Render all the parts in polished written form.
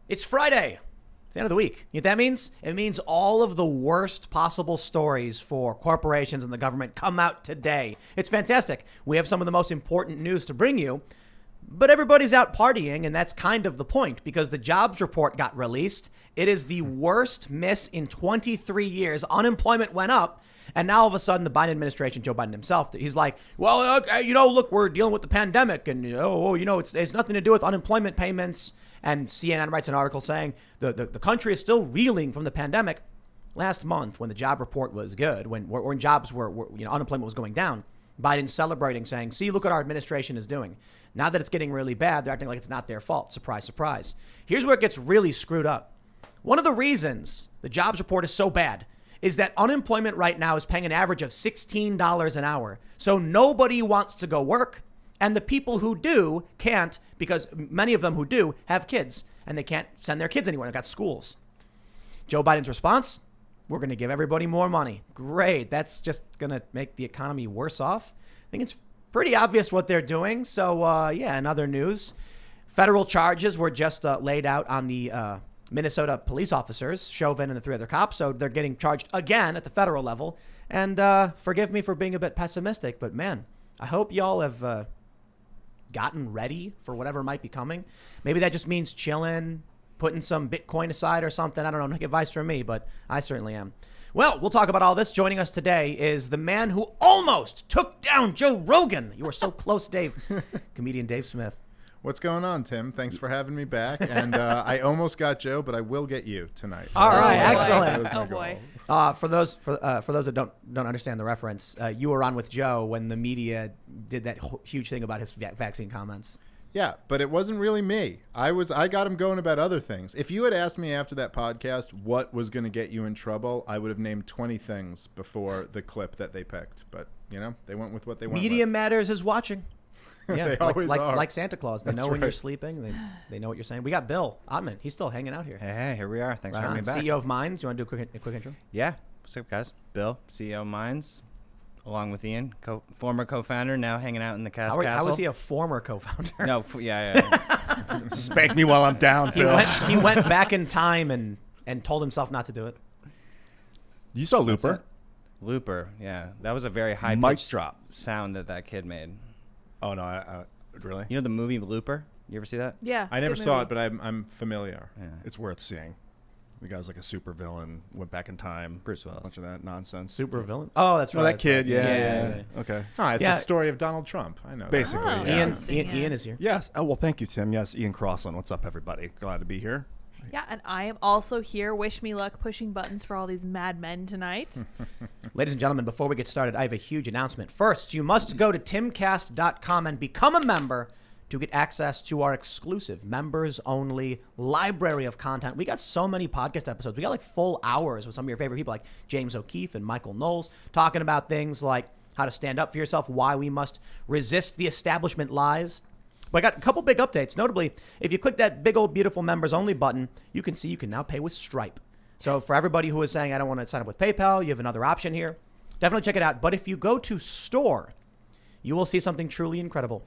It's Friday. It's the end of the week. You know what that means? It means all of the worst possible stories for corporations and the government come out today. It's fantastic. We have some of the most important news to bring you, but everybody's out partying, and that's kind of the point because the jobs report got released. It is the worst miss in 23 years. Unemployment went up. And now all of a sudden, the Biden administration, Joe Biden himself, he's like, well, look, we're dealing with the pandemic and, it's nothing to do with unemployment payments. And CNN writes an article saying the country is still reeling from the pandemic. Last month, when the job report was good, when jobs were unemployment was going down, Biden's celebrating, saying, see, look what our administration is doing. Now that it's getting really bad, they're acting like it's not their fault. Surprise, surprise. Here's where it gets really screwed up. One of the reasons the jobs report is so bad is that unemployment right now is paying an average of $16 an hour. So nobody wants to go work. And the people who do can't, because many of them who do have kids and they can't send their kids anywhere. They've got schools. Joe Biden's response, we're going to give everybody more money. Great. That's just going to make the economy worse off. I think it's pretty obvious what they're doing. So, in other news, federal charges were just laid out on the Minnesota police officers, Chauvin and the 3 other cops. So they're getting charged again at the federal level. And forgive me for being a bit pessimistic, but man, I hope y'all have gotten ready for whatever might be coming. Maybe that just means chilling, putting some Bitcoin aside or something. I don't know, no advice from me, but I certainly am. Well, we'll talk about all this. Joining us today is the man who almost took down Joe Rogan. You were so close, Dave. Comedian Dave Smith. What's going on, Tim? Thanks for having me back. And I almost got Joe, but I will get you tonight. All right, excellent. Oh boy. For those that don't understand the reference, you were on with Joe when the media did that huge thing about his vaccine comments. Yeah, but it wasn't really me. I got him going about other things. If you had asked me after that podcast what was going to get you in trouble, I would have named 20 things before the clip that they picked. But they went with what they went with. Media Matters is watching. Yeah, they always are. Like Santa Claus. They know when you're sleeping. They know what you're saying. We got Bill Ottman. He's still hanging out here. Hey, here we are. Thanks for having me back. CEO of Minds. You want to do a quick intro? Yeah. What's up, guys? Bill, CEO of Minds, along with Ian, former co-founder, now hanging out in the Castle. How was he a former co-founder? No, yeah. Spank me while I'm down, Bill. He went back in time and told himself not to do it. You saw Looper? Looper, yeah. That was a very high mic drop sound that kid made. Oh, no, I really? You know the movie Looper? You ever see that? Yeah. I never saw it, but I'm familiar. Yeah. It's worth seeing. The guy's like a super villain, went back in time. Bruce Willis. A bunch of that nonsense. Super villain? Oh, that's right. Oh, that kid, Yeah. Okay. Oh, it's the story of Donald Trump. I know. Basically, Oh, yeah. Ian is here. Yes. Oh, well, thank you, Tim. Yes, Ian Crossland. What's up, everybody? Glad to be here. Yeah, and I am also here. Wish me luck pushing buttons for all these mad men tonight. Ladies and gentlemen, before we get started, I have a huge announcement. First, you must go to timcast.com and become a member to get access to our exclusive members-only library of content. We got so many podcast episodes. We got like full hours with some of your favorite people like James O'Keefe and Michael Knowles talking about things like how to stand up for yourself, why we must resist the establishment lies. But I got a couple big updates. Notably, if you click that big old beautiful members-only button, you can see you can now pay with Stripe. So for everybody who is saying, I don't want to sign up with PayPal, you have another option here. Definitely check it out. But if you go to store, you will see something truly incredible.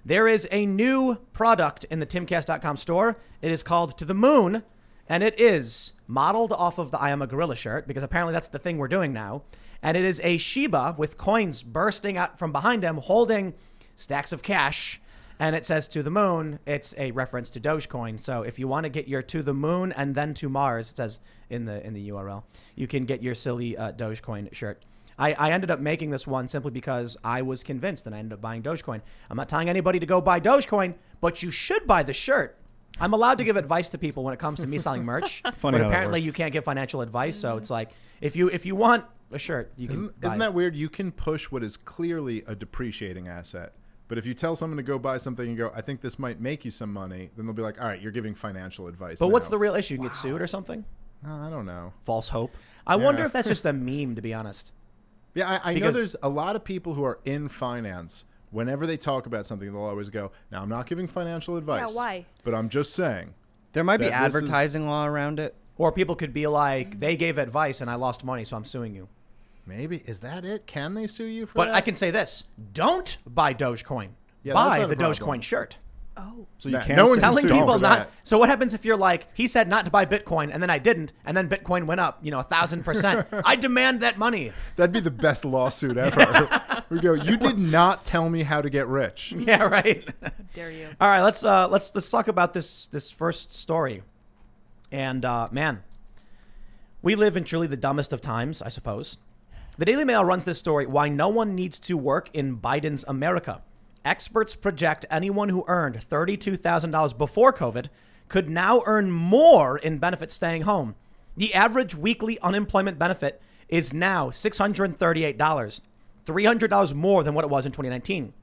There is a new product in the timcast.com store. It is called To the Moon, and it is modeled off of the I Am a Gorilla shirt, because apparently that's the thing we're doing now. And it is a Shiba with coins bursting out from behind him, holding stacks of cash. And it says To the Moon. It's a reference to Dogecoin. So if you want to get your To the Moon and then to Mars, it says in the URL, you can get your silly Dogecoin shirt. I ended up making this one simply because I was convinced, and I ended up buying Dogecoin. I'm not telling anybody to go buy Dogecoin, but you should buy the shirt. I'm allowed to give advice to people when it comes to me selling merch. Funny but how apparently that you can't give financial advice. So it's like, if you want a shirt, you can buy Isn't it. that weird? You can push what is clearly a depreciating asset. But if you tell someone to go buy something and go, I think this might make you some money, then they'll be like, all right, you're giving financial advice. But now. what's the real issue? You can get sued or something? I don't know. False hope. I wonder if that's just a meme, to be honest. Yeah, I know Because- there's a lot of people who are in finance. Whenever they talk about something, they'll always go, now, I'm not giving financial advice. Yeah, why? But I'm just saying. There might be That this is- advertising law around it. Or people could be like, they gave advice and I lost money, so I'm suing you. Maybe. Is that it? Can they sue you for But that? I can say this. Don't buy Dogecoin. Yeah, buy that's the not a problem. Dogecoin shirt. Oh. So you Nah, can't no one say- can Telling sue people for not. that. So what happens if you're like, he said not to buy Bitcoin and then I didn't, and then Bitcoin went up, 1,000%. I demand that money. That'd be the best lawsuit ever. We go, you did not tell me how to get rich. Yeah, right. Dare you? All right, let's talk about this first story. And man, we live in truly the dumbest of times, I suppose. The Daily Mail runs this story: why no one needs to work in Biden's America. Experts project anyone who earned $32,000 before COVID could now earn more in benefits staying home. The average weekly unemployment benefit is now $638, $300 more than what it was in 2019.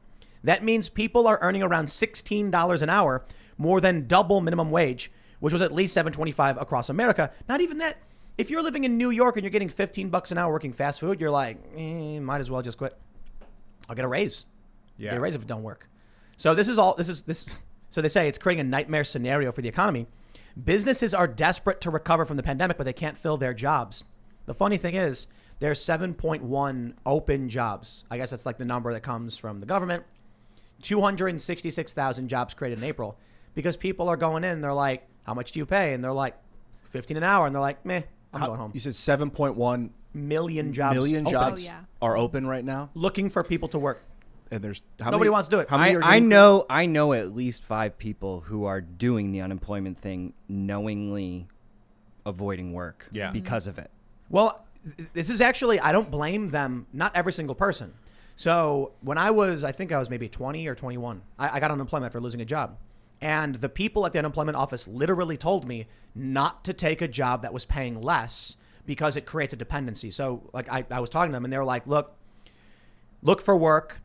That means people are earning around $16 an hour, more than double minimum wage, which was at least $7.25 across America. Not even that. If you're living in New York and you're getting $15 an hour working fast food, you're like, might as well just quit. I'll get a raise. Yeah. Get a raise if it don't work. So this. So they say it's creating a nightmare scenario for the economy. Businesses are desperate to recover from the pandemic, but they can't fill their jobs. The funny thing is, there's 7.1 open jobs. I guess that's like the number that comes from the government. 266,000 jobs created in April, because people are going in. They're like, how much do you pay? And they're like, $15 an hour. And they're like, meh, I'm going home. You said 7.1 Million jobs. million open. jobs Oh, yeah. are open right now, Looking for people to work. and there's Nobody wants to do it. How many are I getting- know at least 5 people who are doing the unemployment thing knowingly avoiding work Yeah. because of it. Well, this is actually, I don't blame them, not every single person. So when I think I was maybe 20 or 21, I got unemployment for losing a job. And the people at the unemployment office literally told me not to take a job that was paying less because it creates a dependency. So like I was talking to them and they were like, look for work.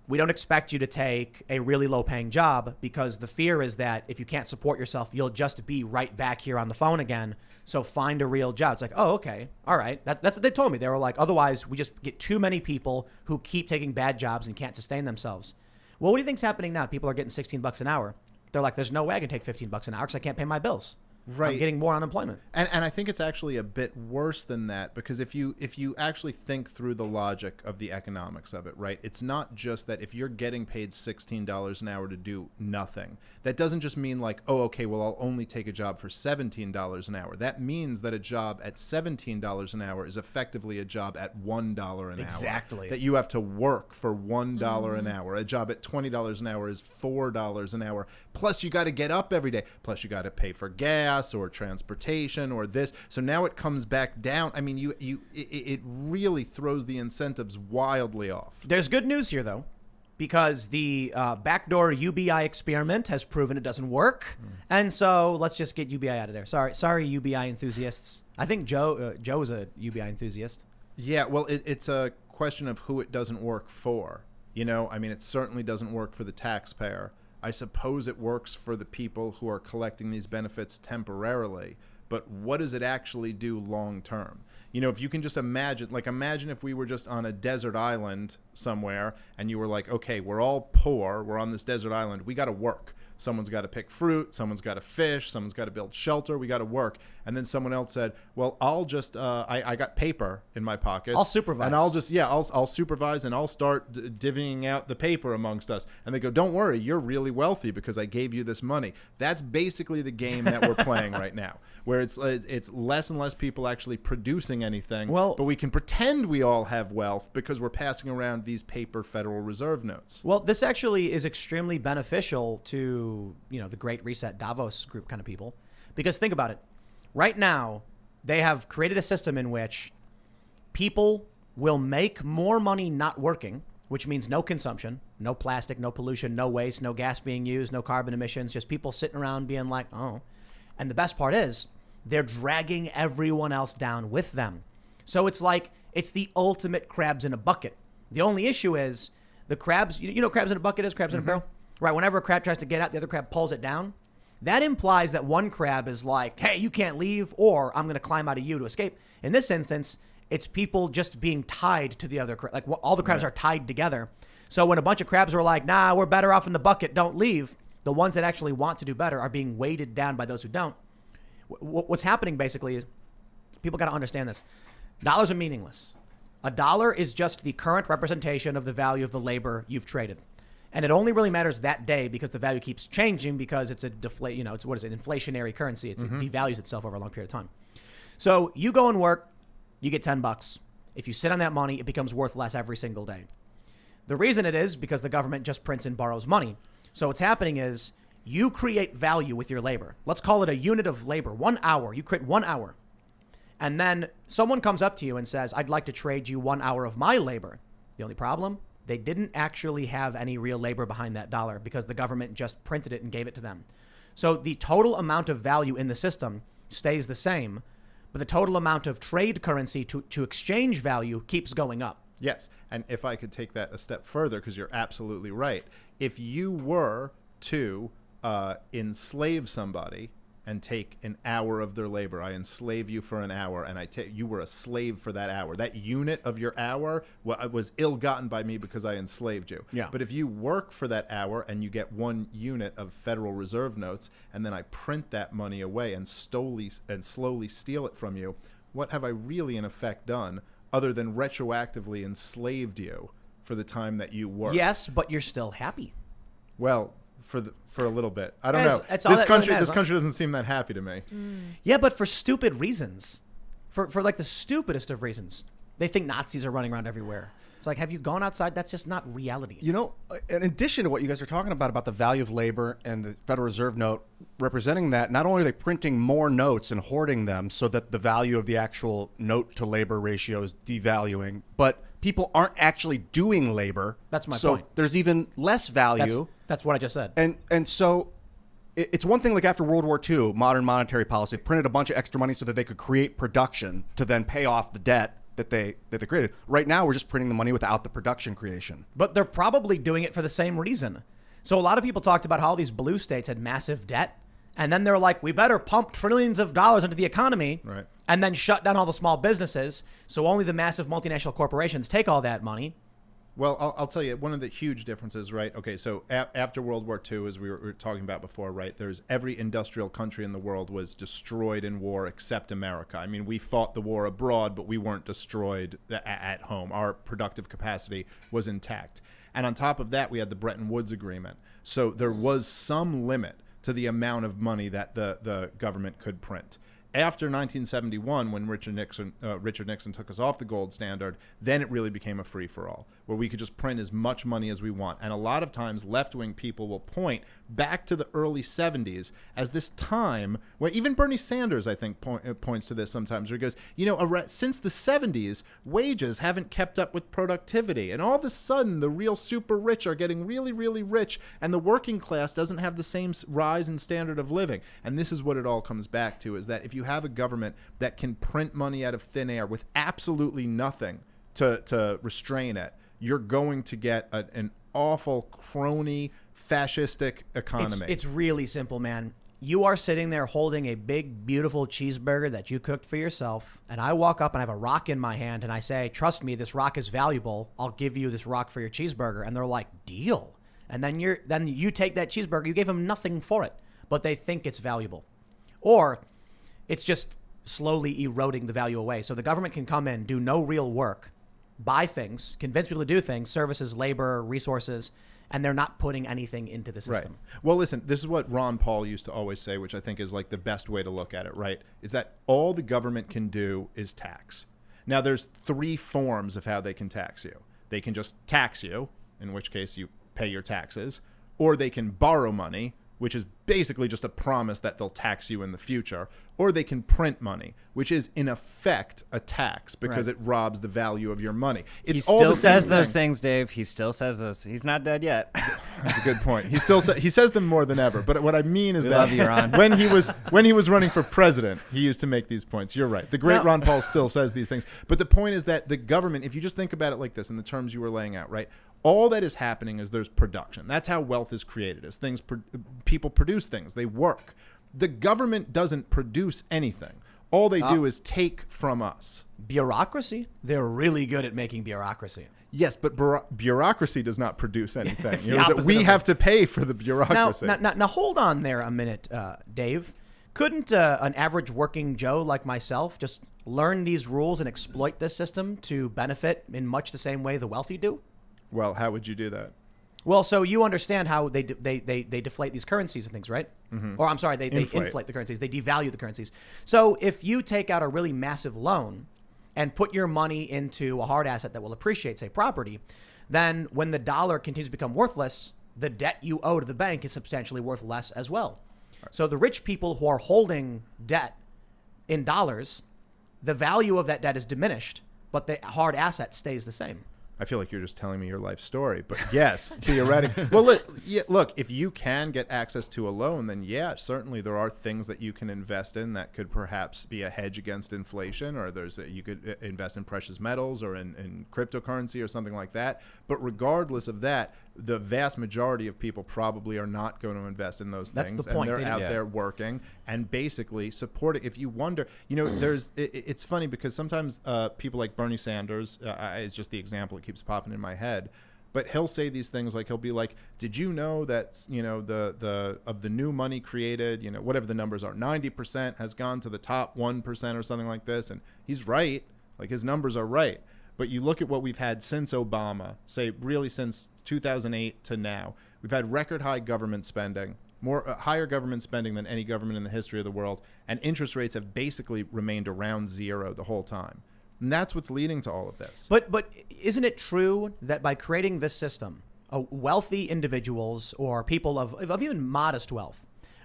We don't expect you to take a really low paying job because the fear is that if you can't support yourself, you'll just be right back here on the phone again. So find a real job. It's like, oh, okay. All right. That's what they told me. They were like, otherwise we just get too many people who keep taking bad jobs and can't sustain themselves. Well, what do you think's happening now? People are getting $16 an hour. They're like, there's no way I can take $15 an hour because I can't pay my bills. Right. I'm getting more unemployment. And I think it's actually a bit worse than that, because if you actually think through the logic of the economics of it, right, it's not just that if you're getting paid $16 an hour to do nothing, that doesn't just mean like, oh, okay, well, I'll only take a job for $17 an hour. That means that a job at $17 an hour is effectively a job at $1 an hour. Exactly. That you have to work for $1 an hour. A job at $20 an hour is $4 an hour. Plus you got to get up every day. Plus you got to pay for gas or transportation or this. So now it comes back down. I mean, it really throws the incentives wildly off. There's good news here, though, because the backdoor UBI experiment has proven it doesn't work. And so let's just get UBI out of there. Sorry, UBI enthusiasts. I think Joe's a UBI enthusiast. Yeah, well, it's a question of who it doesn't work for. I mean, it certainly doesn't work for the taxpayer. I suppose it works for the people who are collecting these benefits temporarily, but what does it actually do long term? If you can just imagine if we were just on a desert island somewhere and you were like, okay, we're all poor, we're on this desert island, we got to work. Someone's got to pick fruit, someone's got to fish, someone's got to build shelter, we got to work. And then someone else said, well, I'll just, I got paper in my pocket. I'll supervise. And I'll supervise and I'll start divvying out the paper amongst us. And they go, don't worry, you're really wealthy because I gave you this money. That's basically the game that we're playing right now, where it's less and less people actually producing anything. Well, but we can pretend we all have wealth because we're passing around these paper Federal Reserve notes. Well, this actually is extremely beneficial to, the Great Reset Davos group kind of people, because think about it. Right now, they have created a system in which people will make more money not working, which means no consumption, no plastic, no pollution, no waste, no gas being used, no carbon emissions, just people sitting around being like, oh. And the best part is they're dragging everyone else down with them. So it's like it's the ultimate crabs in a bucket. The only issue is the crabs, crabs in a bucket is crabs in a barrel? Right, whenever a crab tries to get out, the other crab pulls it down. That implies that one crab is like, hey, you can't leave, or I'm going to climb out of you to escape. In this instance, it's people just being tied to the other crab. Like all the crabs are tied together. So when a bunch of crabs are like, nah, we're better off in the bucket, don't leave, the ones that actually want to do better are being weighted down by those who don't. What's happening basically is people got to understand this. Dollars are meaningless. A dollar is just the current representation of the value of the labor you've traded. And it only really matters that day because the value keeps changing because it's a it's what is it, inflationary currency. It devalues itself over a long period of time. So you go and work, you get $10. If you sit on that money, it becomes worth less every single day. The reason it is because the government just prints and borrows money. So what's happening is you create value with your labor. Let's call it a unit of labor, 1 hour. You create 1 hour. And then someone comes up to you and says, I'd like to trade you 1 hour of my labor. The only problem? They didn't actually have any real labor behind that dollar because the government just printed it and gave it to them. So the total amount of value in the system stays the same, but the total amount of trade currency to exchange value keeps going up. Yes. And if I could take that a step further, because you're absolutely right. If you were to enslave somebody and take an hour of their labor, I enslave you for an hour, and you were a slave for that hour. That unit of your hour was ill-gotten by me because I enslaved you. Yeah. But if you work for that hour and you get 1 unit of Federal Reserve notes, and then I print that money away and slowly steal it from you, what have I really in effect done other than retroactively enslaved you for the time that you worked? Yes, but you're still happy. Well, for a little bit. I don't know. That's all that really matters, This country doesn't seem that happy to me. Yeah, but for stupid reasons. For like the stupidest of reasons. They think Nazis are running around everywhere. It's like, have you gone outside? That's just not reality. You know, in addition to what you guys are talking about the value of labor and the Federal Reserve note representing that, not only are they printing more notes and hoarding them so that the value of the actual note to labor ratio is devaluing, but people aren't actually doing labor. That's my point. point. So there's even less value. That's what I just said. And so it's one thing like after World War II, modern monetary policy printed a bunch of extra money so that they could create production to then pay off the debt that they created. Right now, we're just printing the money without the production creation. But they're probably doing it for the same reason. So a lot of people talked about how all these blue states had massive debt. And then they're like, we better pump trillions of dollars into the economy. Right. And then shut down all the small businesses. So only the massive multinational corporations take all that money. Well, I'll tell you, one of the huge differences, right? Okay, so after World War II, as we were talking about before, right, there's every industrial country in the world was destroyed in war except America. I mean, we fought the war abroad, but we weren't destroyed at home. Our productive capacity was intact. And on top of that, we had the Bretton Woods Agreement. So there was some limit to the amount of money that the government could print. After 1971, when Richard Nixon took us off the gold standard, then it really became a free-for-all, where we could just print as much money as we want. And a lot of times, left-wing people will point back to the early 70s as this time where even Bernie Sanders, I think, points to this sometimes, where he goes, you know, since the 70s, wages haven't kept up with productivity. And all of a sudden, the real super rich are getting really, really rich, and the working class doesn't have the same rise in standard of living. And this is what it all comes back to, is that if you have a government that can print money out of thin air with absolutely nothing to restrain it, you're going to get an awful crony fascistic economy. It's really simple, man. You are sitting there holding a big, beautiful cheeseburger that you cooked for yourself, and I walk up and I have a rock in my hand and I say, trust me, this rock is valuable. I'll give you this rock for your cheeseburger. And they're like, deal. And then you take that cheeseburger. You gave them nothing for it, but they think it's valuable. Or it's just slowly eroding the value away. So the government can come in, do no real work, buy things, convince people to do things, services, labor, resources, and they're not putting anything into the system. Right. Well, listen, this is what Ron Paul used to always say, which I think is like the best way to look at it, right? Is that all the government can do is tax. Now, there's 3 forms of how they can tax you. They can just tax you, in which case you pay your taxes, or they can borrow money, which is basically just a promise that they'll tax you in the future, or they can print money, which is in effect a tax because it robs the value of your money. He still says those things, Dave. He still says those. He's not dead yet. That's a good point. He says them more than ever. But what I mean is We that love you, Ron. when he was running for president, he used to make these points. You're right. The great Ron Paul still says these things. But the point is that the government, if you just think about it like this in the terms you were laying out, right? All that is happening is there's production. That's how wealth is created. As people produce things, they work. The government doesn't produce anything. All they do is take from us. Bureaucracy. They're really good at making bureaucracy. Yes, but bureaucracy does not produce anything. We have to pay for the bureaucracy. Now, hold on there a minute, Dave. Couldn't an average working Joe like myself just learn these rules and exploit this system to benefit in much the same way the wealthy do? Well, how would you do that? Well, so you understand how they deflate these currencies and things, right? Or I'm sorry, they inflate the currencies. They devalue the currencies. So if you take out a really massive loan and put your money into a hard asset that will appreciate, say property, then when the dollar continues to become worthless, the debt you owe to the bank is substantially worth less as well. So the rich people who are holding debt in dollars, the value of that debt is diminished, but the hard asset stays the same. I feel like you're just telling me your life story, but yes, theoretically. Well, look, if you can get access to a loan, then yeah, certainly there are things that you can invest in that could perhaps be a hedge against inflation, or you could invest in precious metals or in cryptocurrency or something like that. But regardless of that, the vast majority of people probably are not going to invest in those things. That's the point. And they're out there working and basically supporting. If you wonder, it's funny because sometimes people like Bernie Sanders is just the example that keeps popping in my head. But he'll say these things like, he'll be like, did you know that, the of the new money created, whatever the numbers are, 90% has gone to the top 1% or something like this. And he's right. Like, his numbers are right. But you look at what we've had since Obama, say really since 2008 to now, we've had record high government spending, higher government spending than any government in the history of the world. And interest rates have basically remained around zero the whole time. And that's what's leading to all of this. But isn't it true that by creating this system, wealthy individuals or people of even modest wealth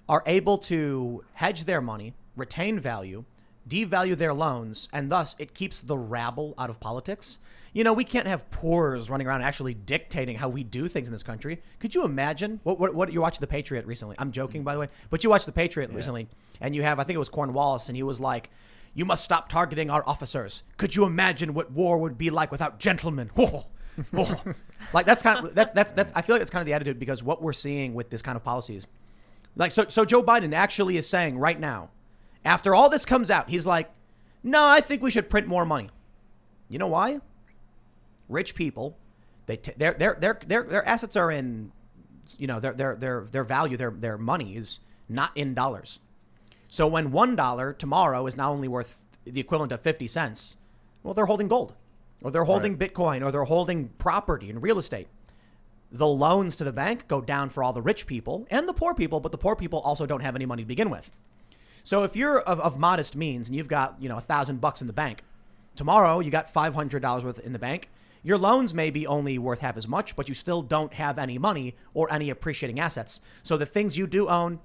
are able to hedge their money, retain value, devalue their loans, and thus it keeps the rabble out of politics? We can't have poors running around actually dictating how we do things in this country. Could you imagine? What you watched The Patriot recently? I'm joking, by the way, but you watched The Patriot recently, and you have, I think it was Cornwallis, and he was like, "You must stop targeting our officers. Could you imagine what war would be like without gentlemen?" Like that's kind of that's I feel like that's kind of the attitude, because what we're seeing with this kind of policies, like so Joe Biden actually is saying right now, after all this comes out, he's like, "No, I think we should print more money." You know why? Rich people, their assets are in, their value, their money is not in dollars. So when $1 tomorrow is now only worth the equivalent of 50 cents, well, they're holding gold, or they're holding Bitcoin, or they're holding property and real estate. The loans to the bank go down for all the rich people and the poor people, but the poor people also don't have any money to begin with. So if you're of modest means and you've got, $1,000 in the bank, tomorrow you got $500 worth in the bank. Your loans may be only worth half as much, but you still don't have any money or any appreciating assets. So the things you do own,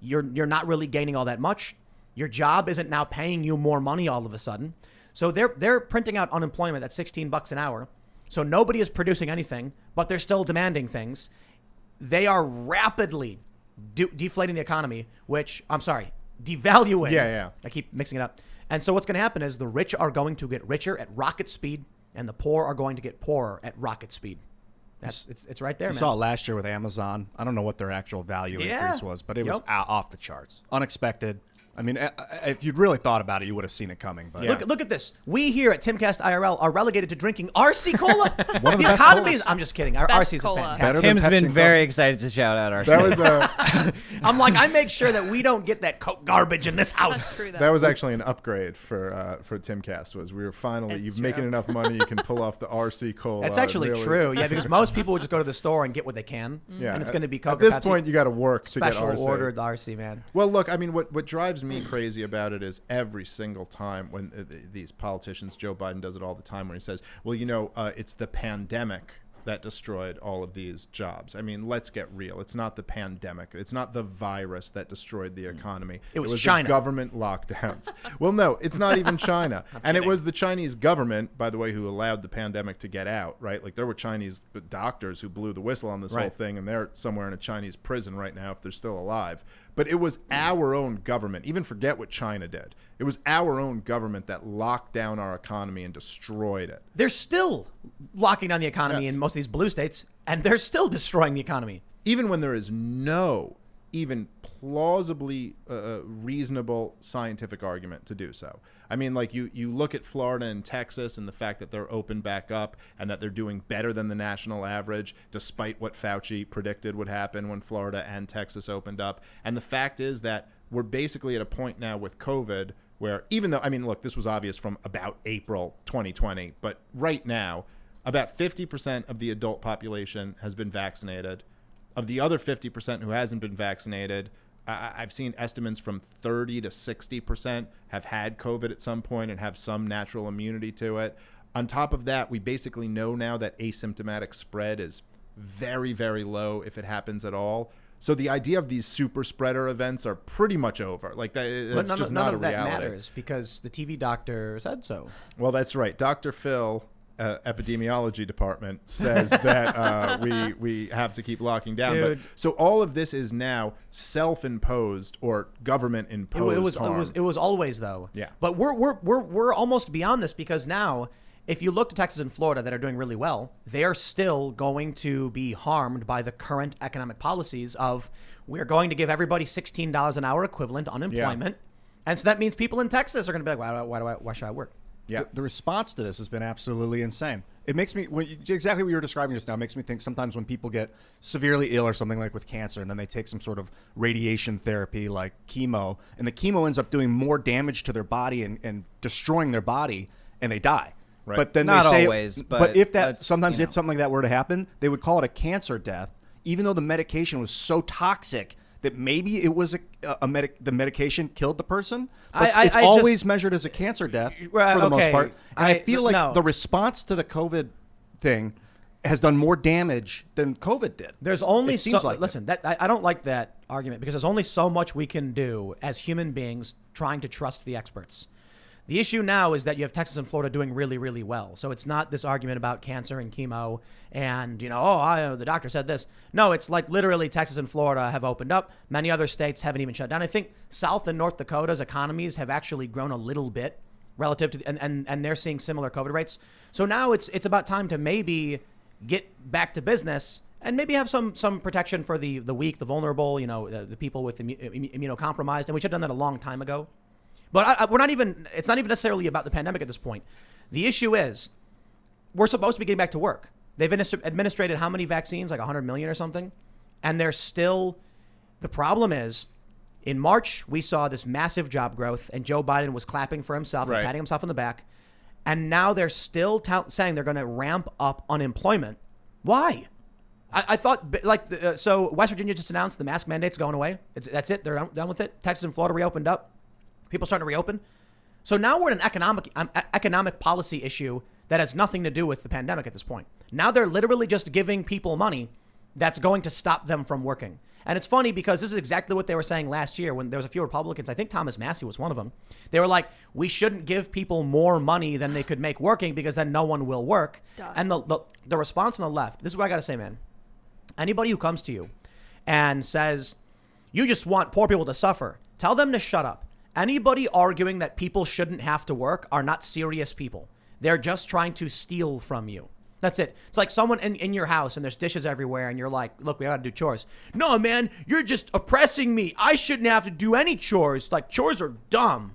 you're not really gaining all that much. Your job isn't now paying you more money all of a sudden. So they're printing out unemployment at $16 an hour. So nobody is producing anything, but they're still demanding things. They are rapidly deflating the economy, devaluing. Yeah. I keep mixing it up. And so what's going to happen is the rich are going to get richer at rocket speed, and the poor are going to get poorer at rocket speed. It's right there, man. You saw it last year with Amazon. I don't know what their actual value increase was, but it was off the charts. Unexpected. I mean, if you'd really thought about it, you would have seen it coming. But Look at this. We here at Timcast IRL are relegated to drinking RC Cola. One of the best economies. colas. I'm just kidding. Our Best RC's cola. fantastic. Better than Tim's Pepsi been and very Coke. excited to shout out our. That was I'm like, I make sure that we don't get that Coke garbage in this That's house. true, though. that was actually an upgrade for Timcast. Was we were finally It's you've true. making enough money you can pull off the RC Cola. That's actually really. true. Yeah, because most people would just go to the store and get what they can. Yeah, And it's going to be Coke At this or Pepsi. point, you got to work to get Special RC. ordered RC, man. Well, look, I mean, what drives me crazy about it is every single time when these politicians, Joe Biden does it all the time, when he says, well, it's the pandemic that destroyed all of these jobs. I mean, let's get real. It's not the pandemic. It's not the virus that destroyed the economy. It was the China. government lockdowns. Well, no, it's not even China. And it was the Chinese government, by the way, who allowed the pandemic to get out, right? Like, there were Chinese doctors who blew the whistle on this whole thing, and they're somewhere in a Chinese prison right now if they're still alive. But it was our own government. Even forget what China did. It was our own government that locked down our economy and destroyed it. They're still locking down the economy in most of these blue states, and they're still destroying the economy. Even when there is no even plausibly reasonable scientific argument to do so. I mean, like you look at Florida and Texas and the fact that they're open back up and that they're doing better than the national average, despite what Fauci predicted would happen when Florida and Texas opened up. And the fact is that we're basically at a point now with COVID where, even though, I mean, look, this was obvious from about April 2020, but right now, About 50% of the adult population has been vaccinated. Of the other 50% who hasn't been vaccinated, I've seen estimates from 30 to 60% have had COVID at some point and have some natural immunity to it. On top of that, we basically know now that asymptomatic spread is very, very low if it happens at all. So the idea of these super spreader events are pretty much over. Like that, it's just not a reality. None of that matters because the TV doctor said so. Well, that's right. Dr. Phil, epidemiology department, says that we have to keep locking down. Dude. But so all of this is now self-imposed or government-imposed harm. It was always though. Yeah. But we're almost beyond this because now, if you look to Texas and Florida that are doing really well, they are still going to be harmed by the current economic policies of we're going to give everybody $16 an hour equivalent unemployment. Yeah. And so that means people in Texas are going to be like, why should I work? Yeah. The response to this has been absolutely insane. It makes me, exactly what you were describing just now, makes me think sometimes when people get severely ill or something like with cancer and then they take some sort of radiation therapy like chemo, and the chemo ends up doing more damage to their body and destroying their body, and they die. Right. But then Not they say, always, but if that sometimes you know. if something like that were to happen, they would call it a cancer death, even though the medication was so toxic that maybe it was the medication killed the person. But it's always measured as a cancer death for the most part. And I feel like the response to the COVID thing has done more damage than COVID did. There's only I don't like that argument because there's only so much we can do as human beings trying to trust the experts. The issue now is that you have Texas and Florida doing really, really well. So it's not this argument about cancer and chemo and, the doctor said this. No, it's like literally Texas and Florida have opened up. Many other states haven't even shut down. I think South and North Dakota's economies have actually grown a little bit relative to, and they're seeing similar COVID rates. So now it's about time to maybe get back to business and maybe have some protection for the weak, the vulnerable, the people with immunocompromised. And we should have done that a long time ago. But it's not even necessarily about the pandemic at this point. The issue is we're supposed to be getting back to work. They've administrated how many vaccines? Like 100 million or something. And they're still, the problem is in March, we saw this massive job growth and Joe Biden was clapping for himself and patting himself on the back. And now they're still saying they're going to ramp up unemployment. Why? I thought so West Virginia just announced the mask mandate's going away. That's it. They're done with it. Texas and Florida reopened up. People starting to reopen. So now we're in an economic policy issue that has nothing to do with the pandemic at this point. Now they're literally just giving people money that's going to stop them from working. And it's funny because this is exactly what they were saying last year when there was a few Republicans. I think Thomas Massey was one of them. They were like, we shouldn't give people more money than they could make working because then no one will work. Duh. And the response on the left, this is what I got to say, man. Anybody who comes to you and says, you just want poor people to suffer, tell them to shut up. Anybody arguing that people shouldn't have to work are not serious people. They're just trying to steal from you. That's it. It's like someone in your house and there's dishes everywhere and you're like, look, we got to do chores. No, man, you're just oppressing me. I shouldn't have to do any chores. Like, chores are dumb.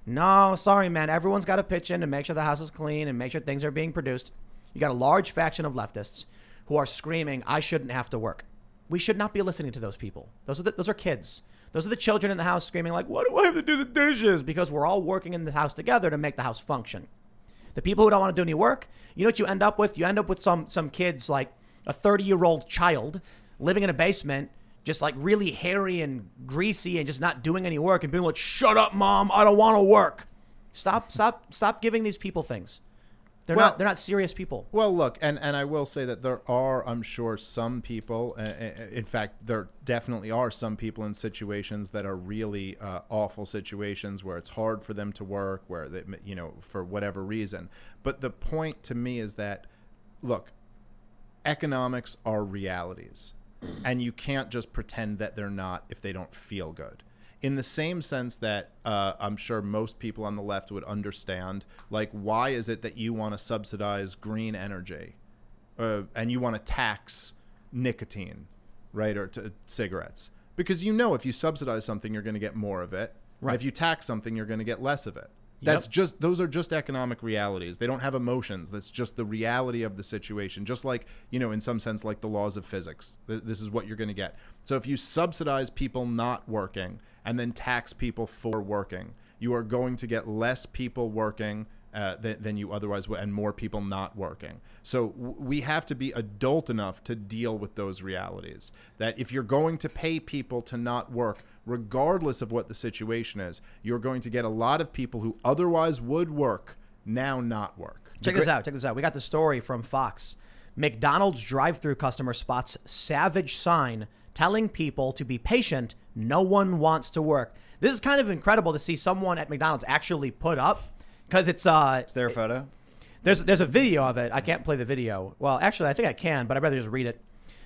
No, sorry, man. Everyone's got to pitch in and make sure the house is clean and make sure things are being produced. You got a large faction of leftists who are screaming, I shouldn't have to work. We should not be listening to those people. Those are kids. Those are the children in the house screaming like, why do I have to do the dishes? Because we're all working in the house together to make the house function. The people who don't want to do any work, you know what you end up with? You end up with some kids like a 30-year-old child living in a basement, just like really hairy and greasy and just not doing any work and being like, shut up, mom, I don't want to work. Stop giving these people things. They're not serious people. Well, look, and I will say that there are, I'm sure, some people, in fact, there definitely are some people in situations that are really awful situations where it's hard for them to work, where they, for whatever reason. But the point to me is that, look, economics are realities, and you can't just pretend that they're not if they don't feel good. In the same sense that I'm sure most people on the left would understand, like, why is it that you want to subsidize green energy and you want to tax nicotine, right, or cigarettes? Because if you subsidize something, you're going to get more of it. Right. If you tax something, you're going to get less of it. Those are just economic realities. They don't have emotions. That's just the reality of the situation. Just like, in some sense, like the laws of physics. This is what you're going to get. So if you subsidize people not working and then tax people for working, you are going to get less people working than you otherwise would, and more people not working. So we have to be adult enough to deal with those realities. That if you're going to pay people to not work, regardless of what the situation is, you're going to get a lot of people who otherwise would work now not work. Check this out. We got the story from Fox. McDonald's drive-thru customer spots savage sign telling people to be patient. No one wants to work. This is kind of incredible to see someone at McDonald's actually put up, because it's Is there a photo? There's a video of it. I can't play the video. Well, actually, I think I can, but I'd rather just read it.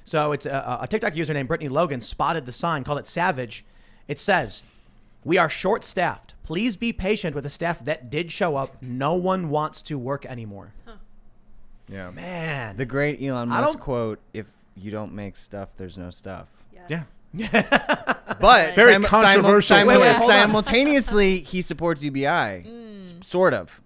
So it's a TikTok user named Brittany Logan spotted the sign, called it savage. It says, "We are short-staffed. Please be patient with the staff that did show up. No one wants to work anymore." Huh. Yeah. Man. The great Elon Musk quote, "If you don't make stuff, there's no stuff." Yes. Yeah. But Very controversial. Simultaneously, he supports UBI. Sort of.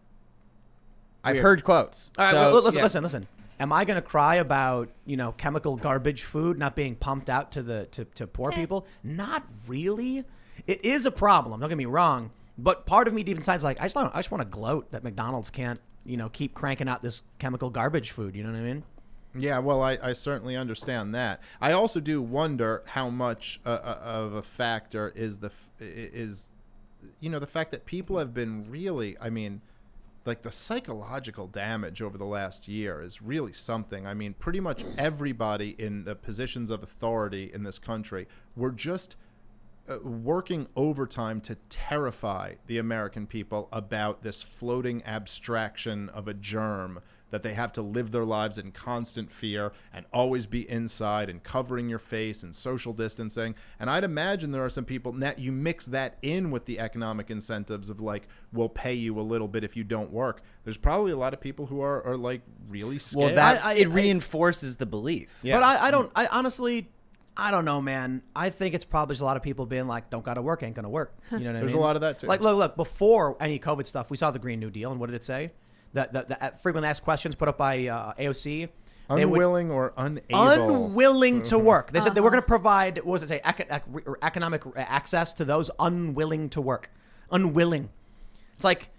I've heard quotes. All right, so, well, listen. Am I going to cry about, chemical garbage food not being pumped out to poor people? Not really. It is a problem. Don't get me wrong. But part of me deep inside is like, I just want to gloat that McDonald's can't, keep cranking out this chemical garbage food. You know what I mean? Yeah, well, I certainly understand that. I also do wonder how much of a factor is the fact that people have been really, like the psychological damage over the last year is really something. Pretty much everybody in the positions of authority in this country were just working overtime to terrify the American people about this floating abstraction of a germ that they have to live their lives in constant fear and always be inside and covering your face and social distancing. And I'd imagine there are some people that you mix that in with the economic incentives of like, we'll pay you a little bit if you don't work. There's probably a lot of people who are like really scared. Well, it reinforces the belief. Yeah. But I honestly, I don't know, man. I think it's probably just a lot of people being like, don't gotta work, ain't gonna work. You know what I mean? There's a lot of that too. Like, look, before any COVID stuff, we saw the Green New Deal, and what did it say? The frequently asked questions put up by AOC. Unwilling or unable. Unwilling to work. They said they were going to provide, what does it say, economic access to those unwilling to work. Unwilling. It's like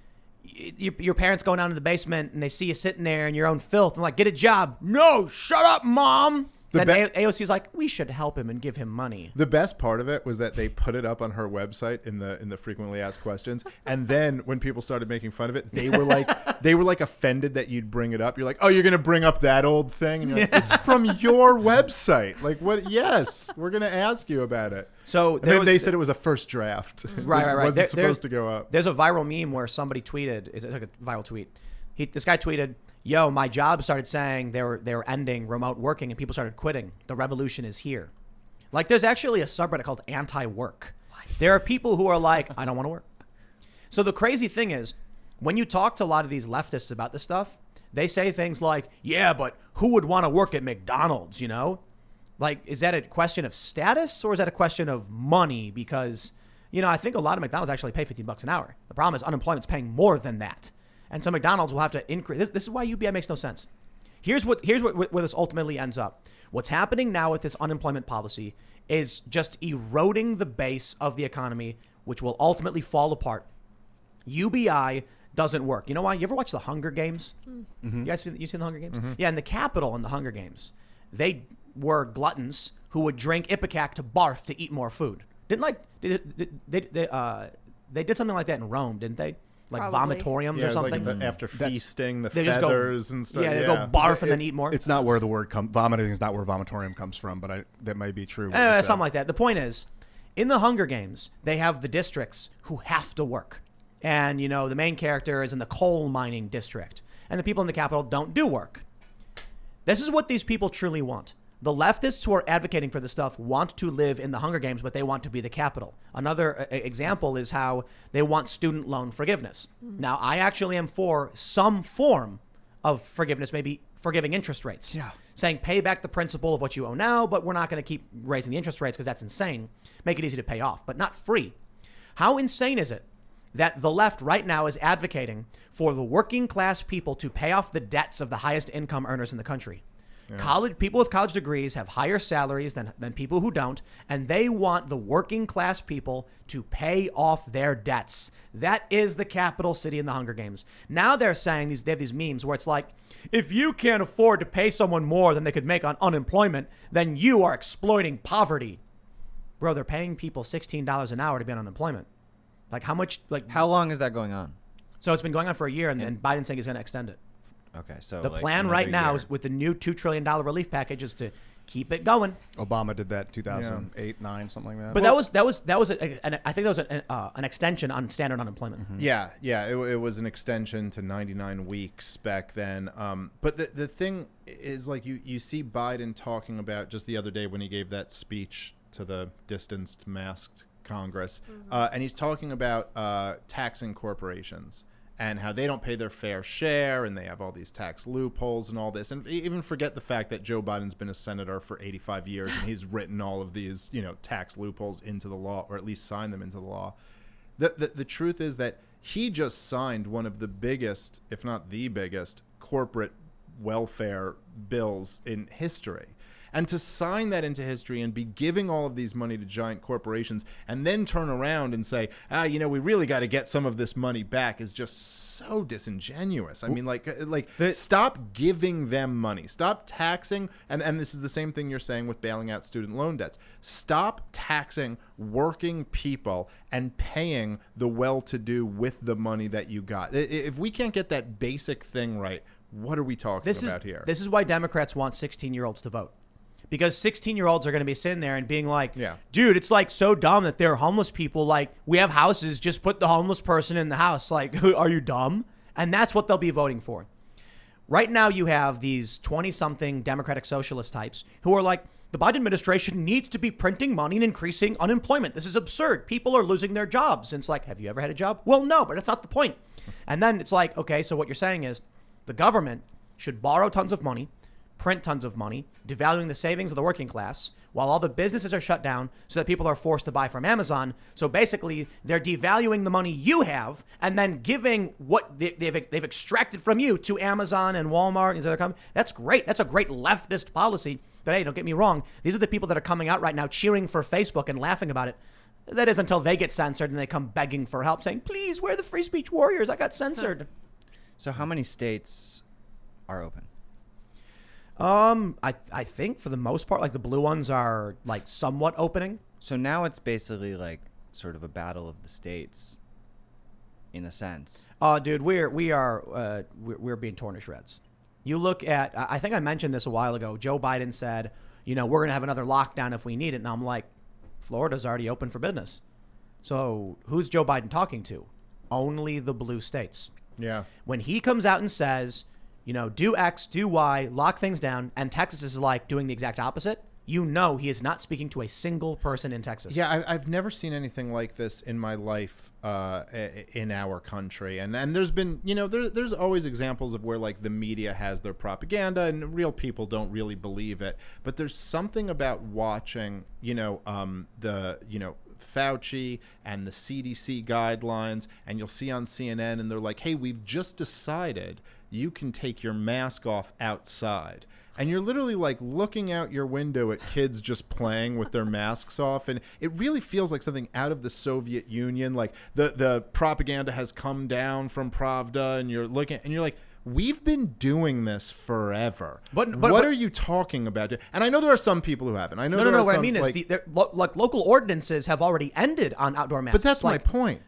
your parents going down to the basement and they see you sitting there in your own filth and like, get a job. No, shut up, Mom. Then AOC's like, we should help him and give him money. The best part of it was that they put it up on her website in the frequently asked questions, and then when people started making fun of it, they were like offended that you'd bring it up. You're like, oh, you're gonna bring up that old thing, and you're like, it's from your website. Like, what? Yes, we're gonna ask you about it. So they said it was a first draft. Right. It wasn't supposed to go up. There's a viral meme where somebody tweeted. It's like a viral tweet. This guy tweeted, yo, my job started saying they were ending remote working and people started quitting. The revolution is here. Like, there's actually a subreddit called anti-work. There are people who are like, I don't want to work. So the crazy thing is, when you talk to a lot of these leftists about this stuff, they say things like, yeah, but who would want to work at McDonald's, Like, is that a question of status or is that a question of money? Because, I think a lot of McDonald's actually pay $15 an hour. The problem is unemployment's paying more than that. And so McDonald's will have to increase. This is why UBI makes no sense. Here's where this ultimately ends up. What's happening now with this unemployment policy is just eroding the base of the economy, which will ultimately fall apart. UBI doesn't work. You know why? You ever watch the Hunger Games? Mm-hmm. You seen the Hunger Games? Mm-hmm. Yeah, in the Capitol in the Hunger Games, they were gluttons who would drink Ipecac to barf to eat more food. They did something like that in Rome, didn't they? Like Probably. Vomitoriums or something. Like after feasting, the feathers and stuff. Yeah, they go barf and then eat more. It's not where the word vomiting is not where vomitorium comes from, but that might be true. Something like that. The point is, in the Hunger Games, they have the districts who have to work. And, the main character is in the coal mining district. And the people in the Capitol don't do work. This is what these people truly want. The leftists who are advocating for this stuff want to live in the Hunger Games, but they want to be the capital. Another example is how they want student loan forgiveness. Now, I actually am for some form of forgiveness, maybe forgiving interest rates. Yeah. Saying pay back the principal of what you owe now, but we're not going to keep raising the interest rates because that's insane. Make it easy to pay off, but not free. How insane is it that the left right now is advocating for the working class people to pay off the debts of the highest income earners in the country? People with college degrees have higher salaries than people who don't, and they want the working class people to pay off their debts. That is the capital city in the Hunger Games. Now they're saying they have these memes where it's like, if you can't afford to pay someone more than they could make on unemployment, then you are exploiting poverty. Bro, they're paying people $16 an hour to be on unemployment. Like how much? Like how long is that going on? So it's been going on for a year, and then Biden's saying he's going to extend it. Okay, so the plan right now is with the new $2 trillion relief package is to keep it going. Obama did that 2008, 9, something like that. But that was I think that was an extension on standard unemployment. Mm-hmm. Yeah, it was an extension to 99 weeks back then. But the thing is, like, you see Biden talking about just the other day when he gave that speech to the distanced, masked Congress, and he's talking about taxing corporations and how they don't pay their fair share and they have all these tax loopholes and all this. And even forget the fact that Joe Biden's been a senator for 85 years and he's written all of these, tax loopholes into the law, or at least signed them into the law. The truth is that he just signed one of the biggest, if not the biggest, corporate welfare bills in history. And to sign that into history and be giving all of these money to giant corporations and then turn around and say, we really got to get some of this money back is just so disingenuous. I mean, stop giving them money. Stop taxing. And this is the same thing you're saying with bailing out student loan debts. Stop taxing working people and paying the well-to-do with the money that you got. If we can't get that basic thing right, what are we talking about here? This is why Democrats want 16-year-olds to vote. Because 16-year-olds are going to be sitting there and being like, dude, it's like so dumb that they're homeless people. Like, we have houses, just put the homeless person in the house. Like, are you dumb? And that's what they'll be voting for. Right now, you have these 20-something Democratic socialist types who are like, the Biden administration needs to be printing money and increasing unemployment. This is absurd. People are losing their jobs. And it's like, have you ever had a job? Well, no, but that's not the point. And then it's like, okay, so what you're saying is the government should borrow tons of money, print tons of money, devaluing the savings of the working class, while all the businesses are shut down so that people are forced to buy from Amazon. So basically, they're devaluing the money you have and then giving what they've extracted from you to Amazon and Walmart and these other companies. That's great. That's a great leftist policy. But hey, don't get me wrong. These are the people that are coming out right now cheering for Facebook and laughing about it. That is until they get censored and they come begging for help saying, please, we're the free speech warriors. I got censored. So how many states are open? I think for the most part, like the blue ones are like somewhat opening. So now it's basically like sort of a battle of the states, in a sense. Dude, we're being torn to shreds. You look at, I think I mentioned this a while ago. Joe Biden said, we're gonna have another lockdown if we need it, and I'm like, Florida's already open for business. So who's Joe Biden talking to? Only the blue states. Yeah. When he comes out and says, do X, do Y, lock things down, and Texas is like doing the exact opposite, he is not speaking to a single person in Texas. Yeah, I've never seen anything like this in my life in our country. And there's been, there's always examples of where like the media has their propaganda and real people don't really believe it. But there's something about watching, Fauci and the CDC guidelines, and you'll see on CNN and they're like, hey, we've just decided you can take your mask off outside. And you're literally like looking out your window at kids just playing with their masks off. And it really feels like something out of the Soviet Union. Like the propaganda has come down from Pravda, and you're looking and you're like, we've been doing this forever. But what are you talking about? And I know there are some people who haven't. I know no. What I mean is, local ordinances have already ended on outdoor masks. But that's my point.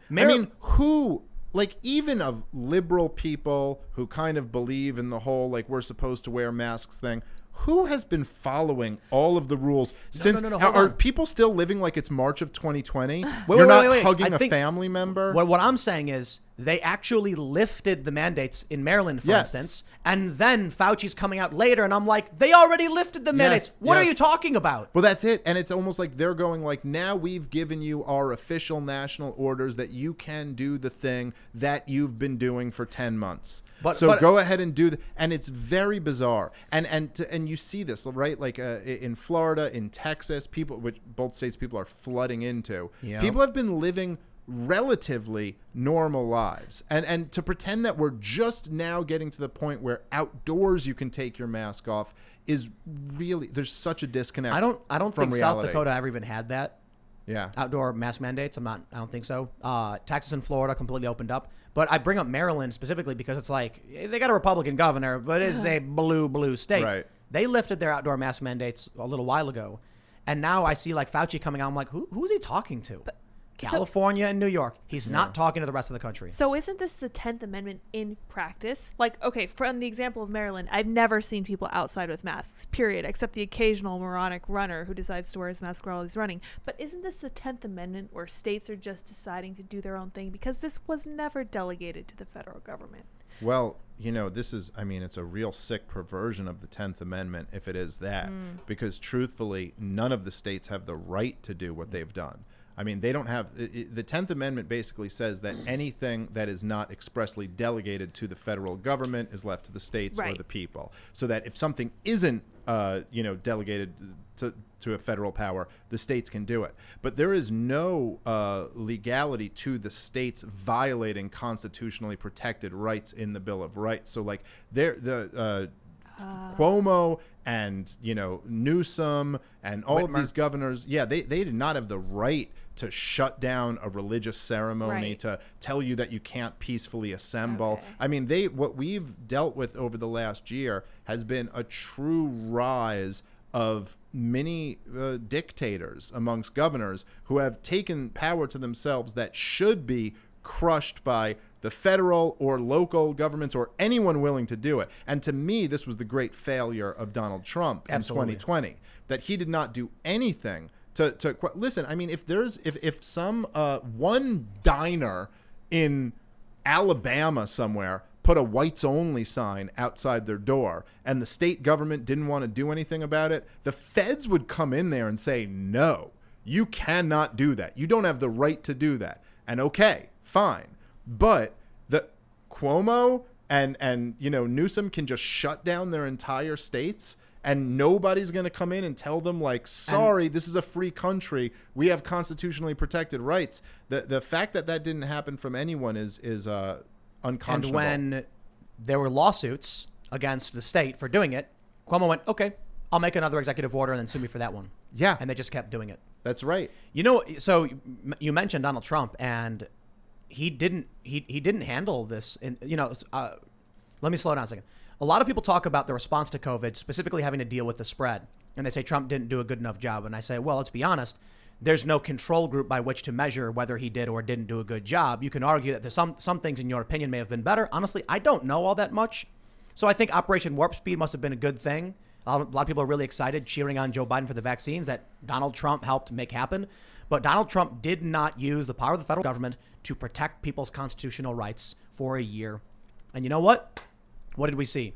Who? Like, even of liberal people who kind of believe in the whole, like, we're supposed to wear masks thing, who has been following all of the rules since? Are people still living like it's March of 2020? You're not hugging a family member? What I'm saying is they actually lifted the mandates in Maryland, for instance, and then Fauci's coming out later, and I'm like, they already lifted the mandates. What are you talking about? Well, that's it. And it's almost like they're going like, now we've given you our official national orders that you can do the thing that you've been doing for 10 months. But go ahead and do and it's very bizarre. And you see this, right? Like in Florida, in Texas, both states people are flooding into. Yep. People have been living relatively normal lives. And to pretend that we're just now getting to the point where outdoors you can take your mask off is really, there's such a disconnect. I don't think reality. South Dakota ever even had that. Yeah. Outdoor mask mandates. I don't think so. Texas and Florida completely opened up. But I bring up Maryland specifically because it's like, they got a Republican governor, but it's a blue state. Right. They lifted their outdoor mask mandates a little while ago. And now I see like Fauci coming out. I'm like, who's he talking to? California and New York. He's not talking to the rest of the country. So isn't this the 10th Amendment in practice? Like, okay, from the example of Maryland, I've never seen people outside with masks, period, except the occasional moronic runner who decides to wear his mask while he's running. But isn't this the 10th Amendment where states are just deciding to do their own thing? Because this was never delegated to the federal government. Well, this is, it's a real sick perversion of the 10th Amendment if it is that. Because truthfully, none of the states have the right to do what they've done. They don't have, the 10th Amendment basically says that anything that is not expressly delegated to the federal government is left to the states or the people. So that if something isn't, delegated to a federal power, the states can do it. But there is no legality to the states violating constitutionally protected rights in the Bill of Rights. So like Cuomo and Newsom and all of these governors, they did not have the right to shut down a religious ceremony, to tell you that you can't peacefully assemble. What we've dealt with over the last year has been a true rise of many dictators amongst governors who have taken power to themselves that should be crushed by the federal or local governments or anyone willing to do it. And to me, this was the great failure of Donald Trump in 2020, that he did not do anything to listen. If some one diner in Alabama somewhere put a whites only sign outside their door and the state government didn't want to do anything about it, the feds would come in there and say, no, you cannot do that. You don't have the right to do that. And okay, fine. But the Cuomo and Newsom can just shut down their entire states and nobody's going to come in and tell them like, sorry, this is a free country. We have constitutionally protected rights. The fact that didn't happen from anyone is unconscionable. And when there were lawsuits against the state for doing it, Cuomo went, okay, I'll make another executive order and then sue me for that one. Yeah. And they just kept doing it. That's right. So you mentioned Donald Trump, and he didn't handle this. Let me slow down a second. A lot of people talk about the response to COVID, specifically having to deal with the spread. And they say Trump didn't do a good enough job. And I say, well, let's be honest. There's no control group by which to measure whether he did or didn't do a good job. You can argue that there's some things in your opinion may have been better. Honestly, I don't know all that much. So I think Operation Warp Speed must have been a good thing. A lot of people are really excited, cheering on Joe Biden for the vaccines that Donald Trump helped make happen. But Donald Trump did not use the power of the federal government to protect people's constitutional rights for a year. And you know what? What did we see?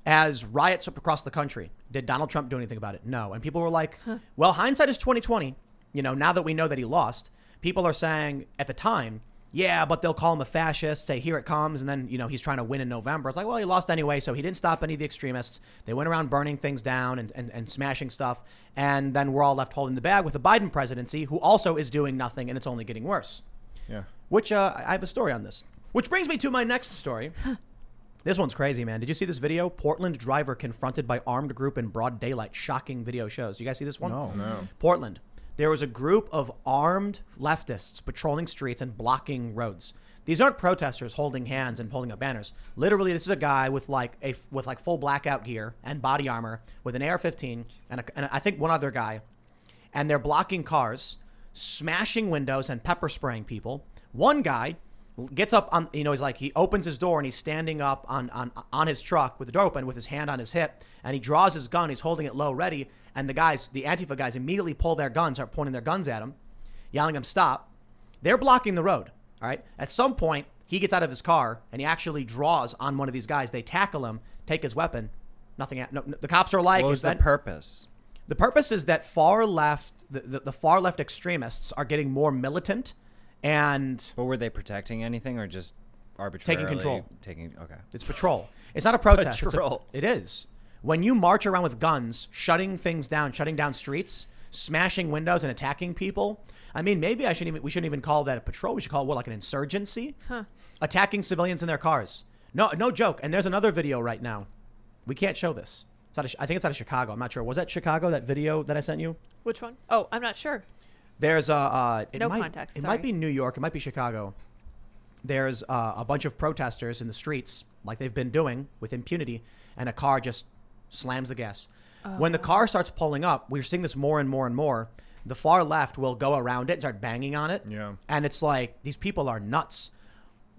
As riots swept across the country, did Donald Trump do anything about it? No. And people were like, well, hindsight is 2020. Now that we know that he lost, people are saying at the time, yeah, but they'll call him a fascist, say, here it comes. And then, he's trying to win in November. It's like, well, he lost anyway. So he didn't stop any of the extremists. They went around burning things down and smashing stuff. And then we're all left holding the bag with the Biden presidency, who also is doing nothing. And it's only getting worse. Yeah. Which I have a story on this, which brings me to my next story. This one's crazy, man. Did you see this video? Portland driver confronted by armed group in broad daylight. Shocking video shows. You guys see this one? No. Portland. There was a group of armed leftists patrolling streets and blocking roads. These aren't protesters holding hands and holding up banners. Literally, this is a guy with full blackout gear and body armor with an AR-15 and I think one other guy. And they're blocking cars, smashing windows and pepper spraying people. One guy gets up on, he opens his door and he's standing up on his truck with the door open with his hand on his hip, and he draws his gun. He's holding it low, ready. And the Antifa guys immediately pull their guns, start pointing their guns at him, yelling him, stop. They're blocking the road. All right. At some point, he gets out of his car and he actually draws on one of these guys. They tackle him, take his weapon. Nothing. No, the cops are like, what was the purpose? The purpose is that far left, the far left extremists are getting more militant. And but were they protecting anything or just arbitrarily taking control? Okay. It's patrol. It's not a protest. Patrol. It is. When you march around with guns, shutting things down, shutting down streets, smashing windows and attacking people. I mean, maybe we shouldn't even call that a patrol. We should call it like an insurgency, attacking civilians in their cars. No joke. And there's another video right now. We can't show this. I think it's out of Chicago. I'm not sure. Was that Chicago? That video that I sent you? Which one? Oh, I'm not sure. There's no context. It might be New York. It might be Chicago. There's a bunch of protesters in the streets, like they've been doing with impunity, and a car just slams the gas. When the car starts pulling up, we're seeing this more and more and more. The far left will go around it and start banging on it. Yeah. And it's like, these people are nuts.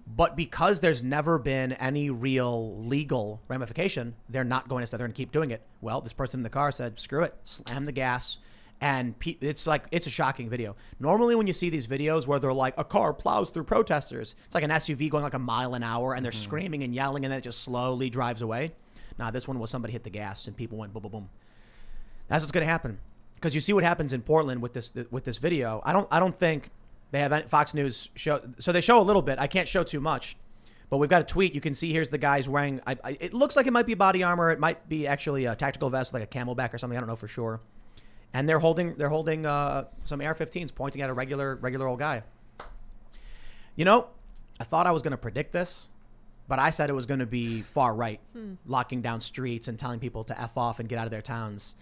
But because there's never been any real legal ramification, they're not going to sit there and keep doing it. Well, this person in the car said, screw it, slam the gas. And it's a shocking video. Normally when you see these videos where they're like, a car plows through protesters, it's like an SUV going like a mile an hour and they're screaming and yelling and then it just slowly drives away. Nah, this one was somebody hit the gas and people went boom, boom, boom. That's what's going to happen. Because you see what happens in Portland with this video. I don't think they have any, Fox News show. So they show a little bit. I can't show too much. But we've got a tweet. You can see here's the guy's wearing, it looks like it might be body armor. It might be actually a tactical vest with like a camelback or something. I don't know for sure. And they're holding some AR-15s pointing at a regular old guy. You know, I thought I was going to predict this, but I said it was going to be far right, locking down streets and telling people to F off and get out of their towns.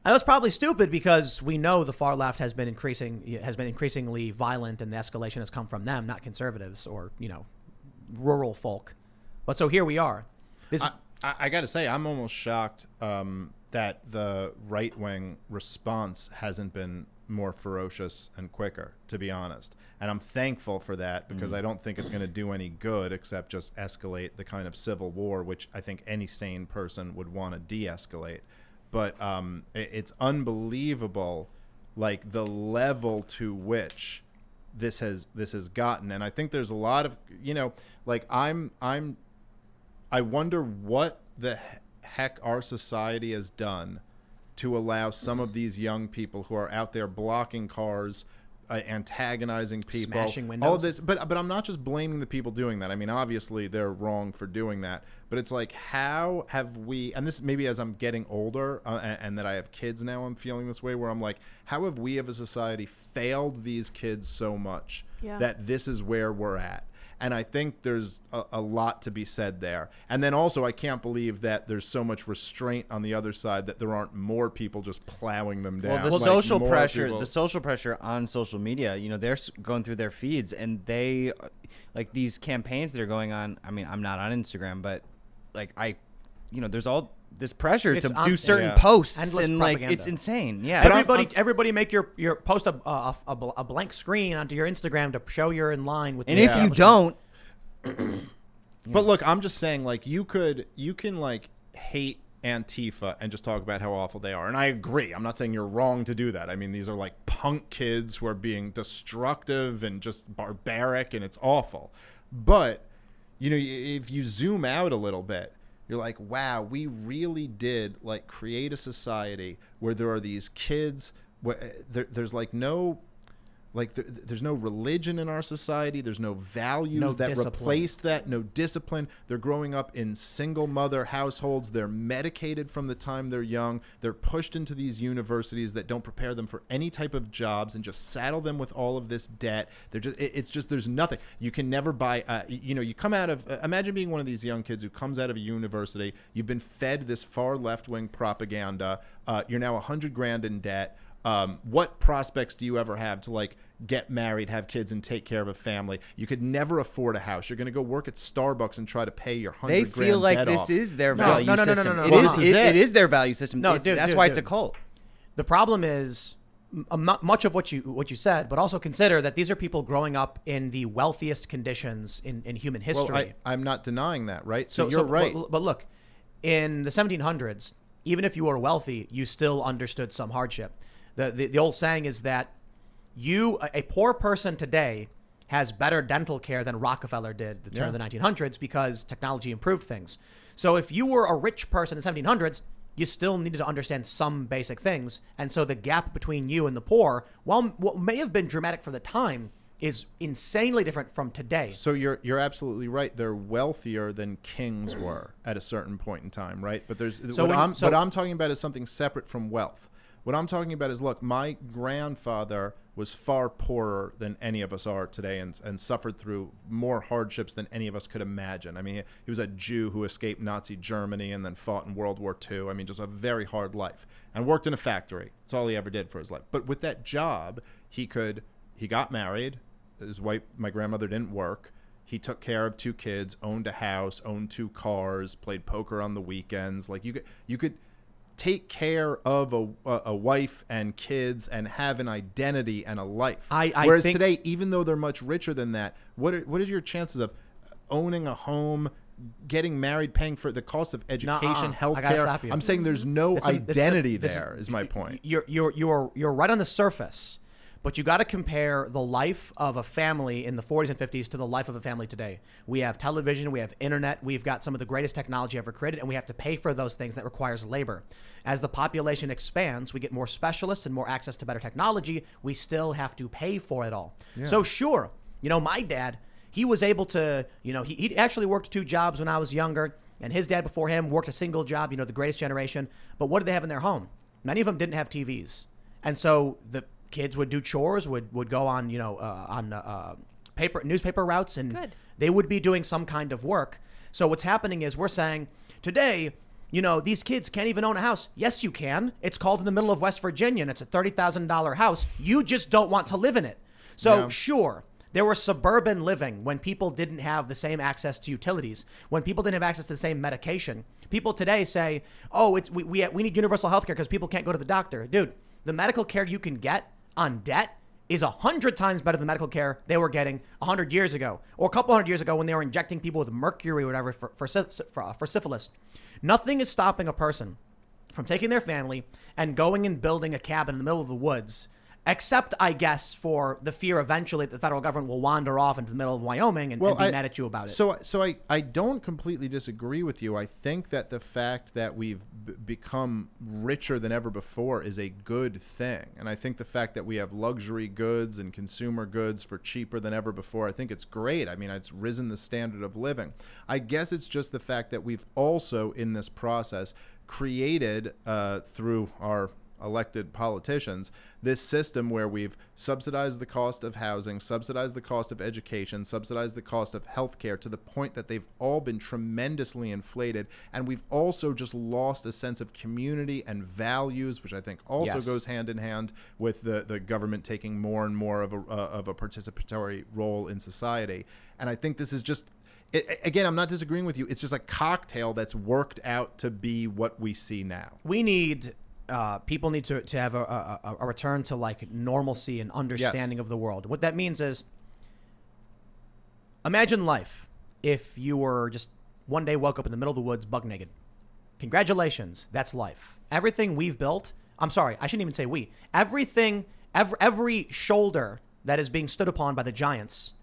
And that's probably stupid because we know the far left has been increasingly violent, and the escalation has come from them, not conservatives or, you know, rural folk. But so here we are. I got to say, I'm almost shocked that the right-wing response hasn't been more ferocious and quicker, to be honest. And I'm thankful for that because I don't think it's going to do any good except just escalate the kind of civil war, which I think any sane person would want to de-escalate. But it's unbelievable, like the level to which this has gotten. And I think there's a lot of, you know, like I wonder what the heck our society has done to allow some of these young people who are out there blocking cars, antagonizing people, smashing windows. all of this. But I'm not just blaming the people doing that. I mean, obviously they're wrong for doing that. But it's like, how have we, and this maybe as I'm getting older and that I have kids now, I'm feeling this way where I'm like, how have we as a society failed these kids so much that this is where we're at? And I think there's a lot to be said there. And then also, I can't believe that there's so much restraint on the other side that there aren't more people just plowing them down. Well, the social pressure on social media, you know, they're going through their feeds and they, like these campaigns that are going on. I mean, I'm not on Instagram, but like there's all this pressure to do certain posts and like it's insane. Yeah. But everybody make your post a blank screen onto your Instagram to show you're in line with. And if you don't, but look, I'm just saying, like you can like hate Antifa and just talk about how awful they are. And I agree. I'm not saying you're wrong to do that. I mean, these are like punk kids who are being destructive and just barbaric, and it's awful. But you know, if you zoom out a little bit, you're like, wow, we really did like create a society where there are these kids where there's like no, like there's no religion in our society. There's no values replaced that. No discipline. They're growing up in single mother households. They're medicated from the time they're young. They're pushed into these universities that don't prepare them for any type of jobs and just saddle them with all of this debt. It's just there's nothing. You can never buy. You come out of. Imagine being one of these young kids who comes out of a university. You've been fed this far left wing propaganda. You're now $100,000 in debt. What prospects do you ever have to like get married, have kids, and take care of a family? You could never afford a house. You're going to go work at Starbucks and try to pay your $100,000 they feel like this off. Is their value system. No. It is their value system. No, that's why it's a cult. The problem is much of what you said, but also consider that these are people growing up in the wealthiest conditions in human history. Well, I'm not denying that, right? So you're right. But look, in the 1700s, even if you were wealthy, you still understood some hardship. The old saying is that a poor person today has better dental care than Rockefeller did the turn of the 1900s because technology improved things. So if you were a rich person in the 1700s, you still needed to understand some basic things. And so the gap between you and the poor, while what may have been dramatic for the time, is insanely different from today. So you're absolutely right. They're wealthier than kings were at a certain point in time, right? But what I'm talking about is something separate from wealth. What I'm talking about is, look, my grandfather was far poorer than any of us are today, and suffered through more hardships than any of us could imagine. I mean, he was a Jew who escaped Nazi Germany and then fought in World War II. I mean, just a very hard life, and worked in a factory. That's all he ever did for his life. But with that job, he got married. His wife, my grandmother, didn't work. He took care of 2 kids, owned a house, owned 2 cars, played poker on the weekends. Like you could take care of a wife and kids and have an identity and a life. Whereas today, even though they're much richer than that, what are your chances of owning a home, getting married, paying for the cost of education, healthcare? I'm saying there's no identity there. Is my point. You're right on the surface. But you got to compare the life of a family in the 40s and 50s to the life of a family today. We have television, we have internet, we've got some of the greatest technology ever created, and we have to pay for those things that requires labor. As the population expands, we get more specialists and more access to better technology. We still have to pay for it all. Yeah. So sure, my dad, he was able to, he actually worked 2 jobs when I was younger, and his dad before him worked a single job, the greatest generation. But what did they have in their home? Many of them didn't have TVs. And so the kids would do chores, would go on, newspaper routes, and they would be doing some kind of work. So what's happening is we're saying today, these kids can't even own a house. Yes, you can. It's called in the middle of West Virginia, and it's a $30,000 house. You just don't want to live in it. So sure, there was suburban living when people didn't have the same access to utilities, when people didn't have access to the same medication. People today say, oh, we need universal health care because people can't go to the doctor. Dude, the medical care you can get on debt is 100 times better than medical care they were getting 100 years ago, or a couple hundred years ago when they were injecting people with mercury or whatever for syphilis. Nothing is stopping a person from taking their family and going and building a cabin in the middle of the woods, except, I guess, for the fear eventually that the federal government will wander off into the middle of Wyoming and be mad at you about it. So I don't completely disagree with you. I think that the fact that we've become richer than ever before is a good thing. And I think the fact that we have luxury goods and consumer goods for cheaper than ever before, I think it's great. I mean, it's risen the standard of living. I guess it's just the fact that we've also, in this process, created through our elected politicians, this system where we've subsidized the cost of housing, subsidized the cost of education, subsidized the cost of healthcare to the point that they've all been tremendously inflated. And we've also just lost a sense of community and values, which I think also goes hand in hand with the government taking more and more of a participatory role in society. And I think this is just, again, I'm not disagreeing with you. It's just a cocktail that's worked out to be what we see now. We need... people need to have a return to like normalcy and understanding of the world. What that means is, imagine life if you were just one day woke up in the middle of the woods buck naked. Congratulations, that's life. Everything we've built, I'm sorry, I shouldn't even say we. Every shoulder that is being stood upon by the giants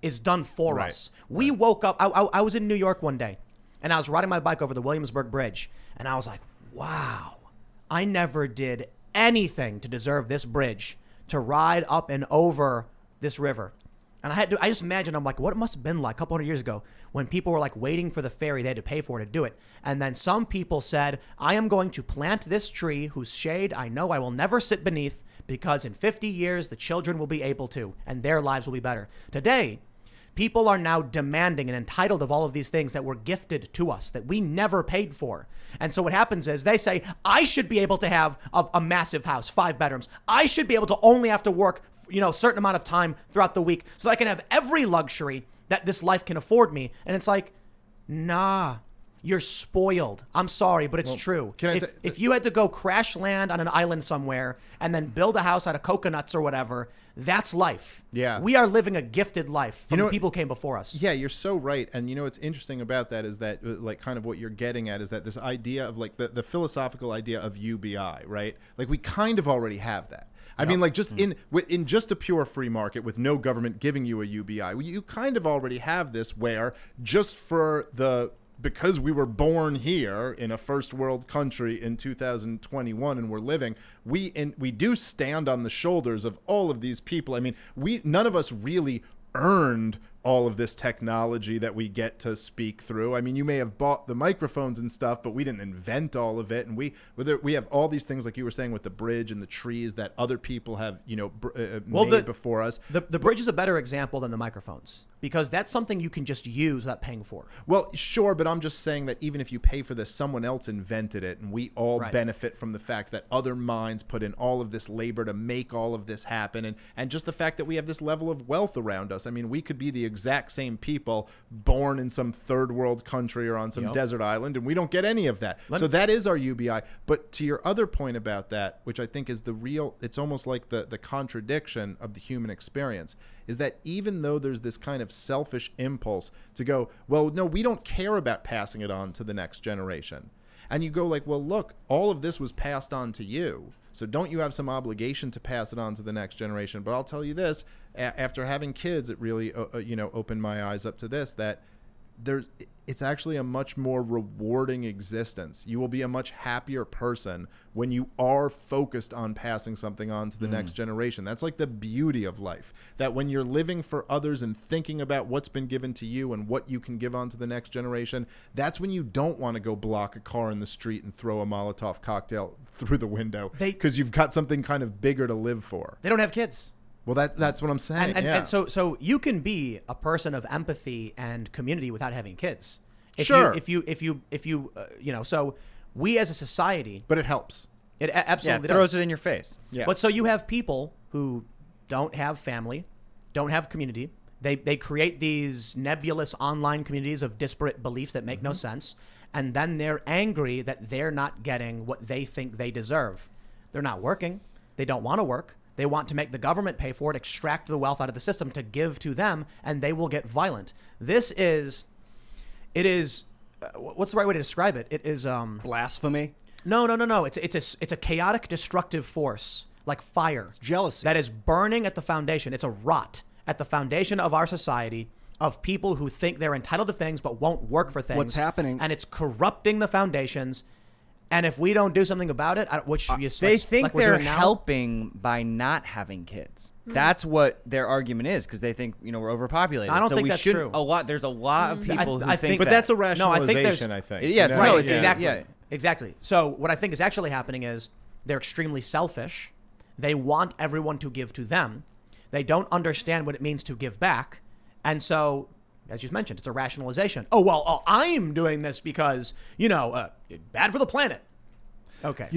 is done for us. We woke up, I was in New York one day, and I was riding my bike over the Williamsburg Bridge, and I was like, wow. I never did anything to deserve this bridge, to ride up and over this river. And I just imagine, I'm like, what it must have been like a couple hundred years ago when people were like waiting for the ferry they had to pay for to do it. And then some people said, I am going to plant this tree whose shade I know I will never sit beneath because in 50 years, the children will be able to, and their lives will be better. Today, people are now demanding and entitled of all of these things that were gifted to us that we never paid for. And so what happens is they say, I should be able to have a massive house, 5 bedrooms. I should be able to only have to work, a certain amount of time throughout the week so that I can have every luxury that this life can afford me. And it's like, nah, you're spoiled. I'm sorry, but it's true. If you had to go crash land on an island somewhere and then build a house out of coconuts or whatever, that's life. Yeah. We are living a gifted life from the people who came before us. Yeah, you're so right. And what's interesting about that is that like kind of what you're getting at is that this idea of like the philosophical idea of UBI, right? Like we kind of already have that. I mean, like just in just a pure free market with no government giving you a UBI, you kind of already have this where just for because we were born here in a first world country in 2021 and we're living, we do stand on the shoulders of all of these people. I mean, none of us really earned all of this technology that we get to speak through. I mean, you may have bought the microphones and stuff, but we didn't invent all of it. And we have all these things, like you were saying, with the bridge and the trees that other people have, made before us. The bridge is a better example than the microphones, because that's something you can just use without paying for. Well, sure, but I'm just saying that even if you pay for this, someone else invented it, and we all benefit from the fact that other minds put in all of this labor to make all of this happen, and just the fact that we have this level of wealth around us. I mean, we could be the exact same people born in some third world country or on some desert island, and we don't get any of that. So that is our UBI. But to your other point about that, which I think is it's almost like the contradiction of the human experience, is that even though there's this kind of selfish impulse to go, well, no, we don't care about passing it on to the next generation. And you go like, well, look, all of this was passed on to you. So don't you have some obligation to pass it on to the next generation? But I'll tell you this, after having kids, it really, opened my eyes up to this, that it's actually a much more rewarding existence. You will be a much happier person when you are focused on passing something on to the next generation. That's like the beauty of life, that when you're living for others and thinking about what's been given to you and what you can give on to the next generation, that's when you don't want to go block a car in the street and throw a Molotov cocktail through the window, because you've got something kind of bigger to live for. They don't have kids. Well, that's what I'm saying. And so you can be a person of empathy and community without having kids. Sure. So we as a society. But it helps. It absolutely throws does. it in your face. Yeah. But so you have people who don't have family, don't have community. They create these nebulous online communities of disparate beliefs that make no sense. And then they're angry that they're not getting what they think they deserve. They're not working. They don't want to work. They want to make the government pay for it, extract the wealth out of the system to give to them, and they will get violent. What's the right way to describe it? It is Blasphemy. No. It's a chaotic, destructive force like fire. It's jealousy that is burning at the foundation. It's a rot at the foundation of our society, of people who think they're entitled to things but won't work for things. What's happening? And it's corrupting the foundations. And if we don't do something about it, they think they're helping by not having kids. That's what their argument is, because they think we're overpopulated. I don't think that's true. There's a lot of people who think but that. that's a rationalization. I think. Yeah, exactly. So what I think is actually happening is they're extremely selfish. They want everyone to give to them. They don't understand what it means to give back, and so, as you mentioned, it's a rationalization. I'm doing this because, bad for the planet. Okay.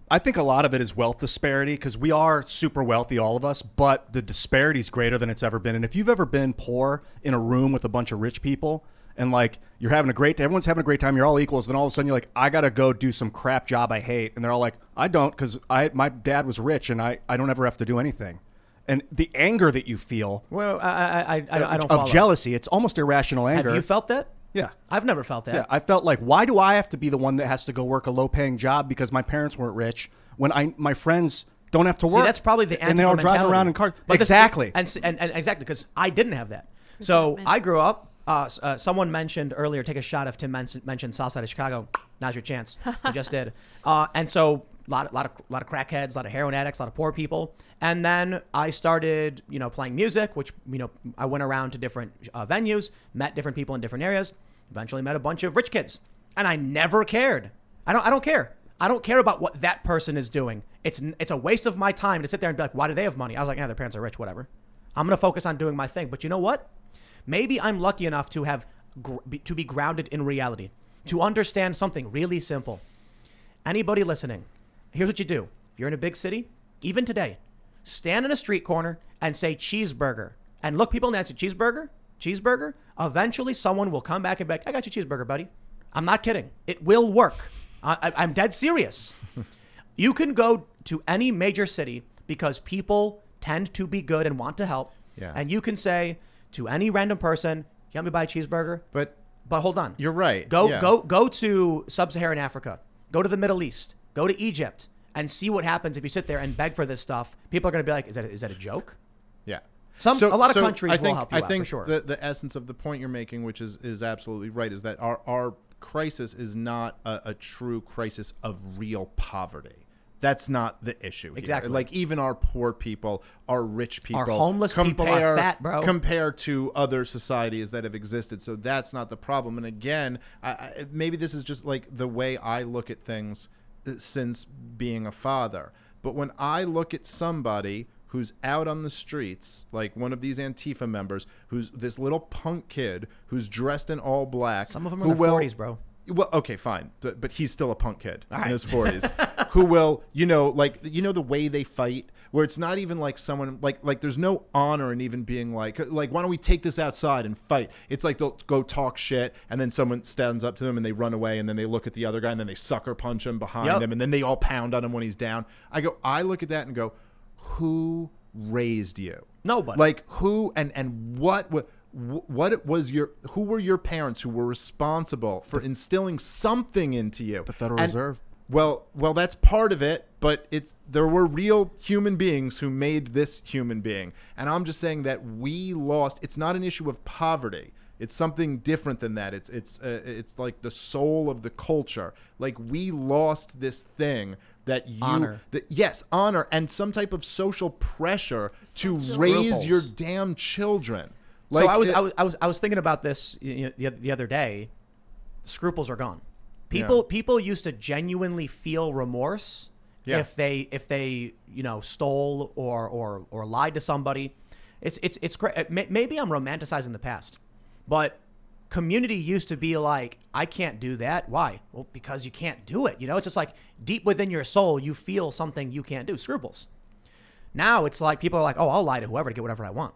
I think a lot of it is wealth disparity, because we are super wealthy, all of us, but the disparity is greater than it's ever been. And if you've ever been poor in a room with a bunch of rich people and you're having a great day, everyone's having a great time, you're all equals, then all of a sudden you're like, I got to go do some crap job I hate. And they're all like, I don't, because my dad was rich and I don't ever have to do anything. And the anger that you feel, I don't of follow. Jealousy, it's almost irrational anger. Have you felt that? Yeah. I've never felt that. Yeah, I felt like, why do I have to be the one that has to go work a low-paying job because my parents weren't rich when my friends don't have to work? See, that's probably the and they all drive around in cars. But exactly. And exactly, because I didn't have that. So I grew up. Someone mentioned earlier, take a shot if Tim mentioned South Side of Chicago. Now's your chance. I just did. And so a lot of crackheads, a lot of heroin addicts, a lot of poor people. And then I started, playing music, which, I went around to different venues, met different people in different areas, eventually met a bunch of rich kids. And I never cared. I don't care. I don't care about what that person is doing. It's a waste of my time to sit there and be like, why do they have money? I was like, their parents are rich, whatever. I'm going to focus on doing my thing. But you know what? Maybe I'm lucky enough to to be grounded in reality, to understand something really simple. Anybody listening, here's what you do. If you're in a big city, even today, stand in a street corner and say cheeseburger, and look people in the eye and say cheeseburger. Eventually someone will come back and be like, I got your cheeseburger, buddy. I'm not kidding. It will work. I'm dead serious. You can go to any major city because people tend to be good and want to help. Yeah. And you can say to any random person, you help me buy a cheeseburger? But hold on. You're right. Go to sub-Saharan Africa. Go to the Middle East. Go to Egypt and see what happens if you sit there and beg for this stuff. People are going to be like, is that a joke? Yeah. A lot of countries will help you out, for sure. The essence of the point you're making, which is absolutely right, is that our crisis is not a true crisis of real poverty. That's not the issue here. Exactly. Like even our poor people, our rich people, our homeless people are fat, bro. Compared to other societies that have existed. So that's not the problem. And again, maybe this is just like the way I look at things since being a father. But when I look at somebody who's out on the streets, like one of these Antifa members, who's this little punk kid who's dressed in all black. Some of them are in their 40s, bro. Well, okay, fine. But he's still a punk kid in his 40s who will, the way they fight, where it's not even like someone like there's no honor in even being like, why don't we take this outside and fight? It's like they'll go talk shit and then someone stands up to them and they run away and then they look at the other guy and then they sucker punch him behind them and then they all pound on him when he's down. I look at that and go, who raised you? Nobody. Like who and what was who were your parents who were responsible for instilling something into you? The Federal Reserve. Well, that's part of it, but there were real human beings who made this human being. And I'm just saying that we lost. It's not an issue of poverty. It's something different than that. It's like the soul of the culture. Like we lost this thing that honor and some type of social pressure to raise your damn children. Like, so I was thinking about this the other day. Scruples are gone. People used to genuinely feel remorse if they stole or lied to somebody. It's great. Maybe I'm romanticizing the past, but community used to be like, I can't do that. Why? Well, because you can't do it. It's just like deep within your soul, you feel something you can't do. Scruples. Now it's like people are like, oh, I'll lie to whoever to get whatever I want.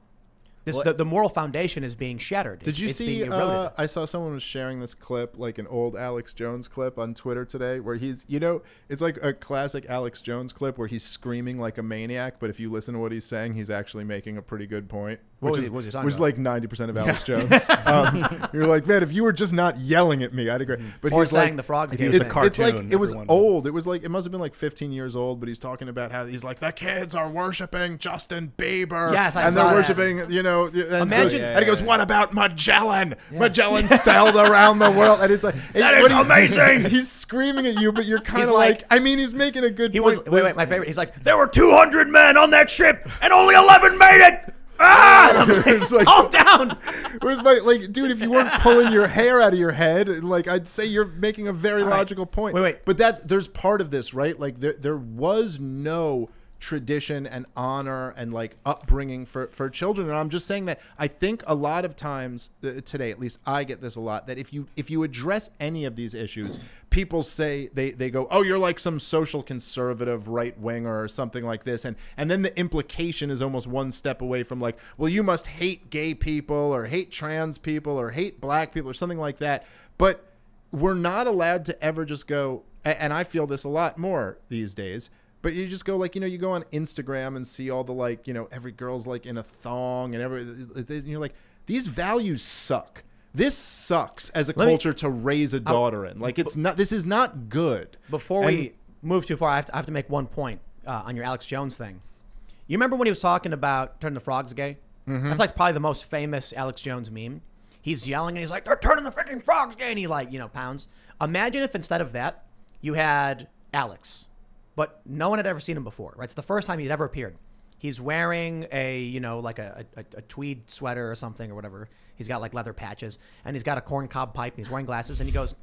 The moral foundation is being shattered. Did you see? I saw someone was sharing this clip, like an old Alex Jones clip on Twitter today, where he's, it's like a classic Alex Jones clip where he's screaming like a maniac, but if you listen to what he's saying, he's actually making a pretty good point. Which is like 90% of Alex Jones. You're like, man, if you were just not yelling at me, I'd agree. But or he's saying like, the frogs. It's like it was old. It was like it must have been like 15 years old. But he's talking about how he's like the kids are worshiping Justin Bieber. Yes, and they're worshiping. Imagine. And he goes, what about Magellan? Yeah. Magellan sailed around the world, and it's like that is amazing. He's screaming at you, but you're kind of like, I mean, he's making a good point. Wait, my favorite. He's like, there were 200 men on that ship, and only 11 made it. It's like, calm down. Like, dude, if you weren't pulling your hair out of your head, like, I'd say you're making a very logical point. Wait. But there's part of this, right? Like, there was no tradition and honor and like upbringing for children. And I'm just saying that I think a lot of times today, at least I get this a lot, that if you address any of these issues, people say they go, oh, you're like some social conservative right winger or something like this. And then the implication is almost one step away from like, well, you must hate gay people or hate trans people or hate black people or something like that. But we're not allowed to ever just go, and I feel this a lot more these days, but you just go like, you go on Instagram and see all the like, every girl's like in a thong and you're like, these values suck. This sucks as a culture to raise a daughter in. Like this is not good. Before we move too far, I have to make one point on your Alex Jones thing. You remember when he was talking about turning the frogs gay? Mm-hmm. That's like probably the most famous Alex Jones meme. He's yelling and he's like, they're turning the freaking frogs gay. And he like, pounds. Imagine if instead of that, you had Alex. But no one had ever seen him before, right? It's the first time he'd ever appeared. He's wearing a, like a tweed sweater or something or whatever. He's got like leather patches and he's got a corncob pipe and he's wearing glasses and he goes,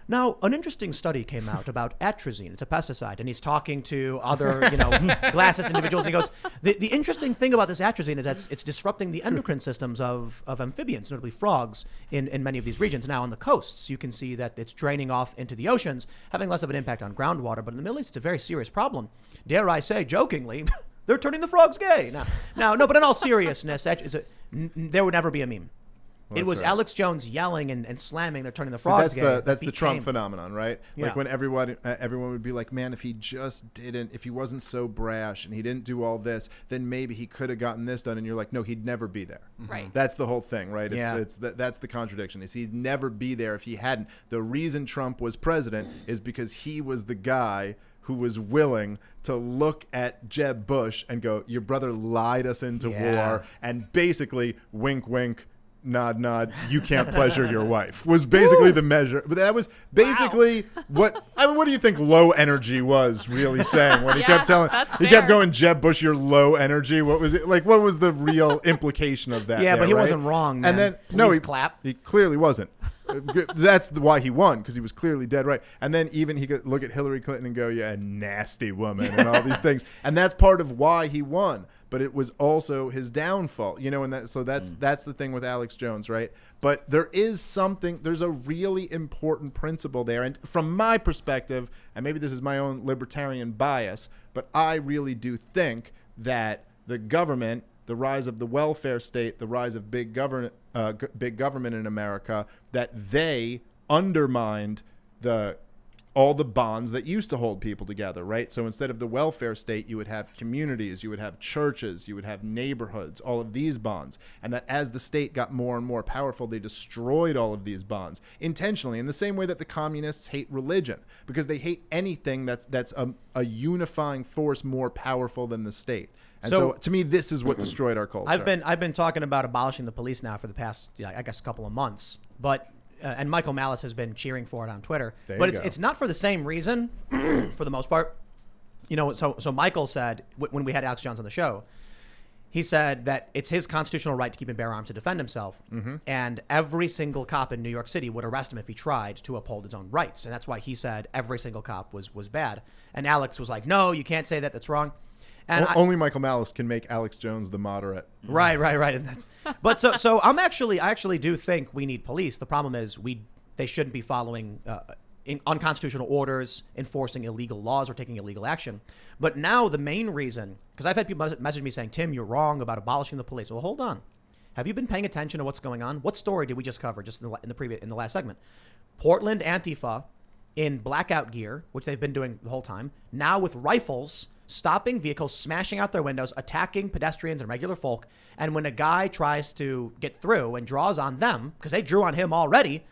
now, an interesting study came out about atrazine. It's a pesticide. And he's talking to other, glasses individuals. And he goes, the interesting thing about this atrazine is that it's disrupting the endocrine systems of amphibians, notably frogs, in many of these regions. Now, on the coasts, you can see that it's draining off into the oceans, having less of an impact on groundwater. But in the Middle East, it's a very serious problem. Dare I say, jokingly, they're turning the frogs gay. No, but in all seriousness, there would never be a meme. Well, it was right. Alex Jones yelling and slamming. They're turning the frogs gay. That's the Trump phenomenon, right? Yeah. Like when everyone would be like, man, if he wasn't so brash and he didn't do all this, then maybe he could have gotten this done. And you're like, no, he'd never be there. Right. That's the whole thing, right? It's that's the contradiction. Is he'd never be there if he hadn't. The reason Trump was president is because he was the guy who was willing to look at Jeb Bush and go, your brother lied us into war, and basically, wink, wink, nod, you can't pleasure your wife was basically the measure. But that was basically what do you think low energy was really saying when he kept kept going, Jeb Bush, you're low energy. What was it like? What was the real implication of that? Yeah, there, but he right? wasn't wrong. And man. then Please clap. He clearly wasn't. That's why he won, because he was clearly dead right. And then even he could look at Hillary Clinton and go, yeah, nasty woman, and all these things. And that's part of why he won. But it was also his downfall, and that's the thing with Alex Jones, right? But there's a really important principle there. And from my perspective, and maybe this is my own libertarian bias, but I really do think that the government, the rise of the welfare state, the rise of big government in America, that they undermined all the bonds that used to hold people together, right? So instead of the welfare state, you would have communities, you would have churches, you would have neighborhoods, all of these bonds. And that as the state got more and more powerful, they destroyed all of these bonds intentionally, in the same way that the communists hate religion, because they hate anything that's a unifying force more powerful than the state. And so to me, this is what destroyed our culture. I've been talking about abolishing the police now for the past, I guess, couple of months, but and Michael Malice has been cheering for it on Twitter. But it's not for the same reason, for the most part. So Michael said when we had Alex Jones on the show, he said that it's his constitutional right to keep and bear arms to defend himself, and every single cop in New York City would arrest him if he tried to uphold his own rights, and that's why he said every single cop was bad. And Alex was like, no, you can't say that. That's wrong. And only Michael Malice can make Alex Jones the moderate. Right. And but so I actually do think we need police. The problem is they shouldn't be following unconstitutional orders, enforcing illegal laws, or taking illegal action. But now the main reason, because I've had people message me saying, Tim, you're wrong about abolishing the police. Well, hold on. Have you been paying attention to what's going on? What story did we just cover just in the last segment? Portland Antifa in blackout gear, which they've been doing the whole time, now with rifles, stopping vehicles, smashing out their windows, attacking pedestrians and regular folk. And when a guy tries to get through and draws on them, because they drew on him already,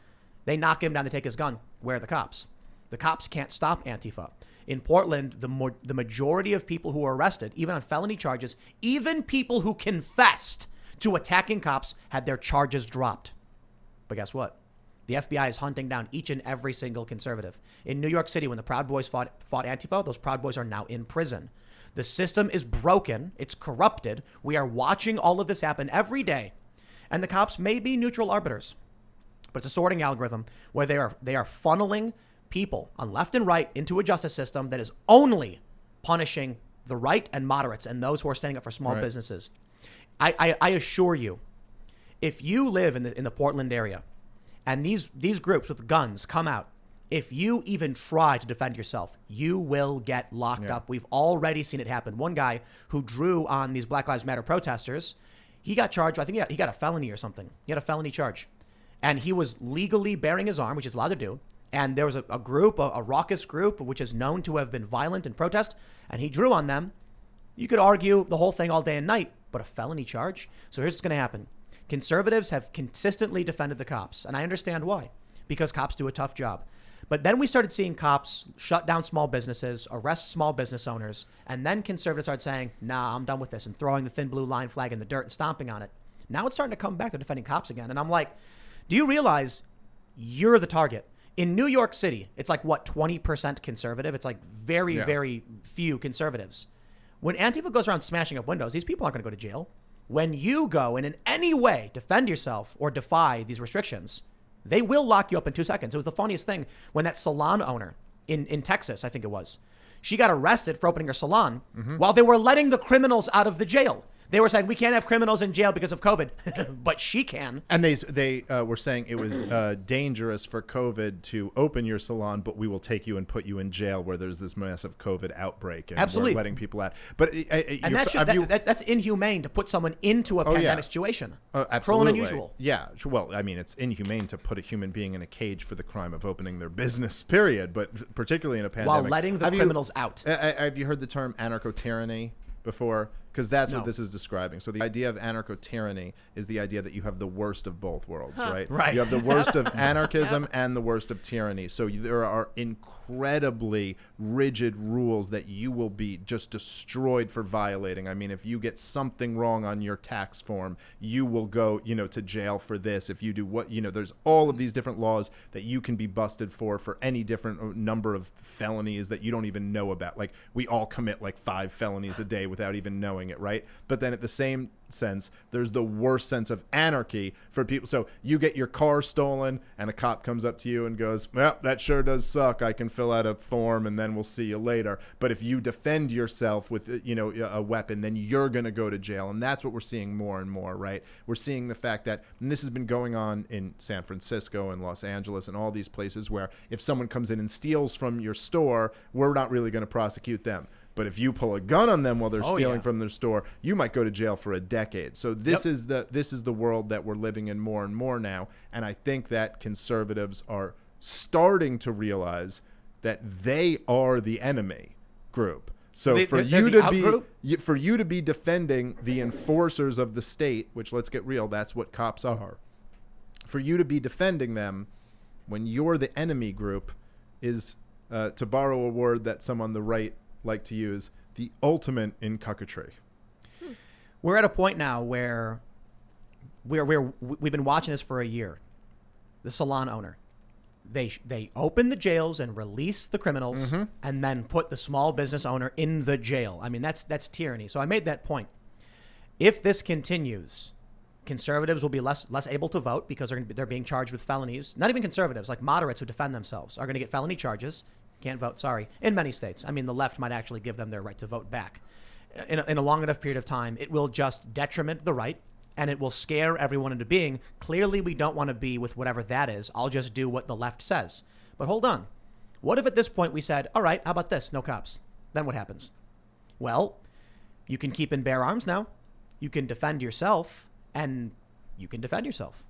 they knock him down, they take his gun. Where are the cops? The cops can't stop Antifa. In Portland, the majority of people who were arrested, even on felony charges, even people who confessed to attacking cops, had their charges dropped. But guess what? The FBI is hunting down each and every single conservative. In New York City, when the Proud Boys fought Antifa, those Proud Boys are now in prison. The system is broken. It's corrupted. We are watching all of this happen every day. And the cops may be neutral arbiters, but it's a sorting algorithm where they are funneling people on left and right into a justice system that is only punishing the right and moderates and those who are standing up for small businesses. I assure you, if you live in the Portland area, and these groups with guns come out, if you even try to defend yourself, you will get locked up. We've already seen it happen. One guy who drew on these Black Lives Matter protesters, he got charged. I think he got a felony or something. He had a felony charge. And he was legally bearing his arm, which is allowed to do. And there was a group, a raucous group, which is known to have been violent in protest. And he drew on them. You could argue the whole thing all day and night, but a felony charge? So here's what's going to happen. Conservatives have consistently defended the cops, and I understand why, because cops do a tough job. But then we started seeing cops shut down small businesses, arrest small business owners, and then conservatives started saying, nah, I'm done with this, and throwing the thin blue line flag in the dirt and stomping on it. Now it's starting to come back to defending cops again. And I'm like, do you realize you're the target? In New York City, it's like, 20% conservative? It's like very few conservatives. When Antifa goes around smashing up windows, these people aren't going to go to jail. When you go and in any way defend yourself or defy these restrictions, they will lock you up in 2 seconds. It was the funniest thing when that salon owner in Texas, I think it was, she got arrested for opening her salon while they were letting the criminals out of the jail. They were saying, we can't have criminals in jail because of COVID, but she can. And they were saying it was dangerous for COVID to open your salon, but we will take you and put you in jail where there's this massive COVID outbreak. And absolutely. We're letting people out. But and that's inhumane to put someone into a pandemic situation. Absolutely. Cruel and unusual. Yeah. Well, I mean, it's inhumane to put a human being in a cage for the crime of opening their business, period. But particularly in a pandemic. While letting the criminals out. Have you heard the term anarcho-tyranny before? Because that's what this is describing. So the idea of anarcho-tyranny is the idea that you have the worst of both worlds, right? Right. You have the worst of anarchism and the worst of tyranny. So there are incredibly rigid rules that you will be just destroyed for violating. I mean, if you get something wrong on your tax form, you will go, to jail for this. If you do what, there's all of these different laws that you can be busted for any different number of felonies that you don't even know about. Like, we all commit like 5 felonies a day without even knowing it, right? But then at the same sense, there's the worst sense of anarchy for people. So you get your car stolen and a cop comes up to you and goes, well, that sure does suck. I can fill out a form and then we'll see you later. But if you defend yourself with, a weapon, then you're going to go to jail. And that's what we're seeing more and more, right? We're seeing the fact that, and this has been going on in San Francisco and Los Angeles and all these places where if someone comes in and steals from your store, we're not really going to prosecute them. But if you pull a gun on them while they're stealing from their store, you might go to jail for a decade. So this is the world that we're living in more and more now. And I think that conservatives are starting to realize that they are the enemy group. So for you to be defending the enforcers of the state, which, let's get real, that's what cops are. For you to be defending them when you're the enemy group is, to borrow a word that some on the right like to use, the ultimate in cucketry. We're at a point now where we've been watching this for a year. The salon owner, they open the jails and release the criminals, and then put the small business owner in the jail. I mean, that's tyranny. So I made that point. If this continues, conservatives will be less able to vote because they're being charged with felonies. Not even conservatives, like moderates who defend themselves, are going to get felony charges. Can't vote, sorry, in many states. I mean, the left might actually give them their right to vote back. In a long enough period of time, it will just detriment the right, and it will scare everyone into being, clearly we don't want to be with whatever that is. I'll just do what the left says. But hold on. What if at this point we said, all right, how about this? No cops. Then what happens? Well, you can keep and bear arms now. You can defend yourself, and you can defend yourself.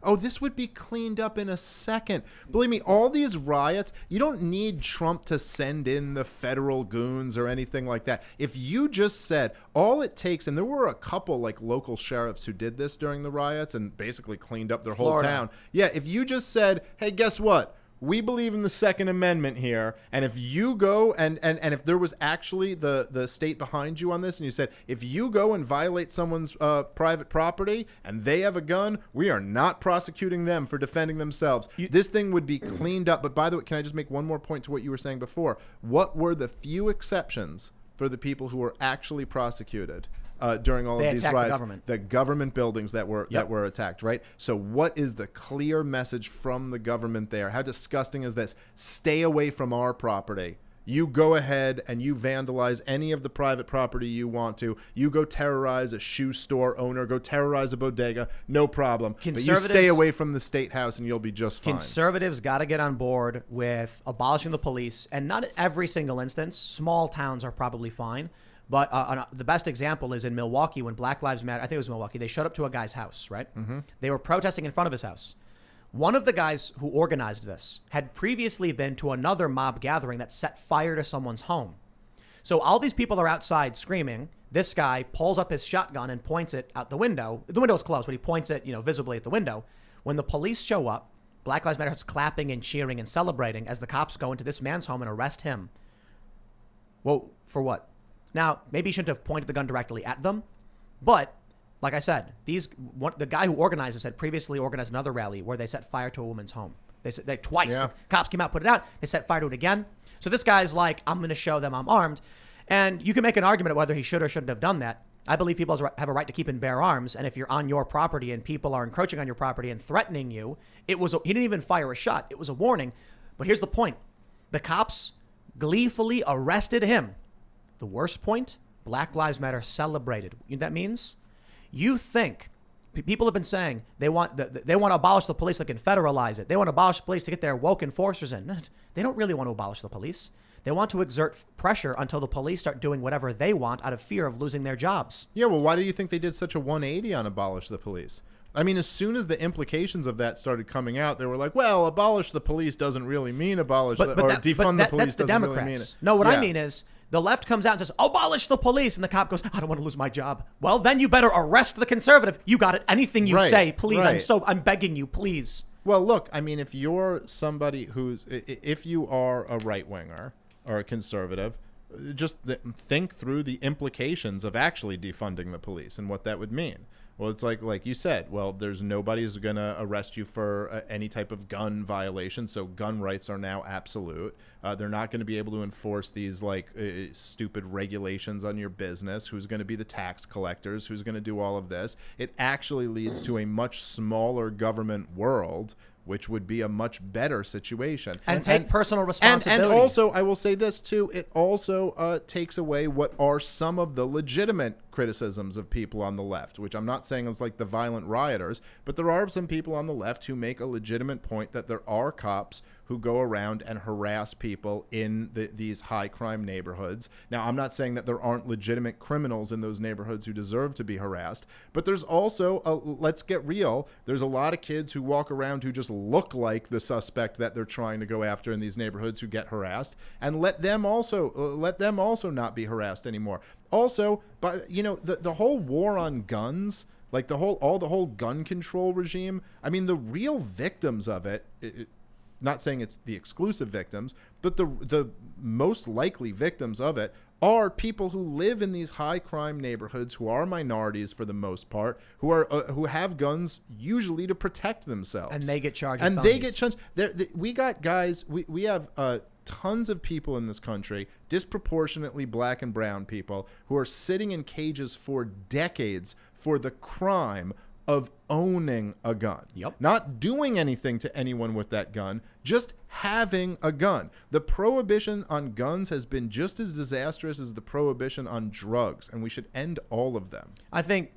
Oh, this would be cleaned up in a second. Believe me, all these riots, you don't need Trump to send in the federal goons or anything like that. If you just said all it takes, and there were a couple like local sheriffs who did this during the riots and basically cleaned up their whole town. Yeah, if you just said, hey, guess what? We believe in the Second Amendment here, and if you go and if there was actually the state behind you on this, and you said, if you go and violate someone's private property and they have a gun, we are not prosecuting them for defending themselves. This thing would be cleaned up. But by the way, can I just make one more point to what you were saying before? What were the few exceptions for the people who were actually prosecuted during all of these riots? The government buildings that were attacked, right? So what is the clear message from the government there? How disgusting is this? Stay away from our property. You go ahead and you vandalize any of the private property you want to. You go terrorize a shoe store owner, go terrorize a bodega, no problem. But you stay away from the state house and you'll be just fine. Conservatives got to get on board with abolishing the police, and not in every single instance. Small towns are probably fine. But the best example is in Milwaukee when Black Lives Matter, I think it was Milwaukee, they showed up to a guy's house, right? They were protesting in front of his house. One of the guys who organized this had previously been to another mob gathering that set fire to someone's home. So all these people are outside screaming. This guy pulls up his shotgun and points it out the window. The window's closed, but he points it, visibly at the window. When the police show up, Black Lives Matter is clapping and cheering and celebrating as the cops go into this man's home and arrest him. Well, for what? Now, maybe he shouldn't have pointed the gun directly at them, but like I said, the guy who organized this had previously organized another rally where they set fire to a woman's home. They twice. Yeah. Cops came out, put it out. They set fire to it again. So this guy's like, I'm going to show them I'm armed. And you can make an argument of whether he should or shouldn't have done that. I believe people have a right to keep and bear arms. And if you're on your property and people are encroaching on your property and threatening you, he didn't even fire a shot. It was a warning. But here's the point. The cops gleefully arrested him. The worst point, Black Lives Matter celebrated. You know what that means? You think people have been saying they want to abolish the police, they can federalize it. They want to abolish the police to get their woke enforcers in. They don't really want to abolish the police. They want to exert pressure until the police start doing whatever they want out of fear of losing their jobs. Yeah, well, why do you think they did such a 180 on abolish the police? I mean, as soon as the implications of that started coming out, they were like, well, abolish the police doesn't really mean abolish or defund the police doesn't really mean it. No, what I mean is The left comes out and says, abolish the police. And the cop goes, I don't want to lose my job. Well, then you better arrest the conservative. You got it. Anything you say, please. I'm begging you, please. Well, look, I mean, if you're somebody if you are a right winger or a conservative, just think through the implications of actually defunding the police and what that would mean. Well, it's like you said, well, there's nobody's going to arrest you for any type of gun violation. So gun rights are now absolute. They're not going to be able to enforce these stupid regulations on your business. Who's going to be the tax collectors? Who's going to do all of this? It actually leads to a much smaller government world, which would be a much better situation. And take personal responsibility. And also, I will say this too, it also takes away what are some of the legitimate criticisms of people on the left, which I'm not saying is like the violent rioters, but there are some people on the left who make a legitimate point that there are cops who go around and harass people in these high crime neighborhoods. Now, I'm not saying that there aren't legitimate criminals in those neighborhoods who deserve to be harassed, but there's also, let's get real, there's a lot of kids who walk around who just look like the suspect that they're trying to go after in these neighborhoods who get harassed, and let them also not be harassed anymore. Also, but the whole war on guns, like the whole gun control regime, I mean, the real victims of it, not saying it's the exclusive victims, but the most likely victims of it are people who live in these high crime neighborhoods, who are minorities for the most part, who have guns usually to protect themselves, and they get charged. And they get charged. We got guys. We have tons of people in this country, disproportionately black and brown people, who are sitting in cages for decades for the crime of owning a gun. Yep. Not doing anything to anyone with that gun, just having a gun. The prohibition on guns has been just as disastrous as the prohibition on drugs, and we should end all of them. I think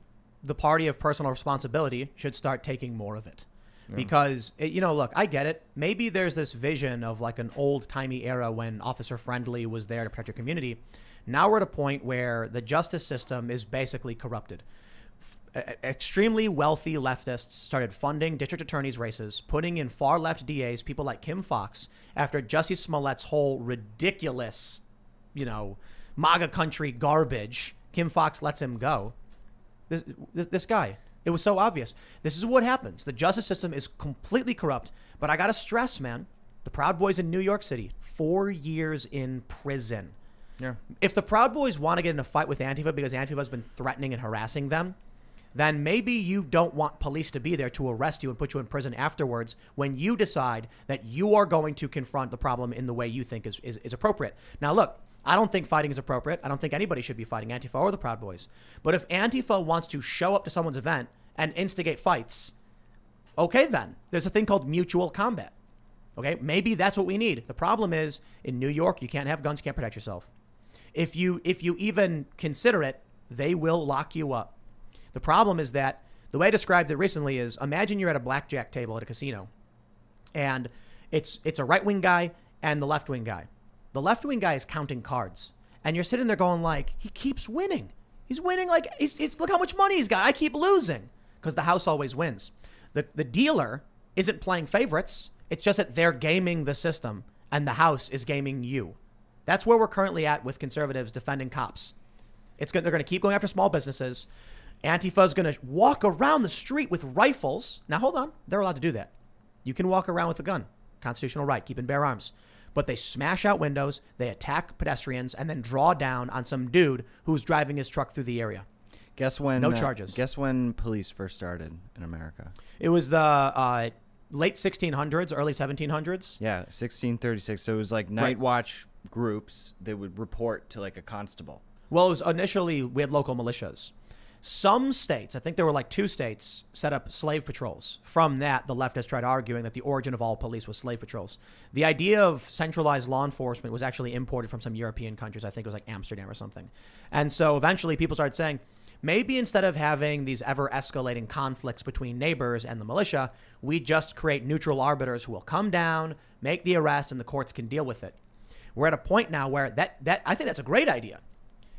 the party of personal responsibility should start taking more of it. Yeah. Because, look, I get it. Maybe there's this vision of like an old-timey era when Officer Friendly was there to protect your community. Now we're at a point where the justice system is basically corrupted. Extremely wealthy leftists started funding district attorneys' races, putting in far left DAs, people like Kim Foxx, after Jussie Smollett's whole ridiculous, MAGA country garbage. Kim Foxx lets him go. This guy, it was so obvious. This is what happens. The justice system is completely corrupt. But I got to stress, man, the Proud Boys in New York City, 4 years in prison. Yeah. If the Proud Boys want to get in a fight with Antifa because Antifa has been threatening and harassing them, then maybe you don't want police to be there to arrest you and put you in prison afterwards when you decide that you are going to confront the problem in the way you think is appropriate. Now, look, I don't think fighting is appropriate. I don't think anybody should be fighting Antifa or the Proud Boys. But if Antifa wants to show up to someone's event and instigate fights, okay, then. There's a thing called mutual combat. Okay, maybe that's what we need. The problem is, in New York, you can't have guns, you can't protect yourself. If you even consider it, they will lock you up. The problem is that the way I described it recently is, imagine you're at a blackjack table at a casino, and it's a right-wing guy and the left-wing guy. The left-wing guy is counting cards, and you're sitting there going like, he keeps winning. He's winning like, look how much money he's got. I keep losing, because the house always wins. The dealer isn't playing favorites. It's just that they're gaming the system, and the house is gaming you. That's where we're currently at with conservatives defending cops. They're going to keep going after small businesses. Antifa is going to walk around the street with rifles. Now, hold on. They're allowed to do that. You can walk around with a gun. Constitutional right. Keep and bear arms. But they smash out windows, they attack pedestrians, and then draw down on some dude who's driving his truck through the area. Guess when? No charges. Guess when police first started in America? It was the late 1600s, early 1700s. Yeah, 1636. So it was like night watch groups that would report to like a constable. Well, it was initially, we had local militias. Some states, I think there were like 2 states, set up slave patrols. From that, the leftists tried arguing that the origin of all police was slave patrols. The idea of centralized law enforcement was actually imported from some European countries. I think it was like Amsterdam or something. And so eventually people started saying, maybe instead of having these ever escalating conflicts between neighbors and the militia, we just create neutral arbiters who will come down, make the arrest, and the courts can deal with it. We're at a point now where that I think that's a great idea.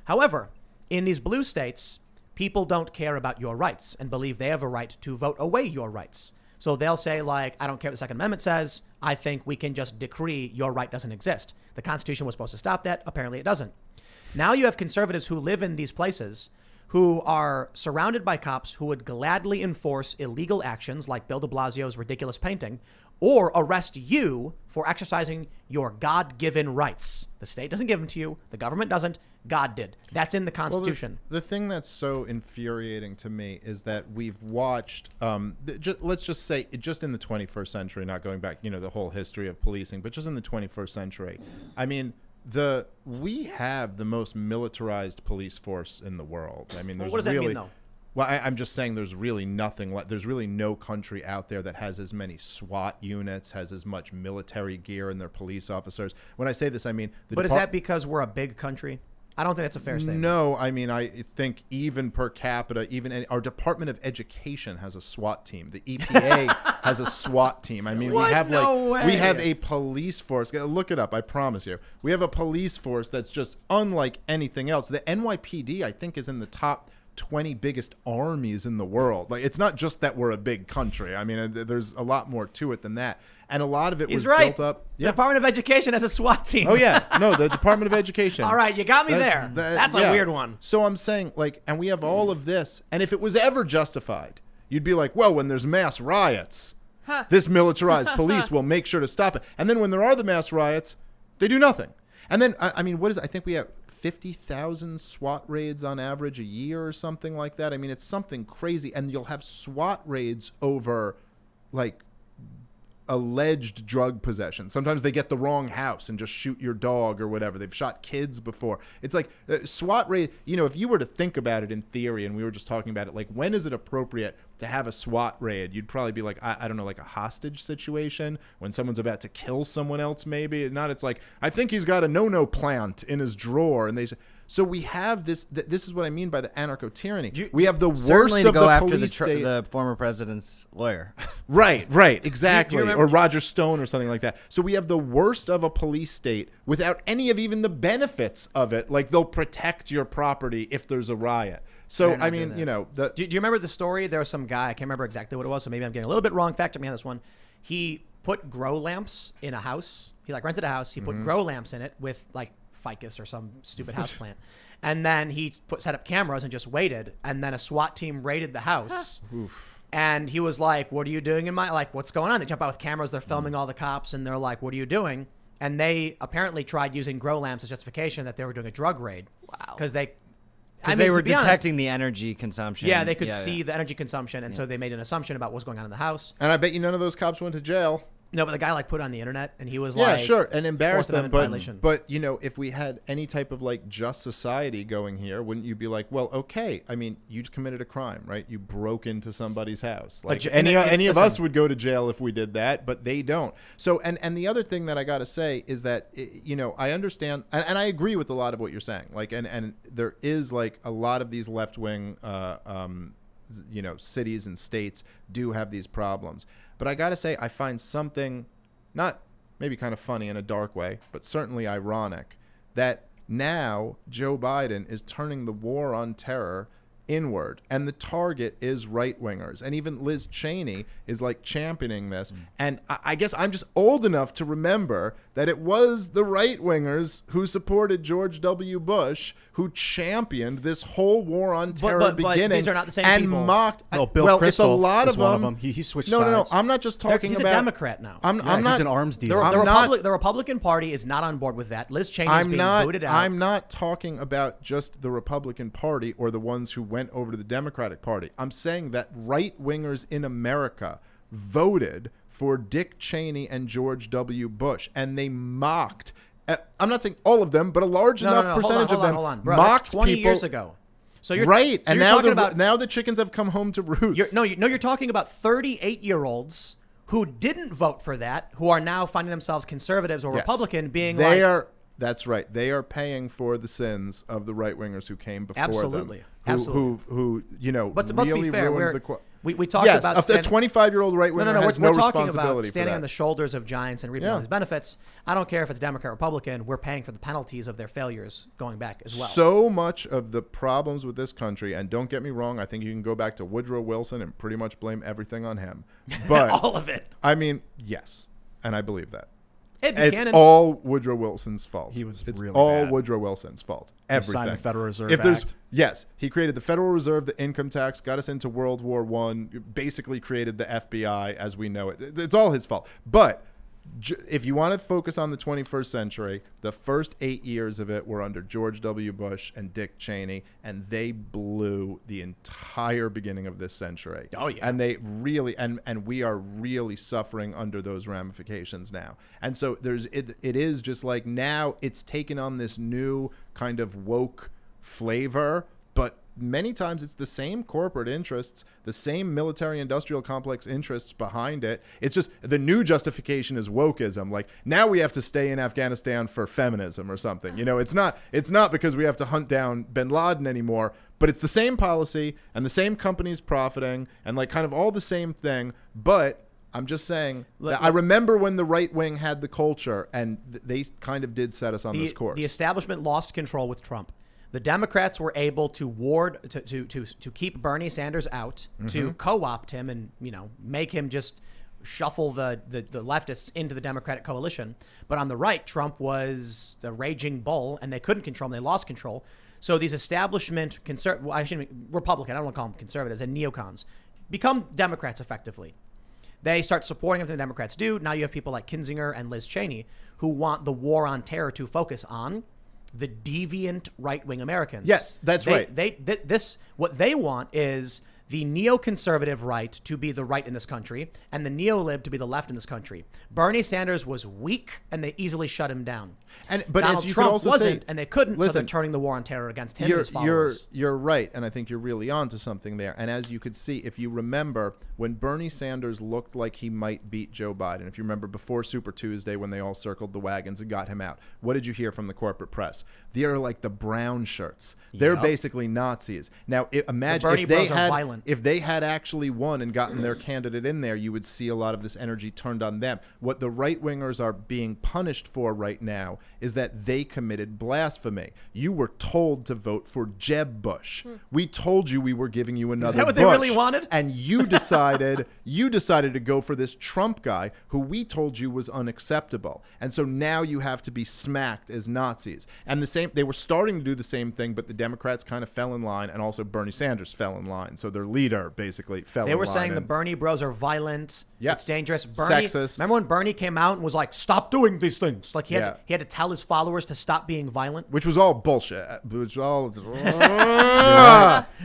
However, in these blue states, people don't care about your rights and believe they have a right to vote away your rights. So they'll say, like, I don't care what the Second Amendment says. I think we can just decree your right doesn't exist. The Constitution was supposed to stop that. Apparently it doesn't. Now you have conservatives who live in these places who are surrounded by cops who would gladly enforce illegal actions like Bill de Blasio's ridiculous painting or arrest you for exercising your God-given rights. The state doesn't give them to you. The government doesn't. God did. That's in the Constitution. Well, the thing that's so infuriating to me is that we've watched, let's just say, just in the 21st century, not going back, the whole history of policing, but just in the 21st century, I mean, we have the most militarized police force in the world. I mean, there's what does that mean, though? Well, I'm just saying there's really nothing. There's really no country out there that has as many SWAT units, has as much military gear in their police officers. When I say this, I mean. But is that because we're a big country? I don't think that's a fair statement. No, I mean, I think even per capita, even our Department of Education has a SWAT team. The EPA has a SWAT team. I mean, we have a police force. Look it up. I promise you. We have a police force that's just unlike anything else. The NYPD, I think, is in the top 20 biggest armies in the world. Like, it's not just that we're a big country. I mean, there's a lot more to it than that. And a lot of it was built up. The Department of Education has a SWAT team. Oh, yeah. No, the Department of Education. All right, you got me there. That's a weird one. So I'm saying, and we have all of this. And if it was ever justified, you'd be like, well, when there's mass riots, this militarized police will make sure to stop it. And then when there are the mass riots, they do nothing. And then, I mean, I think we have 50,000 SWAT raids on average a year or something like that. I mean, it's something crazy. And you'll have SWAT raids over, alleged drug possession. Sometimes they get the wrong house and just shoot your dog or whatever. They've shot kids before. It's like SWAT raid. If you were to think about it in theory, and we were just talking about it, when is it appropriate to have a SWAT raid? You'd probably be like, I don't know, like a hostage situation when someone's about to kill someone else, maybe. Not, it's like, I think he's got a no-no plant in his drawer. And so we have this. This is what I mean by the anarcho-tyranny. We have the worst of the police state. The former president's lawyer. Right, exactly. Or Roger Stone or something like that. So we have the worst of a police state without any of even the benefits of it. Like, they'll protect your property if there's a riot. So, I mean, do you remember the story? There was some guy, I can't remember exactly what it was, so maybe I'm getting a little bit wrong. Fact check me on this one. He put grow lamps in a house. He rented a house. He put grow lamps in it with ficus or some stupid house plant. And then he set up cameras and just waited. And then a SWAT team raided the house. And he was like, what are you doing in my, what's going on? They jump out with cameras. They're filming all the cops. And they're like, what are you doing? And they apparently tried using grow lamps as justification that they were doing a drug raid. Wow. Because they were detecting the energy consumption. Yeah, they could see the energy consumption. And so they made an assumption about what's going on in the house. And I bet you none of those cops went to jail. No, but the guy put it on the internet, and he was sure, and embarrassed them. But if we had any type of just society going here, wouldn't you be like, well, okay, I mean, you just committed a crime, right? You broke into somebody's house. Any of us would go to jail if we did that, but they don't. So, and the other thing that I got to say is that I understand, and I agree with a lot of what you're saying. And there is a lot of these left wing, cities and states do have these problems. But I got to say, I find something not maybe kind of funny in a dark way, but certainly ironic, that now Joe Biden is turning the war on terror inward, and the target is right-wingers. And even Liz Cheney is championing this. And I guess I'm just old enough to remember that it was the right-wingers who supported George W. Bush who championed this whole war on terror beginning. These are not the same and people. Mocked. Bill Kristol it's a lot of one them. of them. He switched sides. No. I'm not just talking He's about. He's a Democrat now. I'm not. He's an arms dealer. The Republican Party is not on board with that. Liz Cheney is being booted out. I'm not talking about just the Republican Party or the ones who went over to the Democratic Party. I'm saying that right-wingers in America voted for Dick Cheney and George W. Bush, and they mocked. I'm not saying all of them, but a large enough percentage of them Bro, mocked that's 20 people. years ago. So you're right, so and you're now the chickens have come home to roost. You're talking about 38-year-olds who didn't vote for that, who are now finding themselves conservatives or Republican, being That's right. They are paying for the sins of the right-wingers who came before Absolutely. them. Absolutely. Who but really to be fair, ruined we talked about a 25-year-old right-winger has no responsibility talking about standing for on the shoulders of giants and reaping all these benefits. I don't care if it's Democrat or Republican. We're paying for the penalties of their failures going back as well. So much of the problems with this country, and don't get me wrong, I think you can go back to Woodrow Wilson and pretty much blame everything on him. But all of it. I mean, yes, and I believe that. Ed It's Buchanan. all Woodrow Wilson's fault. It's really all bad. Woodrow Wilson's fault. He Everything. signed the Federal Reserve if there's Act. Yes, he created the Federal Reserve, the income tax, got us into World War I, basically created the FBI as we know it. It's all his fault. But if you want to focus on the 21st century, the first 8 years of it were under George W. Bush and Dick Cheney, and they blew the entire beginning of this century. Oh, yeah. And they really, and we are really suffering under those ramifications now. And so it is just like now it's taken on this new kind of woke flavor, but many times it's the same corporate interests, the same military industrial complex interests behind it. It's just the new justification is wokeism. Like now we have to stay in Afghanistan for feminism or something. You know, it's not because we have to hunt down bin Laden anymore, but it's the same policy and the same companies profiting and like kind of all the same thing. But I'm just saying that I remember when the right wing had the culture and they kind of did set us on this course. The establishment lost control with Trump. The Democrats were able to to keep Bernie Sanders out, to co-opt him and, make him just shuffle the leftists into the Democratic coalition. But on the right, Trump was a raging bull and they couldn't control him. They lost control. So these establishment Republican, I don't want to call them conservatives, and neocons become Democrats effectively. They start supporting everything the Democrats do. Now you have people like Kinzinger and Liz Cheney who want the war on terror to focus on the deviant right-wing Americans. Yes, that's right. What they want is the neoconservative right to be the right in this country and the neolib to be the left in this country. Bernie Sanders was weak and they easily shut him down. But Donald as you Trump could also wasn't, say, and they couldn't, so listen, they're turning the war on terror against him and his followers. You're right, and I think you're really on to something there. And as you could see, if you remember, when Bernie Sanders looked like he might beat Joe Biden, if you remember before Super Tuesday when they all circled the wagons and got him out, what did you hear from the corporate press? They are like the brown shirts. They're basically Nazis. Now, imagine if they had actually won and gotten their candidate in there, you would see a lot of this energy turned on them. What the right-wingers are being punished for right now is that they committed blasphemy. You were told to vote for Jeb Bush. We told you we were giving you another Bush. Is that what they really wanted? And you decided to go for this Trump guy who we told you was unacceptable. And so now you have to be smacked as Nazis. And they were starting to do the same thing, but the Democrats kind of fell in line, and also Bernie Sanders fell in line. So their leader basically fell in line. They were saying the Bernie bros are violent. Yes. It's dangerous. Bernie, sexist. Remember when Bernie came out and was like, stop doing these things? Like he had to tell his followers to stop being violent. Which was all bullshit. Which was all... So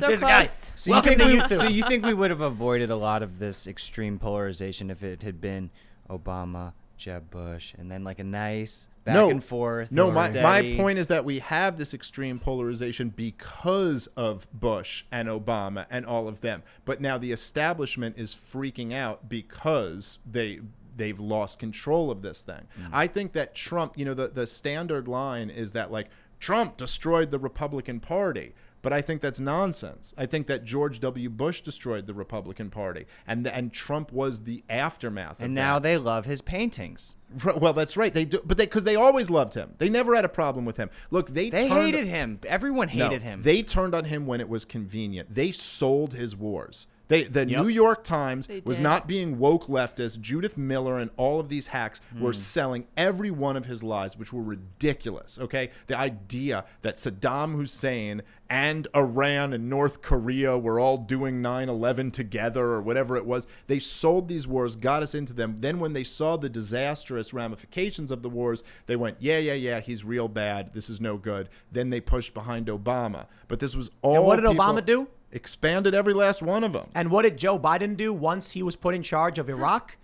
this close. guy. Welcome to YouTube. So you think we would have avoided a lot of this extreme polarization if it had been Obama, Jeb Bush, and then like a nice back and forth? No, my point is that we have this extreme polarization because of Bush and Obama and all of them. But now the establishment is freaking out because they've lost control of this thing. I think that Trump, the standard line is that like Trump destroyed the Republican Party. But I think that's nonsense. I think that George W. Bush destroyed the Republican Party, and Trump was the aftermath. And now they love his paintings. Well, that's right. They do, but because they always loved him. They never had a problem with him. Look, they hated him. Everyone hated him. They turned on him when it was convenient. They sold his wars. The New York Times was not being woke leftist. Judith Miller and all of these hacks were selling every one of his lies, which were ridiculous. Okay, the idea that Saddam Hussein and Iran and North Korea were all doing 9/11 together or whatever it was. They sold these wars, got us into them. Then when they saw the disastrous ramifications of the wars, they went, yeah, he's real bad. This is no good. Then they pushed behind Obama. But this was all. And what did Obama do? Expanded every last one of them. And what did Joe Biden do once he was put in charge of Iraq?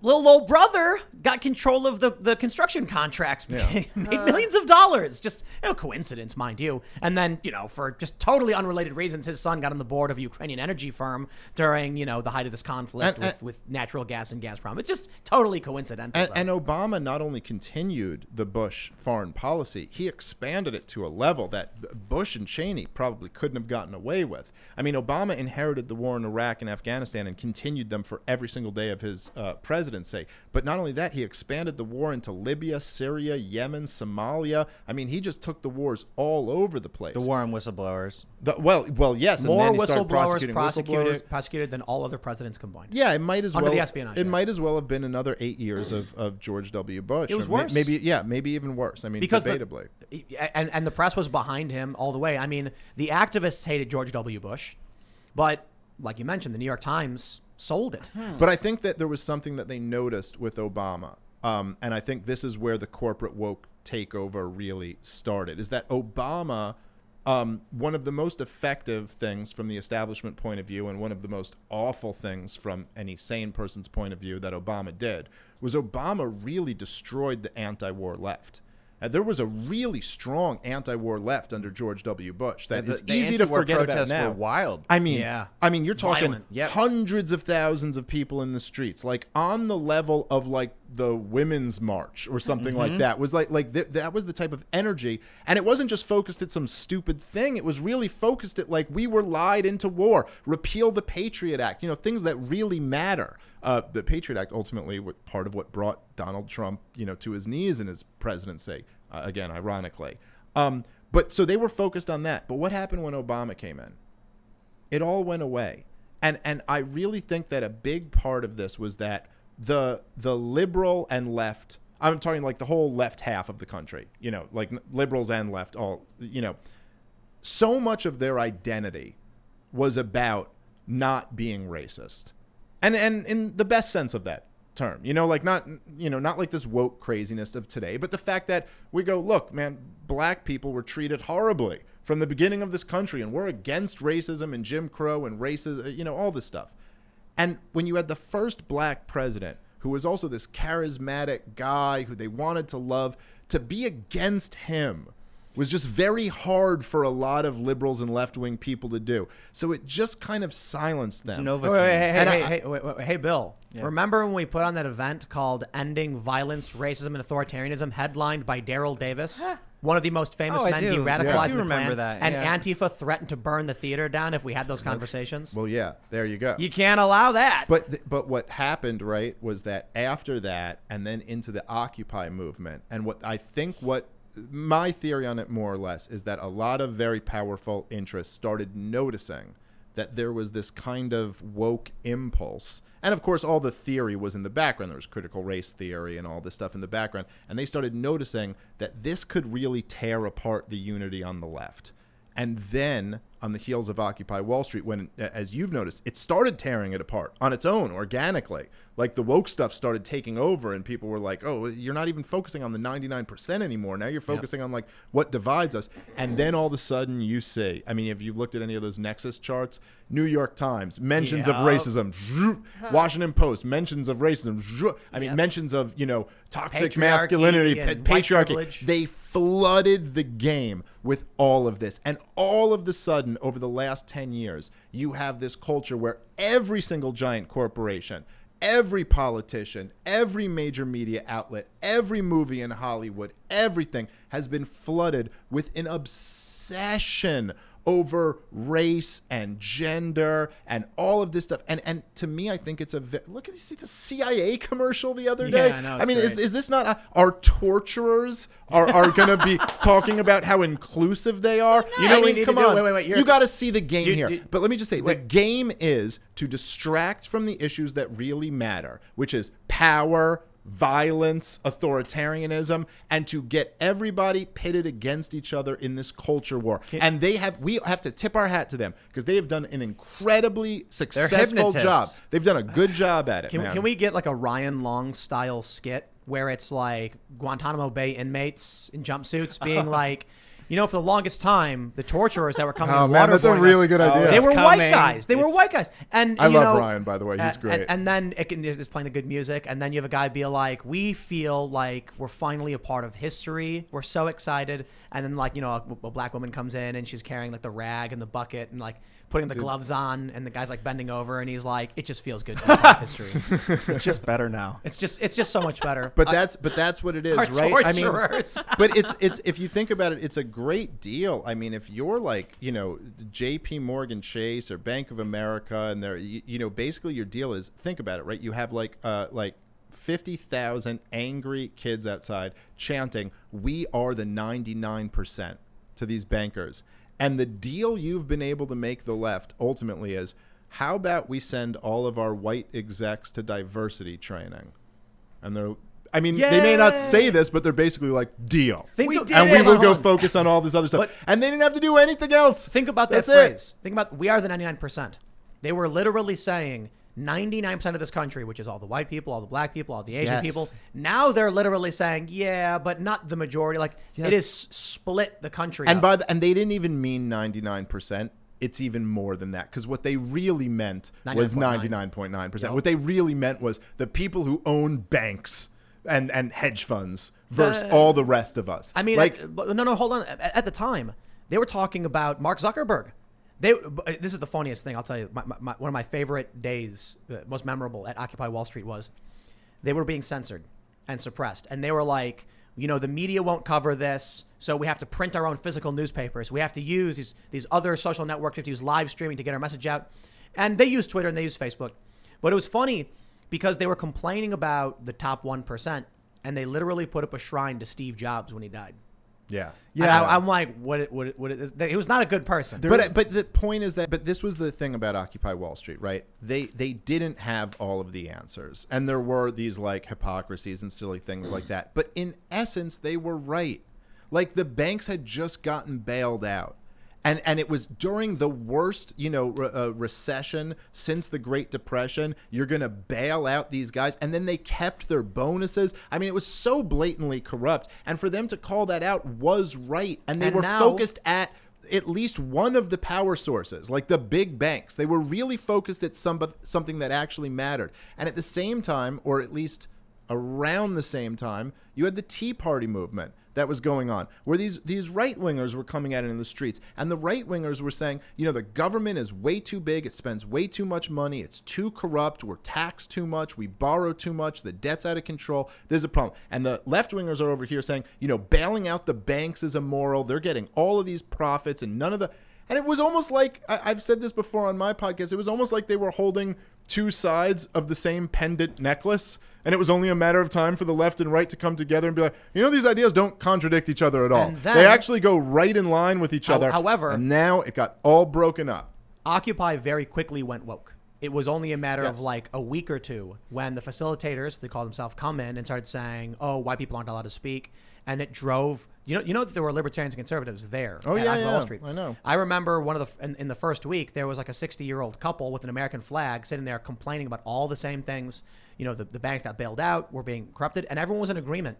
Little old brother got control of the construction contracts, made millions of dollars. Just coincidence, mind you. And then, for just totally unrelated reasons, his son got on the board of a Ukrainian energy firm during, the height of this conflict with natural gas and Gazprom. It's just totally coincidental. And Obama not only continued the Bush foreign policy, he expanded it to a level that Bush and Cheney probably couldn't have gotten away with. I mean, Obama inherited the war in Iraq and Afghanistan and continued them for every single day of his presidency. presidency. But not only that, he expanded the war into Libya, Syria, Yemen, Somalia. I mean, he just took the wars all over the place. The war on whistleblowers. Well, yes. More and then he started whistleblowers prosecuted than all other presidents combined. Yeah, it might as Under well. the Espionage It Act. might as well have been another 8 years of George W. Bush. It was worse. Maybe even worse. I mean, Because debatably. And the press was behind him all the way. I mean, the activists hated George W. Bush, but like you mentioned, the New York Times sold it. But I think that there was something that they noticed with Obama, and I think this is where the corporate woke takeover really started, is that Obama, one of the most effective things from the establishment point of view and one of the most awful things from any sane person's point of view that Obama did was Obama really destroyed the anti-war left. There was a really strong anti-war left under George W. Bush that is easy to forget about now. Were wild. I mean, you're talking Violent. hundreds of thousands of people in the streets, like on the level of like the Women's March or something like that. Was that was the type of energy, and it wasn't just focused at some stupid thing. It was really focused at like we were lied into war, repeal the Patriot Act, things that really matter. The Patriot Act ultimately was part of what brought Donald Trump, to his knees in his presidency. Again, ironically. But so they were focused on that. But what happened when Obama came in? It all went away. And I really think that a big part of this was that the liberal and left, I'm talking like the whole left half of the country, like liberals and left, all, so much of their identity was about not being racist. And in the best sense of that term, like not like this woke craziness of today, but the fact that we go, look, man, black people were treated horribly from the beginning of this country, and we're against racism and Jim Crow and racism, all this stuff. And when you had the first black president, who was also this charismatic guy who they wanted to love, to be against him was just very hard for a lot of liberals and left-wing people to do. So it just kind of silenced them. Hey, Bill. Yeah. Remember when we put on that event called Ending Violence, Racism, and Authoritarianism, headlined by Daryl Davis? One of the most famous men deradicalized in the remember Klan, that. and Antifa threatened to burn the theater down if we had those conversations. Well, yeah, there you go. You can't allow that. But what happened, right, was that after that, and then into the Occupy movement, and what my theory on it more or less is that a lot of very powerful interests started noticing that there was this kind of woke impulse. And of course, all the theory was in the background. There was critical race theory and all this stuff in the background. And they started noticing that this could really tear apart the unity on the left. And then on the heels of Occupy Wall Street, when, as you've noticed, it started tearing it apart on its own, organically. Like the woke stuff started taking over, and people were like, oh, you're not even focusing on the 99% anymore. Now you're focusing on like what divides us. And then all of a sudden you see, I mean, if you've looked at any of those Nexus charts, New York Times, mentions of racism, Washington Post, mentions of racism, mentions of, toxic masculinity, patriarchy. They flooded the game with all of this. And all of the sudden, over the last 10 years, you have this culture where every single giant corporation, every politician, every major media outlet, every movie in Hollywood, everything has been flooded with an obsession over race and gender and all of this stuff. And to me, I think it's look at the CIA commercial the other day. Yeah, I mean, is this not our torturers are going to be talking about how inclusive they are? So nice. Come on. Wait, you got to see the game here. But let me just say, the game is to distract from the issues that really matter, which is power, violence, authoritarianism, and to get everybody pitted against each other in this culture war. And we have to tip our hat to them because they have done an incredibly successful job. They've done a good job at it. Can we get like a Ryan Long style skit where it's like Guantanamo Bay inmates in jumpsuits being like, for the longest time, the torturers that were coming and that's a really good idea. They were white guys. They were white guys. And I love Ryan, by the way. He's great. And then it's playing the good music. And then you have a guy be like, we feel like we're finally a part of history. We're so excited. And then a black woman comes in and she's carrying like the rag and the bucket and like putting the gloves on. And the guy's like bending over and he's like, it just feels good to be part of history. It's just better now. It's just so much better. But that's what it is, right? Torturers. I mean, but it's if you think about it, it's a great deal. I mean, if you're like, JP Morgan Chase or Bank of America and they're, basically your deal is, think about it, right? You have like 50,000 angry kids outside chanting, "We are the 99%" to these bankers. And the deal you've been able to make the left ultimately is, how about we send all of our white execs to diversity training? And they're, I mean, they may not say this, but they're basically like, deal. We will go focus on all this other stuff. And they didn't have to do anything else. Think about that phrase. Think about, we are the 99%. They were literally saying 99% of this country, which is all the white people, all the black people, all the Asian people. Now they're literally saying, yeah, but not the majority. Like, it is split the country and up. And they didn't even mean 99%. It's even more than that, because what they really meant was 99.9%. Yep. What they really meant was the people who own banks and hedge funds versus all the rest of us. I mean, like, no, hold on. At the time, they were talking about Mark Zuckerberg. This is the funniest thing, I'll tell you. One of my favorite days, most memorable at Occupy Wall Street was they were being censored and suppressed. And they were like, you know, the media won't cover this, so we have to print our own physical newspapers. We have to use these other social networks. We have to use live streaming to get our message out. And they use Twitter and they use Facebook. But it was funny because they were complaining about the top 1%, and they literally put up a shrine to Steve Jobs when he died. Yeah. Yeah. I'm like, he was not a good person. But the point is that, but this was the thing about Occupy Wall Street, right? They didn't have all of the answers. And there were these like hypocrisies and silly things like that. But in essence, they were right. Like, the banks had just gotten bailed out. And it was during the worst, recession since the Great Depression. You're going to bail out these guys. And then they kept their bonuses. I mean, it was so blatantly corrupt. And for them to call that out was right. And they were focused at least one of the power sources, like the big banks. They were really focused at something that actually mattered. And at the same time, or at least around the same time, you had the Tea Party movement that was going on, where these right-wingers were coming at it in the streets. And the right-wingers were saying, the government is way too big. It spends way too much money. It's too corrupt. We're taxed too much. We borrow too much. The debt's out of control. There's a problem. And the left-wingers are over here saying, bailing out the banks is immoral. They're getting all of these profits and none of the... And it was almost like, I've said this before on my podcast, it was almost like they were holding two sides of the same pendant necklace, and it was only a matter of time for the left and right to come together and be like, these ideas don't contradict each other at all. Then, they actually go right in line with each other. However, and now it got all broken up. Occupy very quickly went woke. It was only a matter of like a week or two when the facilitators, they call themselves, come in and started saying, oh, white people aren't allowed to speak. And it drove, that there were libertarians and conservatives there at Wall Street. I know. I remember in the first week, there was like a 60-year-old couple with an American flag sitting there complaining about all the same things. The bank got bailed out, we're being corrupted, and everyone was in agreement.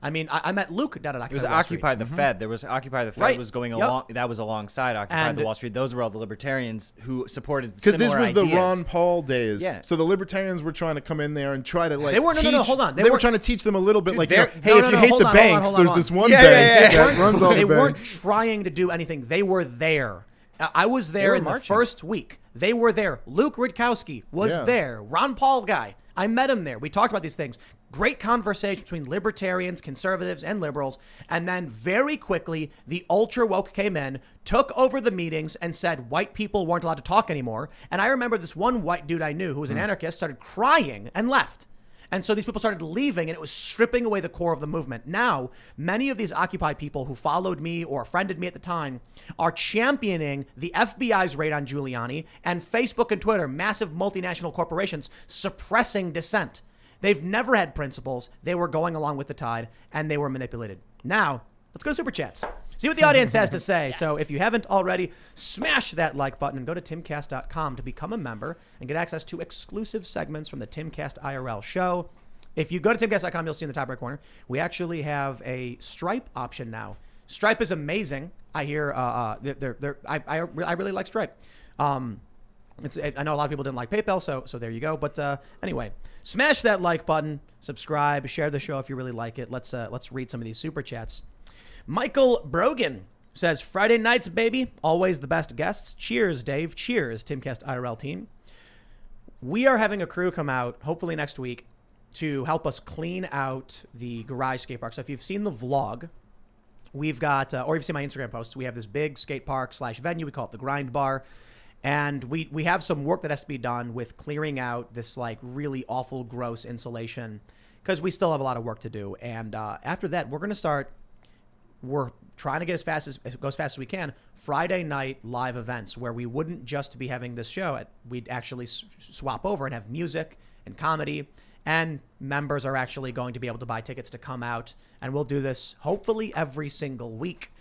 I mean, I met Luke down at Occupy Wall Street. It was Occupy the Fed. There was Occupy the Fed was going along. That was alongside Occupy the Wall Street. Those were all the libertarians who supported similar ideas. Because this was the Ron Paul days. Yeah. So the libertarians were trying to come in there and try to they were, teach. No, hold on. They were trying to teach them a little bit, hey, if you hate the banks, there's this one bank that runs all the banks. They weren't trying to do anything. They were there. I was there in the first week. They were there. Luke Rudkowski was there. Ron Paul guy. I met him there. We talked about these things. Great conversation between libertarians, conservatives, and liberals. And then very quickly, the ultra woke came in, took over the meetings, and said white people weren't allowed to talk anymore. And I remember this one white dude I knew who was an anarchist started crying and left. And so these people started leaving, and it was stripping away the core of the movement. Now, many of these Occupy people who followed me or friended me at the time are championing the FBI's raid on Giuliani and Facebook and Twitter, massive multinational corporations, suppressing dissent. They've never had principles. They were going along with the tide, and they were manipulated. Now, let's go to Super Chats. See what the audience has to say. Yes. So if you haven't already, smash that like button and go to timcast.com to become a member and get access to exclusive segments from the Timcast IRL show. If you go to timcast.com, you'll see in the top right corner, we actually have a Stripe option now. Stripe is amazing. I hear I really like Stripe. I know a lot of people didn't like PayPal, so there you go. But anyway, smash that like button, subscribe, share the show if you really like it. Let's read some of these super chats. Michael Brogan says, Friday nights, baby. Always the best guests. Cheers, Dave. Cheers, Timcast IRL team. We are having a crew come out, hopefully next week, to help us clean out the garage skate park. So if you've seen the vlog, we've got, or you've seen my Instagram post, we have this big skate park / venue. We call it the Grind Bar. And we have some work that has to be done with clearing out this like really awful, gross insulation. because we still have a lot of work to do. And after that, we're trying to get go as fast as we can. Friday night live events where we wouldn't just be having this show. We'd actually swap over and have music and comedy. And members are actually going to be able to buy tickets to come out. And we'll do this hopefully every single week.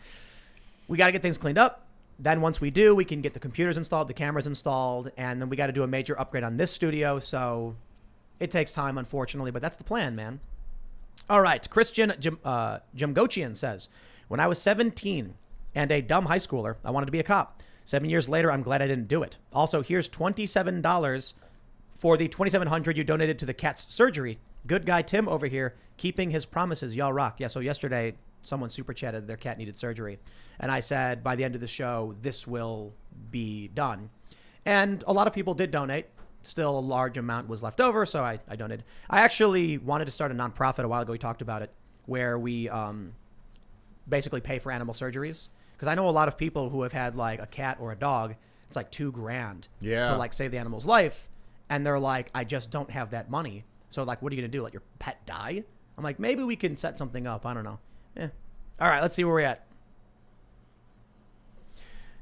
We got to get things cleaned up. Then once we do, we can get the computers installed, the cameras installed, and then we got to do a major upgrade on this studio. So it takes time, unfortunately, but that's the plan, man. All right. Christian Jimgochian says, when I was 17 and a dumb high schooler, I wanted to be a cop. 7 years later, I'm glad I didn't do it. Also, here's $27 for the $2,700 you donated to the cat's surgery. Good guy Tim over here, keeping his promises. Y'all rock. Yeah, so yesterday, someone super chatted their cat needed surgery. And I said, by the end of the show, this will be done. And a lot of people did donate. Still a large amount was left over, so I donated. I actually wanted to start a nonprofit a while ago. We talked about it, where we basically pay for animal surgeries. Because I know a lot of people who have had like a cat or a dog, it's like $2,000 to like save the animal's life. And they're like, I just don't have that money. So like, what are you going to do? Let your pet die? I'm like, maybe we can set something up. I don't know. Yeah. All right, let's see where we're at.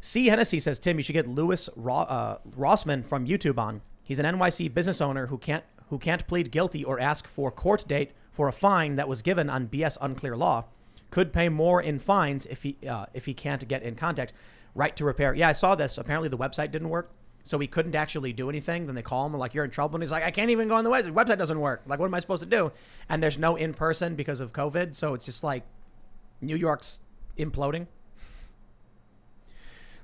C. Hennessy says, Tim, you should get Louis Rossman from YouTube on. He's an NYC business owner who can't plead guilty or ask for court date for a fine that was given on BS unclear law. Could pay more in fines if he can't get in contact. Right to repair. Yeah, I saw this. Apparently the website didn't work, so he couldn't actually do anything. Then they call him and like, you're in trouble. And he's like, I can't even go on the website. The website doesn't work. Like, what am I supposed to do? And there's no in-person because of COVID. So it's just like New York's imploding.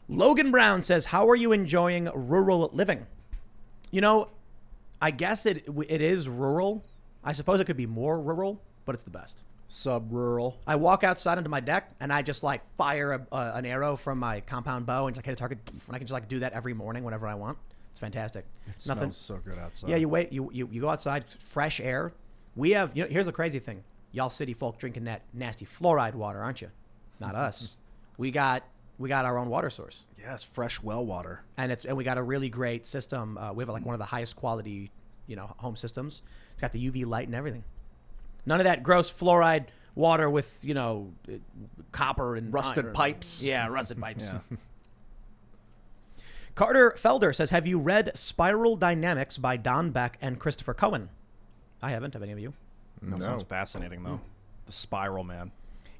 Logan Brown says, how are you enjoying rural living? You know, I guess it is rural. I suppose it could be more rural, but it's the best. Sub-rural. I walk outside onto my deck and I just like fire an arrow from my compound bow and just like hit a target. And I can just like do that every morning whenever I want. It's fantastic. It smells so good outside. Yeah, you go outside, fresh air. We have, here's the crazy thing. Y'all city folk drinking that nasty fluoride water, aren't you? Not us. We got our own water source. Yes, fresh well water. And we got a really great system. We have like one of the highest quality, home systems. It's got the UV light and everything. None of that gross fluoride water with, copper and rusted pipes. Yeah, rusted pipes. Yeah. Carter Felder says, have you read Spiral Dynamics by Don Beck and Christopher Cohen? I haven't. Have any of you? No. Sounds fascinating, though. The spiral, man.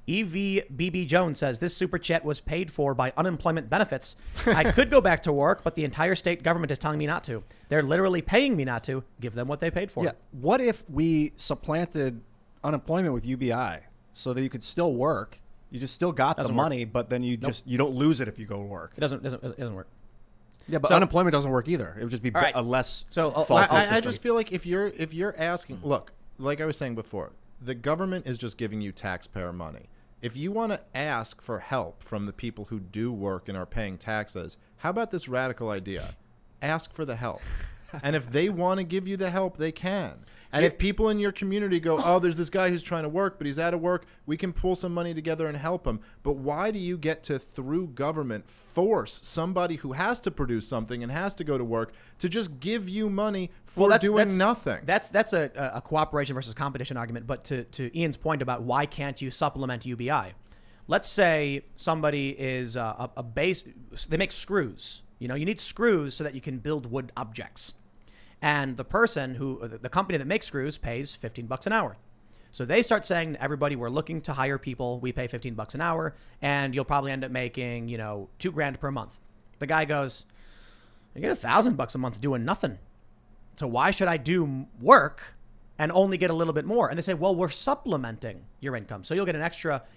EVBB Jones says, this super chat was paid for by unemployment benefits. I could go back to work, but the entire state government is telling me not to. They're literally paying me not to. Give them what they paid for. Yeah. What if we supplanted unemployment with UBI so that you could still work? You just still got the money, but then you don't lose it if you go to work. It doesn't work. Yeah, but unemployment doesn't work either. It would just be a less faulty system. I just feel like if you're asking, look, like I was saying before, the government is just giving you taxpayer money. If you want to ask for help from the people who do work and are paying taxes, how about this radical idea? Ask for the help. And if they want to give you the help, they can. And if people in your community go, oh, there's this guy who's trying to work, but he's out of work, we can pull some money together and help him. But why do you get to, through government, force somebody who has to produce something and has to go to work to just give you money for doing nothing? That's a cooperation versus competition argument. But to Ian's point about why can't you supplement UBI? Let's say somebody is a base, they make screws. You need screws so that you can build wood objects. And the company that makes screws pays $15 an hour. So they start saying to everybody, we're looking to hire people. We pay $15 an hour and you'll probably end up making, $2,000 per month. The guy goes, I get $1,000 a month doing nothing. So why should I do work and only get a little bit more? And they say, well, we're supplementing your income. So you'll get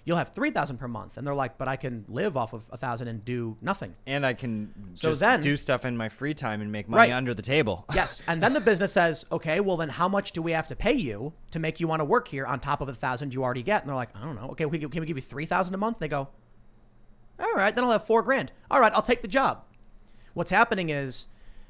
you'll have $3,000 per month. And they're like, but I can live off of $1,000 and do nothing. And I can do stuff in my free time and make money under the table. Yes. And then the business says, okay, well then how much do we have to pay you to make you want to work here on top of the $1,000 you already get? And they're like, I don't know. Okay, can we give you $3,000 a month? They go, all right, then I'll have $4,000. All right, I'll take the job. What's happening is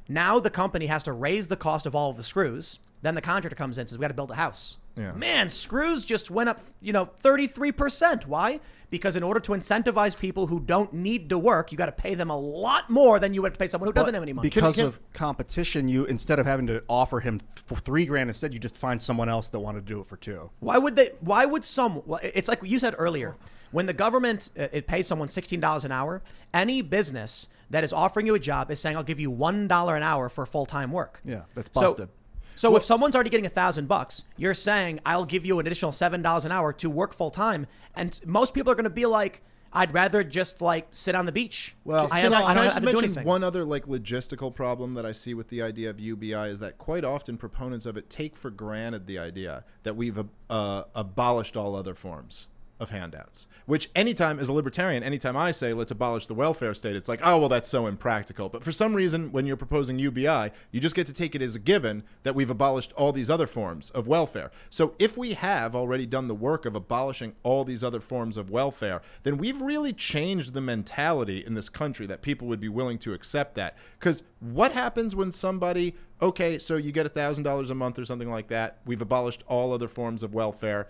now the company has to raise the cost of all of the screws. Then the contractor comes in and says, we got to build a house. Yeah. Man, screws just went up, 33%. Why? Because in order to incentivize people who don't need to work, you got to pay them a lot more than you would pay someone who doesn't have any money. Because of competition, you instead of having to offer him for $3,000, instead you just find someone else that wanted to do it for $2,000. Well, it's like you said earlier. When the government it pays someone $16 an hour, any business that is offering you a job is saying, I'll give you $1 an hour for full-time work. Yeah, that's busted. So if someone's already getting $1,000, you're saying, I'll give you an additional $7 an hour to work full time. And most people are going to be like, I'd rather just sit on the beach. Well, I don't have just to do mention anything. one other logistical problem that I see with the idea of UBI is that quite often proponents of it take for granted the idea that we've abolished all other forms of handouts, which anytime as a libertarian, anytime I say let's abolish the welfare state, it's like, oh, well, that's so impractical. But for some reason, when you're proposing UBI, you just get to take it as a given that we've abolished all these other forms of welfare. So if we have already done the work of abolishing all these other forms of welfare, then we've really changed the mentality in this country that people would be willing to accept that. Because what happens when somebody, okay, so you get $1,000 a month or something like that, we've abolished all other forms of welfare,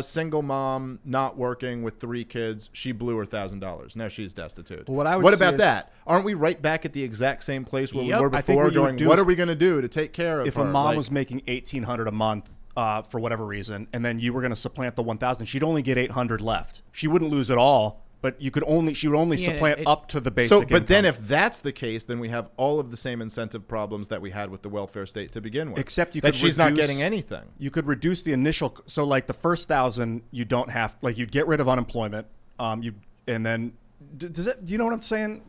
single mom, not working with 3 kids, she blew her $1,000. Now she's destitute. Well, what about that? Aren't we right back at the exact same place where we were before, going, what are we going to do to take care of if her? If a mom was making $1,800 a month for whatever reason, and then you were going to supplant the $1,000, she'd only get $800 left. She wouldn't lose it all, but she would only supplant up to the basic income. But then if that's the case, then we have all of the same incentive problems that we had with the welfare state to begin with. Except you that could she's not getting anything. You could reduce the initial, so the first 1,000, you don't have, you'd get rid of unemployment, and then, do you know what I'm saying?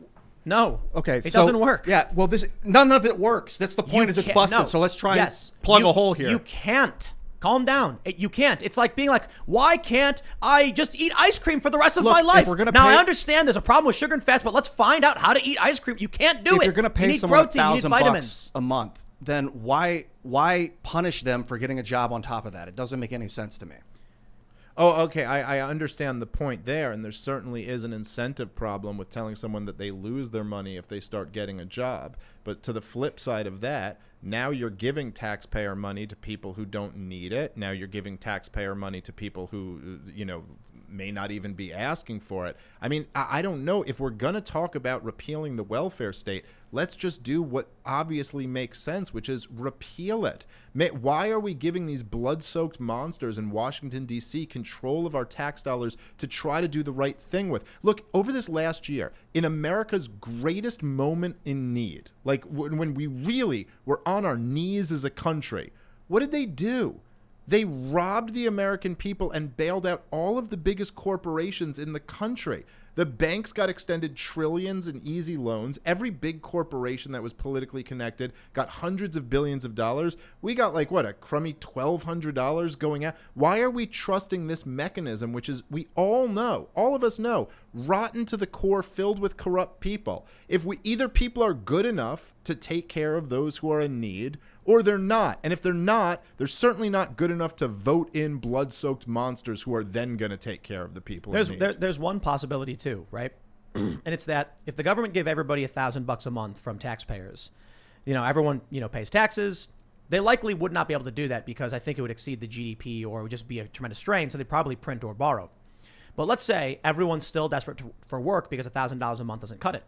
No. Okay. It doesn't work. Yeah. Well, none of it works. That's the point. It's busted. No. So let's try and plug a hole here. You can't. Calm down. You can't. It's like being like, why can't I just eat ice cream for the rest of my life? I understand there's a problem with sugar and fats, but let's find out how to eat ice cream. You can't do it. If you're going to pay someone $1,000 a month, then why punish them for getting a job on top of that? It doesn't make any sense to me. Oh, okay. I understand the point there, and there certainly is an incentive problem with telling someone that they lose their money if they start getting a job. But to the flip side of that, now you're giving taxpayer money to people who don't need it. Now you're giving taxpayer money to people who, may not even be asking for it. I mean, I don't know. If we're going to talk about repealing the welfare state, let's just do what obviously makes sense, which is repeal it. Why are we giving these blood-soaked monsters in Washington, D.C. control of our tax dollars to try to do the right thing with? Look, over this last year, in America's greatest moment in need, when we really were on our knees as a country, what did they do? They robbed the American people and bailed out all of the biggest corporations in the country. The banks got extended trillions in easy loans. Every big corporation that was politically connected got hundreds of billions of dollars. We got a crummy $1,200 going out. Why are we trusting this mechanism, which is, we all of us know, rotten to the core, filled with corrupt people? If either people are good enough to take care of those who are in need, or they're not. And if they're not, they're certainly not good enough to vote in blood-soaked monsters who are then going to take care of the people in need. There's one possibility too, right? And it's that if the government gave everybody $1,000 a month from taxpayers, everyone, pays taxes, they likely would not be able to do that because I think it would exceed the GDP or it would just be a tremendous strain. So they'd probably print or borrow. But let's say everyone's still desperate for work because $1,000 a month doesn't cut it.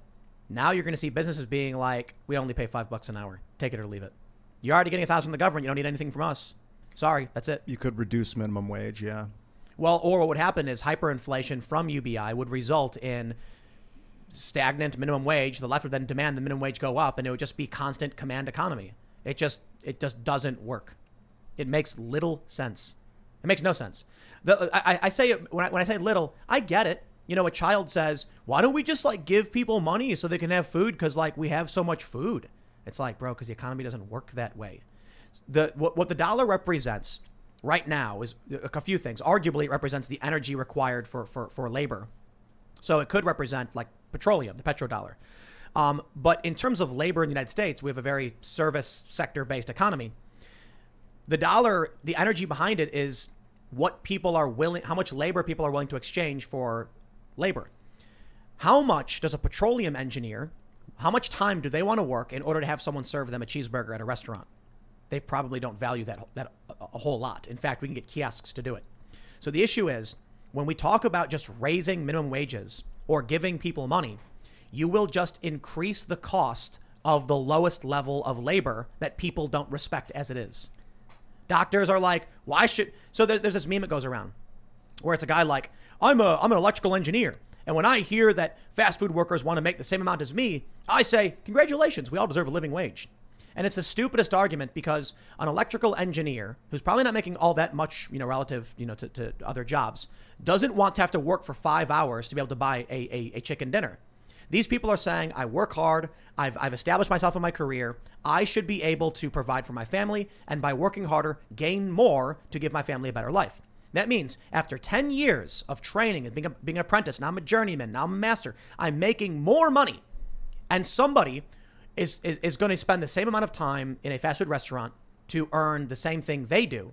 Now you're going to see businesses being like, we only pay $5 an hour. Take it or leave it. You're already getting $1,000 from the government. You don't need anything from us. Sorry, that's it. You could reduce minimum wage, yeah. Well, or what would happen is hyperinflation from UBI would result in stagnant minimum wage. The left would then demand the minimum wage go up, and it would just be constant command economy. It just doesn't work. It makes little sense. It makes no sense. I say it when I say little, I get it. A child says, why don't we just give people money so they can have food because we have so much food? It's bro, because the economy doesn't work that way. What the dollar represents right now is a few things. Arguably, it represents the energy required for labor. So it could represent petroleum, the petrodollar. But in terms of labor in the United States, we have a very service sector-based economy. The dollar, the energy behind it is what people are willing, how much labor people are willing to exchange for labor. How much does a petroleum engineer, how much time do they want to work in order to have someone serve them a cheeseburger at a restaurant? they probably don't value that a whole lot. In fact, we can get kiosks to do it. So the issue is, when we talk about just raising minimum wages or giving people money, you will just increase the cost of the lowest level of labor that people don't respect as it is. Doctors are like, why should... So there's this meme that goes around where it's a guy like, I'm an electrical engineer. And when I hear that fast food workers want to make the same amount as me, I say, congratulations, we all deserve a living wage. And it's the stupidest argument, because an electrical engineer who's probably not making all that much, relative, to other jobs, doesn't want to have to work for 5 hours to be able to buy a chicken dinner. These people are saying, I work hard, I've established myself in my career, I should be able to provide for my family, and by working harder, gain more to give my family a better life. That means after 10 years of training and being an apprentice, now I'm a journeyman, now I'm a master, I'm making more money. And somebody is going to spend the same amount of time in a fast food restaurant to earn the same thing they do.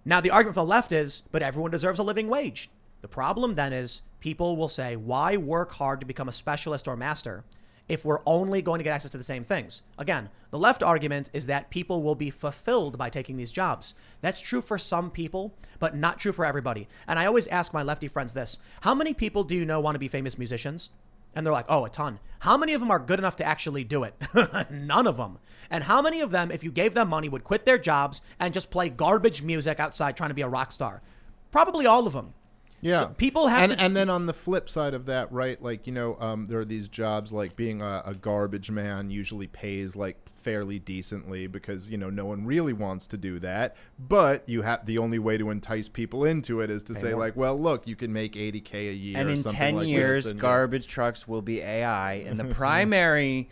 Now, the argument for the left is, but everyone deserves a living wage. The problem then is, people will say, why work hard to become a specialist or master if we're only going to get access to the same things? Again, the left argument is that people will be fulfilled by taking these jobs. That's true for some people, but not true for everybody. And I always ask my lefty friends this: how many people do you know want to be famous musicians? And they're like, oh, a ton. How many of them are good enough to actually do it? None of them. And how many of them, if you gave them money, would quit their jobs and just play garbage music outside trying to be a rock star? Probably all of them. Yeah. So people have and then on the flip side of that, right, like, there are these jobs like being a garbage man usually pays like fairly decently, because, no one really wants to do that. But the only way to entice people into it is to say like, well, look, you can make $80K a year. And or in something 10 like years, this, and garbage trucks will be AI. And the primary,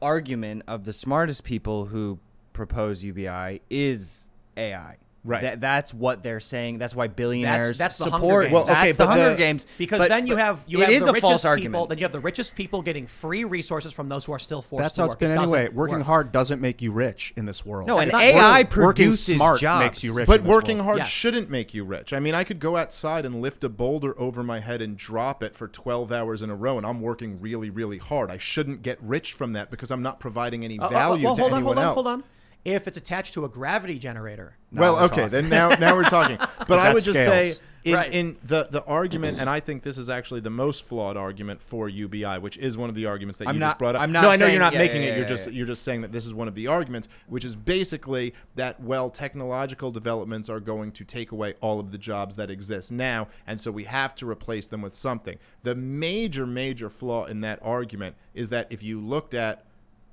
argument of the smartest people who propose UBI is AI. Right. That's what they're saying. That's why billionaires that's the support. Hunger Games. Well, okay, that's the but Hunger Games. Because then you have it is the a richest false people. argument. Then you have the richest people getting free resources from those who are still forced That's to how work. it's been It anyway. doesn't Working work. hard doesn't make you rich in this world. No, That's and not AI true. produces Working smart jobs. makes you rich. But in this working world. hard Yes. shouldn't make you rich. I mean, I could go outside and lift a boulder over my head and drop it for 12 hours in a row, and I'm working really, really hard. I shouldn't get rich from that because I'm not providing any value to anyone else. Hold on. If it's attached to a gravity generator. Well, okay, then now we're talking. But I would just say Right. in the argument, and I think this is actually the most flawed argument for UBI, which is one of the arguments that you just brought up. I'm not no, I know saying- you're not yeah, making yeah, it. yeah, You're just saying that this is one of the arguments, which is basically that, well, technological developments are going to take away all of the jobs that exist now, and so we have to replace them with something. The major flaw in that argument is that if you looked at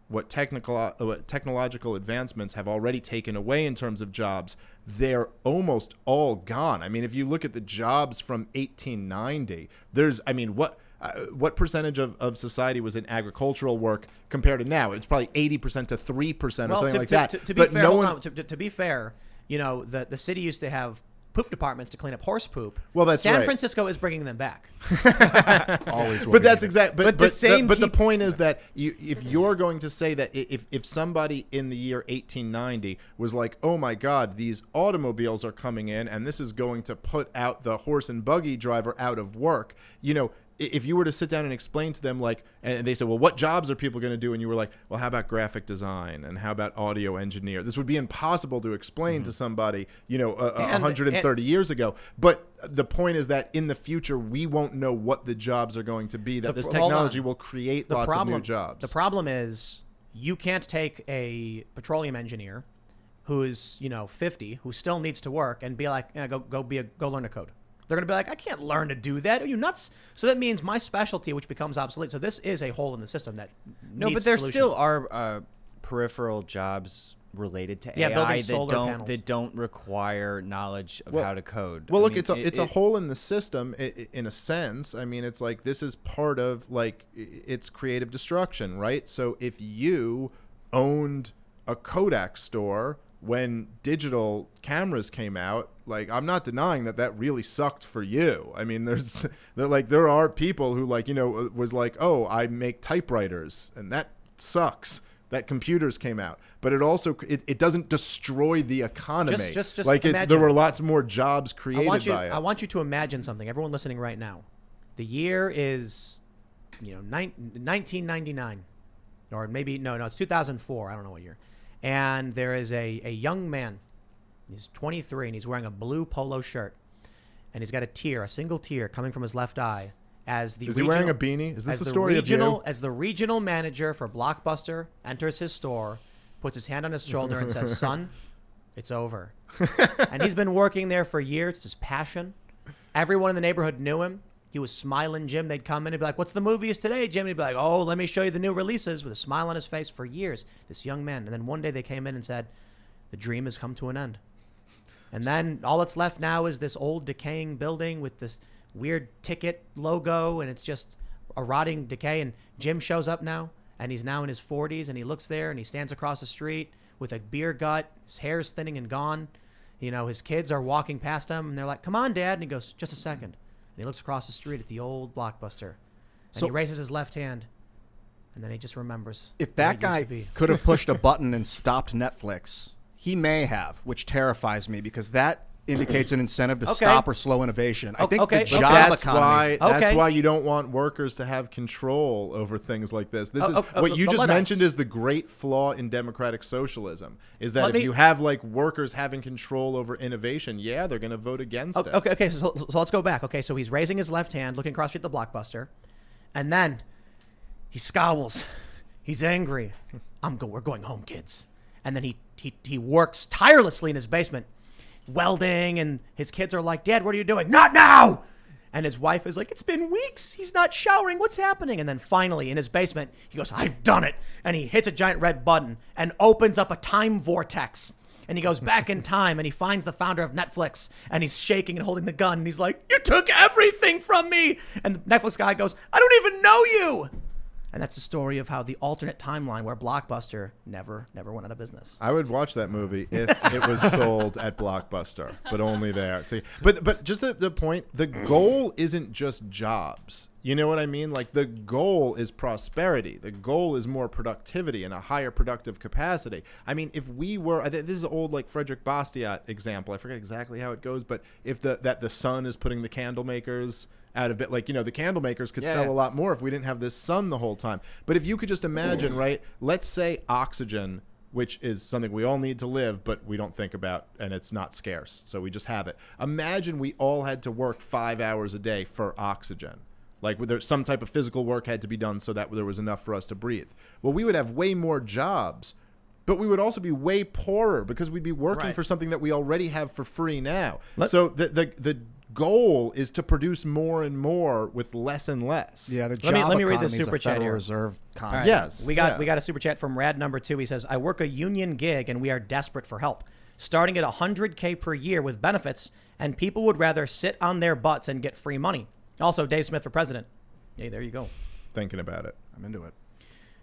what technological advancements have already taken away in terms of jobs, they're almost all gone. I mean, if you look at the jobs from 1890, what percentage of society was in agricultural work compared to now? It's probably 80% to 3% or something like that. To be fair, to be fair, the city used to have poop departments to clean up horse poop. Well, that's San right. Francisco is bringing them back. Always. But that's exact. But the the point is that if you're going to say that if somebody in the year 1890 was like, oh my God, these automobiles are coming in and this is going to put out the horse and buggy driver out of work, if you were to sit down and explain to them, like, and they said, well, what jobs are people going to do? And you were like, well, how about graphic design? And how about audio engineer? This would be impossible to explain to somebody, 130 years ago. But the point is that in the future, we won't know what the jobs are going to be, that this technology will create lots of new jobs. The problem is you can't take a petroleum engineer who is, 50, who still needs to work, and be like, go learn a code. They're going to be like, I can't learn to do that. Are you nuts? So that means my specialty, which becomes obsolete. So this is a hole in the system that needs but there solution. still are peripheral jobs related to AI that don't require knowledge of how to code. Well, look, it's a hole in the system in a sense. I mean, it's like this is part of like it's creative destruction, right? So if you owned a Kodak store when digital cameras came out, like, I'm not denying that really sucked for you. I mean, there are people who was like, oh, I make typewriters and that sucks that computers came out. But it also, it doesn't destroy the economy. Just like imagine, there were lots more jobs created by it. I want you to imagine something. Everyone listening right now. The year is, 1999. Or maybe, no, it's 2004. I don't know what year. And there is a young man. He's 23 and he's wearing a blue polo shirt. And he's got a single tear coming from his left eye. Is he wearing a beanie? Is this the story of you? As the regional manager for Blockbuster enters his store, puts his hand on his shoulder and says, "Son, it's over." And he's been working there for years. It's his passion. Everyone in the neighborhood knew him. He was smiling Jim. They'd come in and be like, "What's the movies today, Jim?" And he'd be like, "Oh, let me show you the new releases," with a smile on his face for years. This young man. And then one day they came in and said, "The dream has come to an end." And then all that's left now is this old decaying building with this weird ticket logo, and it's just a rotting decay. And Jim shows up now, and he's now in his 40s, and he looks there, and he stands across the street with a beer gut. His hair's thinning and gone. You know, his kids are walking past him, and they're like, "Come on, Dad." And he goes, "Just a second." And he looks across the street at the old Blockbuster, and he raises his left hand, and then he just remembers. If that guy could have pushed a button and stopped Netflix, he may have, which terrifies me because that indicates an incentive to stop or slow innovation. I think the job economy. That's why you don't want workers to have control over things like this. This is what you just mentioned is the great flaw in democratic socialism. Is that if you have like workers having control over innovation, they're going to vote against it. Okay. So let's go back. Okay, so he's raising his left hand, looking across the street at the Blockbuster, and then he scowls. He's angry. We're going home, kids. And then he works tirelessly in his basement, welding, and his kids are like, "Dad, what are you doing?" "Not now!" And his wife is like, "It's been weeks. He's not showering. What's happening?" And then finally, in his basement, he goes, "I've done it." And he hits a giant red button and opens up a time vortex. And he goes back in time, and he finds the founder of Netflix, and he's shaking and holding the gun. And he's like, "You took everything from me." And the Netflix guy goes, "I don't even know you." And that's the story of how the alternate timeline where Blockbuster never went out of business. I would watch that movie if it was sold at Blockbuster, but only there. But just the point, the goal isn't just jobs. You know what I mean? Like the goal is prosperity. The goal is more productivity and a higher productive capacity. I mean, if we were, this is an old like Frederick Bastiat example. I forget exactly how it goes, but if the sun is putting the candle makers out of it, like, you know, the candle makers could sell a lot more if we didn't have this sun the whole time. But if you could just imagine, right, let's say oxygen, which is something we all need to live, but we don't think about, and it's not scarce, so we just have it. Imagine we all had to work 5 hours a day for oxygen. Like some type of physical work had to be done so that there was enough for us to breathe. Well, we would have way more jobs, but we would also be way poorer because we'd be working for something that we already have for free now. So the goal is to produce more and more with less and less. Yeah, the job let me read this super chat Federal here. Reserve concept. Right. Yes, we got a super chat from Rad number 2. He says, "I work a union gig and we are desperate for help. Starting at $100K per year with benefits, and people would rather sit on their butts and get free money. Also, Dave Smith for president." Hey, there you go. Thinking about it. I'm into it.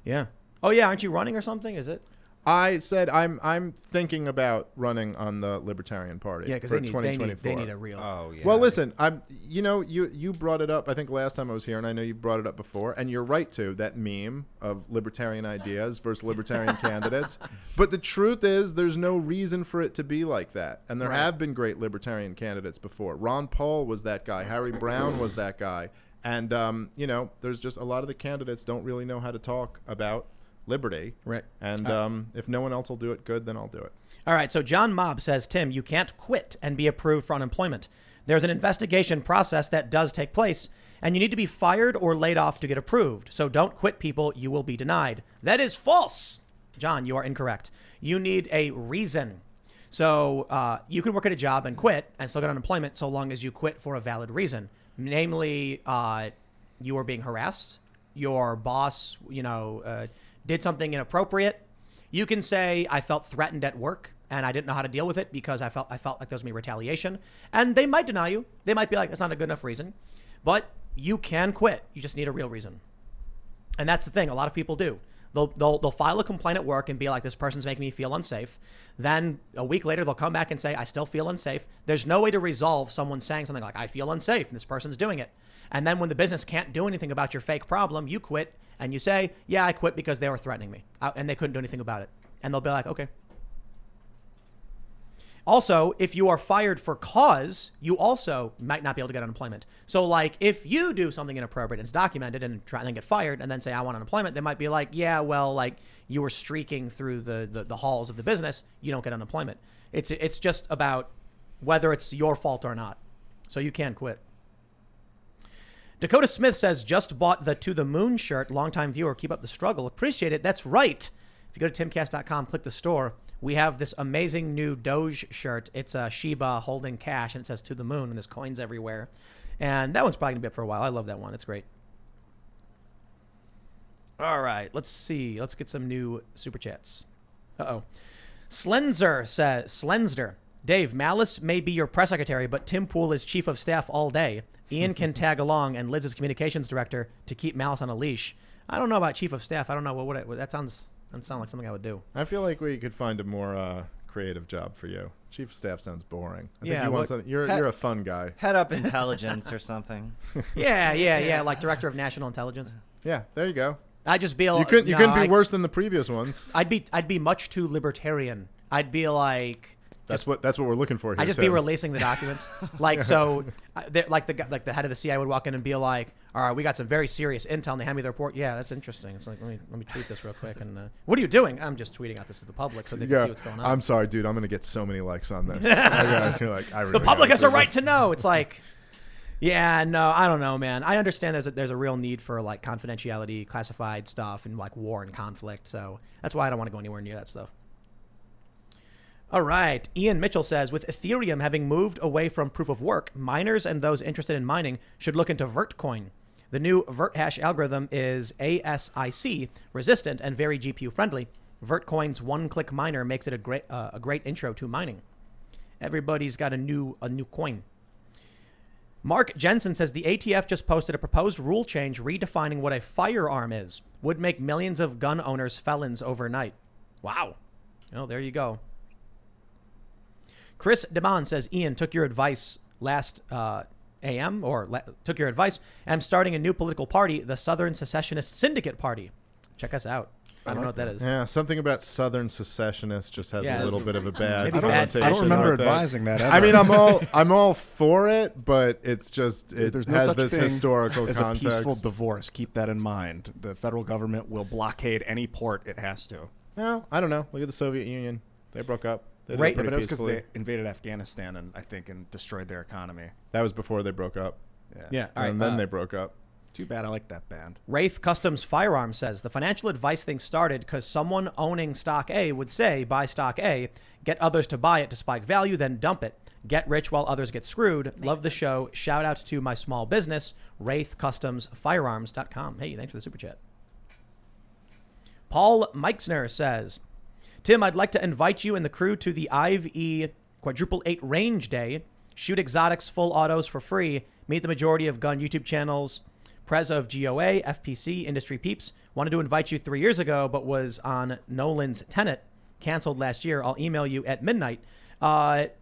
Yeah. Oh yeah, aren't you running or something? Is it? I said I'm thinking about running on the Libertarian Party. Yeah, because they need a real. Oh yeah. Well, listen, you brought it up. I think last time I was here, and I know you brought it up before, and you're right too. That meme of libertarian ideas versus libertarian candidates. But the truth is, there's no reason for it to be like that. And there have been great libertarian candidates before. Ron Paul was that guy. Harry Brown was that guy. And there's just a lot of the candidates don't really know how to talk about liberty. Right. And if no one else will do it good, then I'll do it. All right. So John Mobb says, "Tim, you can't quit and be approved for unemployment. There's an investigation process that does take place, and you need to be fired or laid off to get approved. So don't quit, people. You will be denied." That is false. John, you are incorrect. You need a reason. So you can work at a job and quit and still get unemployment so long as you quit for a valid reason. Namely, you are being harassed. Your boss, did something inappropriate. You can say, "I felt threatened at work and I didn't know how to deal with it because I felt like there was going to be retaliation." And they might deny you. They might be like, "That's not a good enough reason." But you can quit. You just need a real reason. And that's the thing. A lot of people do. They'll file a complaint at work and be like, "This person's making me feel unsafe." Then a week later, they'll come back and say, "I still feel unsafe." There's no way to resolve someone saying something like, "I feel unsafe," and this person's doing it. And then when the business can't do anything about your fake problem, you quit and you say, "Yeah, I quit because they were threatening me," and they couldn't do anything about it. And they'll be like, "Okay." Also, if you are fired for cause, you also might not be able to get unemployment. So, like, if you do something inappropriate and it's documented and try and then get fired and then say, I want unemployment, they might be like, yeah, well, like, you were streaking through the halls of the business, you don't get unemployment. It's just about whether it's your fault or not. So you can quit. Dakota Smith says, just bought the To the Moon shirt. Longtime viewer, keep up the struggle. Appreciate it. That's right. If you go to timcast.com, click the store. We have this amazing new Doge shirt. It's a Shiba holding cash, and it says To the Moon, and there's coins everywhere. And that one's probably going to be up for a while. I love that one. It's great. All right. Let's see. Let's get some new super chats. Uh-oh. Slenzer says, Slensder. Dave, Malice may be your press secretary, but Tim Pool is chief of staff all day. Ian can tag along, and Liz is communications director to keep Malice on a leash. I don't know about chief of staff. I don't know what that sounds... Doesn't sound like something I would do. I feel like we could find a more creative job for you. Chief of staff sounds boring. I think you want something. You're a fun guy. Head up intelligence or something. Yeah. Like director of national intelligence. Yeah, there you go. I'd just be You couldn't be worse than the previous ones. I'd be much too libertarian. I'd be like. That's what we're looking for here. I'd just be releasing the documents. Like, so, like the head of the CIA would walk in and be like, all right, we got some very serious intel, and they hand me the report. Yeah, that's interesting. It's like, let me tweet this real quick. And what are you doing? I'm just tweeting out this to the public so they can see what's going on. I'm sorry, dude. I'm going to get so many likes on this. You're like, I really the public has a right to know. It's like, yeah, no, I don't know, man. I understand there's a real need for like confidentiality, classified stuff, and like war and conflict. So that's why I don't want to go anywhere near that stuff. All right. Ian Mitchell says, with Ethereum having moved away from proof of work, miners and those interested in mining should look into Vertcoin. The new Verthash algorithm is ASIC resistant and very GPU friendly. Vertcoin's one-click miner makes it a great intro to mining. Everybody's got a new coin. Mark Jensen says the ATF just posted a proposed rule change redefining what a firearm is. Would make millions of gun owners felons overnight. Wow. Oh, there you go. Chris DeBon says, Ian, took your advice last AM, took your advice. I'm starting a new political party, the Southern Secessionist Syndicate Party. Check us out. I don't know what that is. Yeah, something about Southern Secessionists just has a little bit of a bad connotation. I don't remember advising that ever. I mean, I'm all for it, but it's just there's no has this historical context. As a peaceful divorce, keep that in mind. The federal government will blockade any port it has to. Well, I don't know. Look at the Soviet Union. They broke up. Right, but it was because they invaded Afghanistan and destroyed their economy. That was before they broke up. Yeah. All right, and then they broke up. Too bad. I like that band. Wraith Customs Firearms says the financial advice thing started because someone owning stock A would say, buy stock A, get others to buy it to spike value, then dump it. Get rich while others get screwed. Love the show. Shout out to my small business, WraithCustomsFirearms.com. Hey, thanks for the super chat. Paul Meixner says, Tim, I'd like to invite you and the crew to the IVE Quadruple 8 Range Day. Shoot exotics, full autos for free. Meet the majority of gun YouTube channels. Prez of GOA, FPC, Industry Peeps. Wanted to invite you 3 years ago, but was on Nolan's Tenet. Canceled last year. I'll email you at midnight.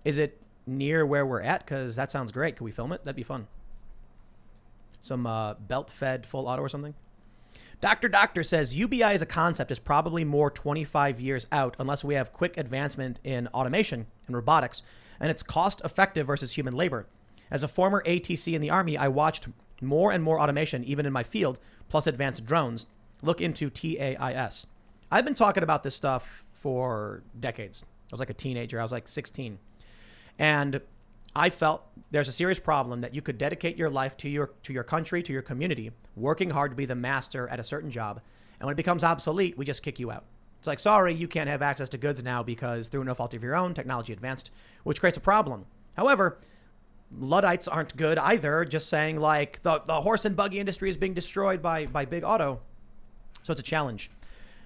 Is it near where we're at? Because that sounds great. Can we film it? That'd be fun. Some belt-fed full auto or something. Doctor says UBI as a concept is probably more 25 years out unless we have quick advancement in automation and robotics, and it's cost effective versus human labor. As a former ATC in the Army, I watched more and more automation, even in my field, plus advanced drones. Look into TAIS. I've been talking about this stuff for decades. I was like a teenager. I was like 16. And I felt there's a serious problem that you could dedicate your life to your country, to your community, working hard to be the master at a certain job. And when it becomes obsolete, we just kick you out. It's like, sorry, you can't have access to goods now because through no fault of your own, technology advanced, which creates a problem. However, Luddites aren't good either, just saying like the horse and buggy industry is being destroyed by big auto. So it's a challenge.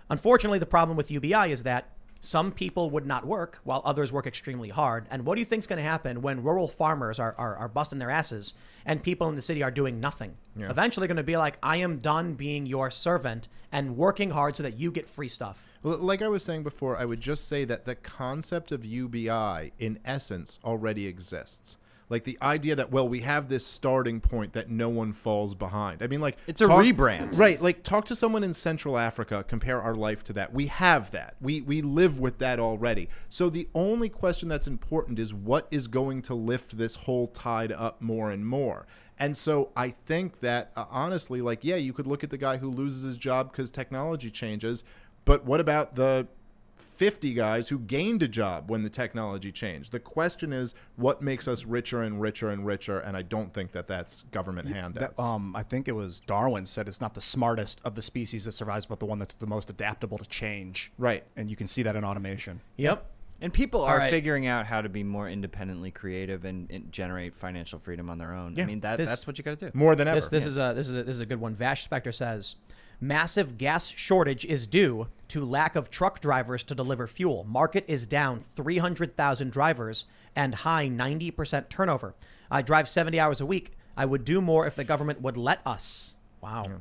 Unfortunately, the problem with UBI is that some people would not work while others work extremely hard. And what do you think is going to happen when rural farmers are busting their asses and people in the city are doing nothing? Yeah. Eventually going to be like, I am done being your servant and working hard so that you get free stuff. Well, like I was saying before, I would just say that the concept of UBI in essence already exists. Like the idea that, well, we have this starting point that no one falls behind. I mean, like, it's a rebrand. Right. Like, talk to someone in Central Africa, compare our life to that. We have that. We live with that already. So the only question that's important is what is going to lift this whole tide up more and more. And so I think that, honestly, like, yeah, you could look at the guy who loses his job because technology changes, but what about the 50 guys who gained a job when the technology changed? The question is, what makes us richer and richer and richer? And I don't think that that's government handouts. I think it was Darwin said it's not the smartest of the species that survives, but the one that's the most adaptable to change. Right. And you can see that in automation. Yep. And people are figuring out how to be more independently creative and generate financial freedom on their own. Yeah. I mean, that's what you got to do. More than ever. This is a good one. Vash Specter says, massive gas shortage is due to lack of truck drivers to deliver fuel. Market is down 300,000 drivers and high 90% turnover. I drive 70 hours a week. I would do more if the government would let us. Wow. Yeah.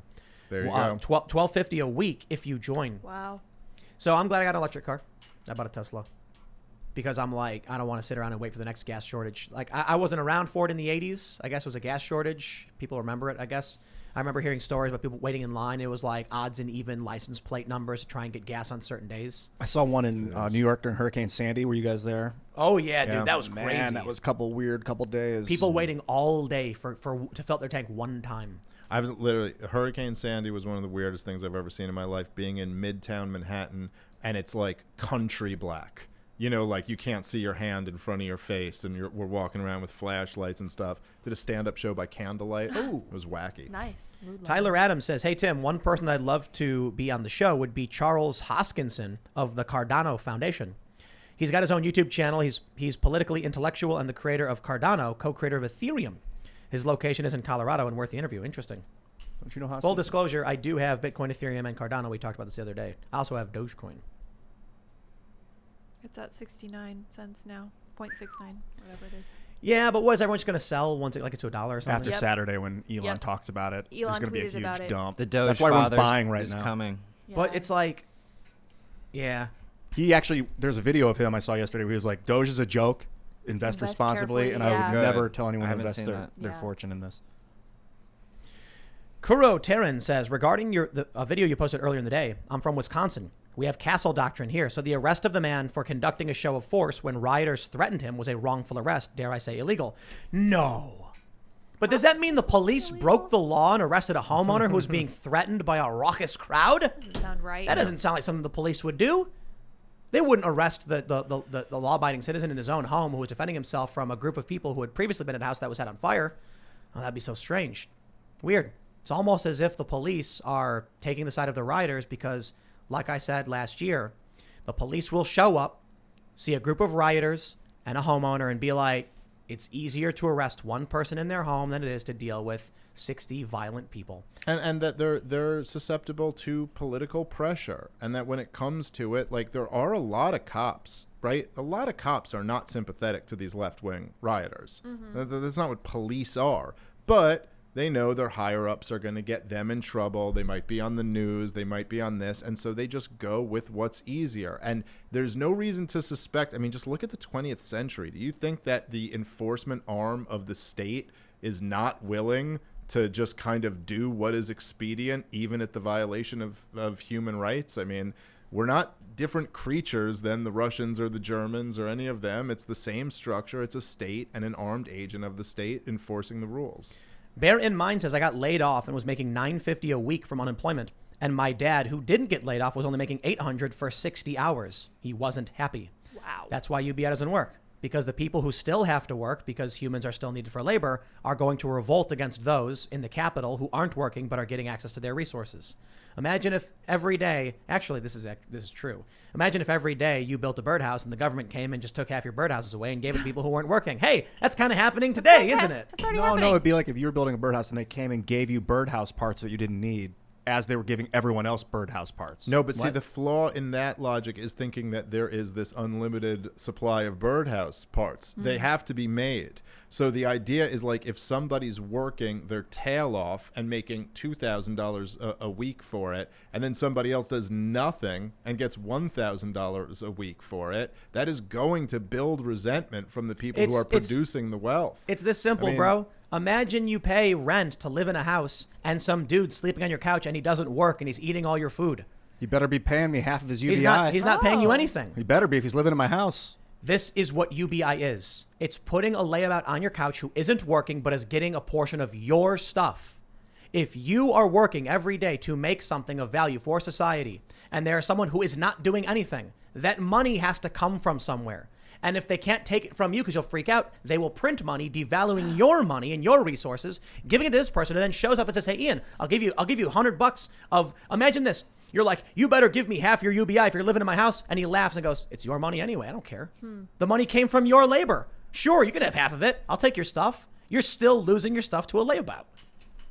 There you go. $12.50 a week if you join. Wow. So I'm glad I got an electric car. I bought a Tesla. Because I'm like, I don't want to sit around and wait for the next gas shortage. Like, I wasn't around for it in the 80s. I guess it was a gas shortage. People remember it, I guess. I remember hearing stories about people waiting in line. It was like odds and even license plate numbers to try and get gas on certain days. I saw one in New York during Hurricane Sandy. Were you guys there? Oh, yeah, dude. That was crazy. Man, that was a couple days. People waiting all day to fill up their tank one time. Hurricane Sandy was one of the weirdest things I've ever seen in my life, being in Midtown Manhattan, and it's like country black. You know, like you can't see your hand in front of your face, and we're walking around with flashlights and stuff. Did a stand-up show by candlelight. Ooh, it was wacky. Nice. Tyler Adams says, hey, Tim, one person I'd love to be on the show would be Charles Hoskinson of the Cardano Foundation. He's got his own YouTube channel. He's politically intellectual and the creator of Cardano, co-creator of Ethereum. His location is in Colorado and worth the interview. Interesting. Don't you know Hoskinson? Full disclosure, I do have Bitcoin, Ethereum, and Cardano. We talked about this the other day. I also have Dogecoin. It's at 69 cents now, 0.69, whatever it is. Yeah, but what is everyone just going to sell once it gets to $1 or something? After Saturday when Elon Yep. talks about it, Elon there's going to be a tweeted about huge it. dump. The Doge That's why everyone's fathers buying right is now. coming. Yeah. But it's like, yeah. He actually, there's a video of him I saw yesterday where he was like, Doge is a joke, invest responsibly, carefully, and I yeah. would never tell anyone I to haven't invest seen their that. Yeah. fortune in this. Kuro Terran says, regarding a video you posted earlier in the day, I'm from Wisconsin. We have castle doctrine here. So the arrest of the man for conducting a show of force when rioters threatened him was a wrongful arrest. Dare I say illegal? No. But does that mean the police broke the law and arrested a homeowner who was being threatened by a raucous crowd? Doesn't sound right. That doesn't sound like something the police would do. They wouldn't arrest the law-abiding citizen in his own home who was defending himself from a group of people who had previously been at a house that was set on fire. Oh, that'd be so strange. Weird. It's almost as if the police are taking the side of the rioters because, like I said last year, the police will show up, see a group of rioters and a homeowner and be like, it's easier to arrest one person in their home than it is to deal with 60 violent people. And that they're susceptible to political pressure. And that when it comes to it, like there are a lot of cops, right? A lot of cops are not sympathetic to these left-wing rioters. Mm-hmm. That's not what police are. But they know their higher-ups are going to get them in trouble. They might be on the news. They might be on this. And so they just go with what's easier. And there's no reason to suspect. I mean, just look at the 20th century. Do you think that the enforcement arm of the state is not willing to just kind of do what is expedient, even at the violation of human rights? I mean, we're not different creatures than the Russians or the Germans or any of them. It's the same structure. It's a state and an armed agent of the state enforcing the rules. Bear in Mind says, I got laid off and was making $950 a week from unemployment. And my dad, who didn't get laid off, was only making $800 for 60 hours. He wasn't happy. Wow. That's why UBI doesn't work. Because the people who still have to work, because humans are still needed for labor, are going to revolt against those in the capital who aren't working but are getting access to their resources. Imagine if every day, actually this is true. Imagine if every day you built a birdhouse and the government came and just took half your birdhouses away and gave it to people who weren't working. Hey, that's kind of happening today, isn't it? That's already No, happening. it'd be like if you were building a birdhouse and they came and gave you birdhouse parts that you didn't need as they were giving everyone else birdhouse parts. No, but see, the flaw in that logic is thinking that there is this unlimited supply of birdhouse parts. They have to be made. So the idea is like if somebody's working their tail off and making $2,000 a week for it, and then somebody else does nothing and gets $1,000 a week for it, that is going to build resentment from the people who are producing the wealth. It's this simple, bro. Imagine you pay rent to live in a house and some dude's sleeping on your couch and he doesn't work and he's eating all your food. He better be paying me half of his UBI. He's not paying you anything. He better be if he's living in my house. This is what UBI is. It's putting a layabout on your couch who isn't working but is getting a portion of your stuff. If you are working every day to make something of value for society and there is someone who is not doing anything, that money has to come from somewhere. And if they can't take it from you because you'll freak out, they will print money, devaluing your money and your resources, giving it to this person, and then shows up and says, "Hey, Ian, I'll give you $100 of." Imagine this: you're like, "You better give me half your UBI if you're living in my house," and he laughs and goes, "It's your money anyway. I don't care. The money came from your labor. Sure, you can have half of it. I'll take your stuff. You're still losing your stuff to a layabout."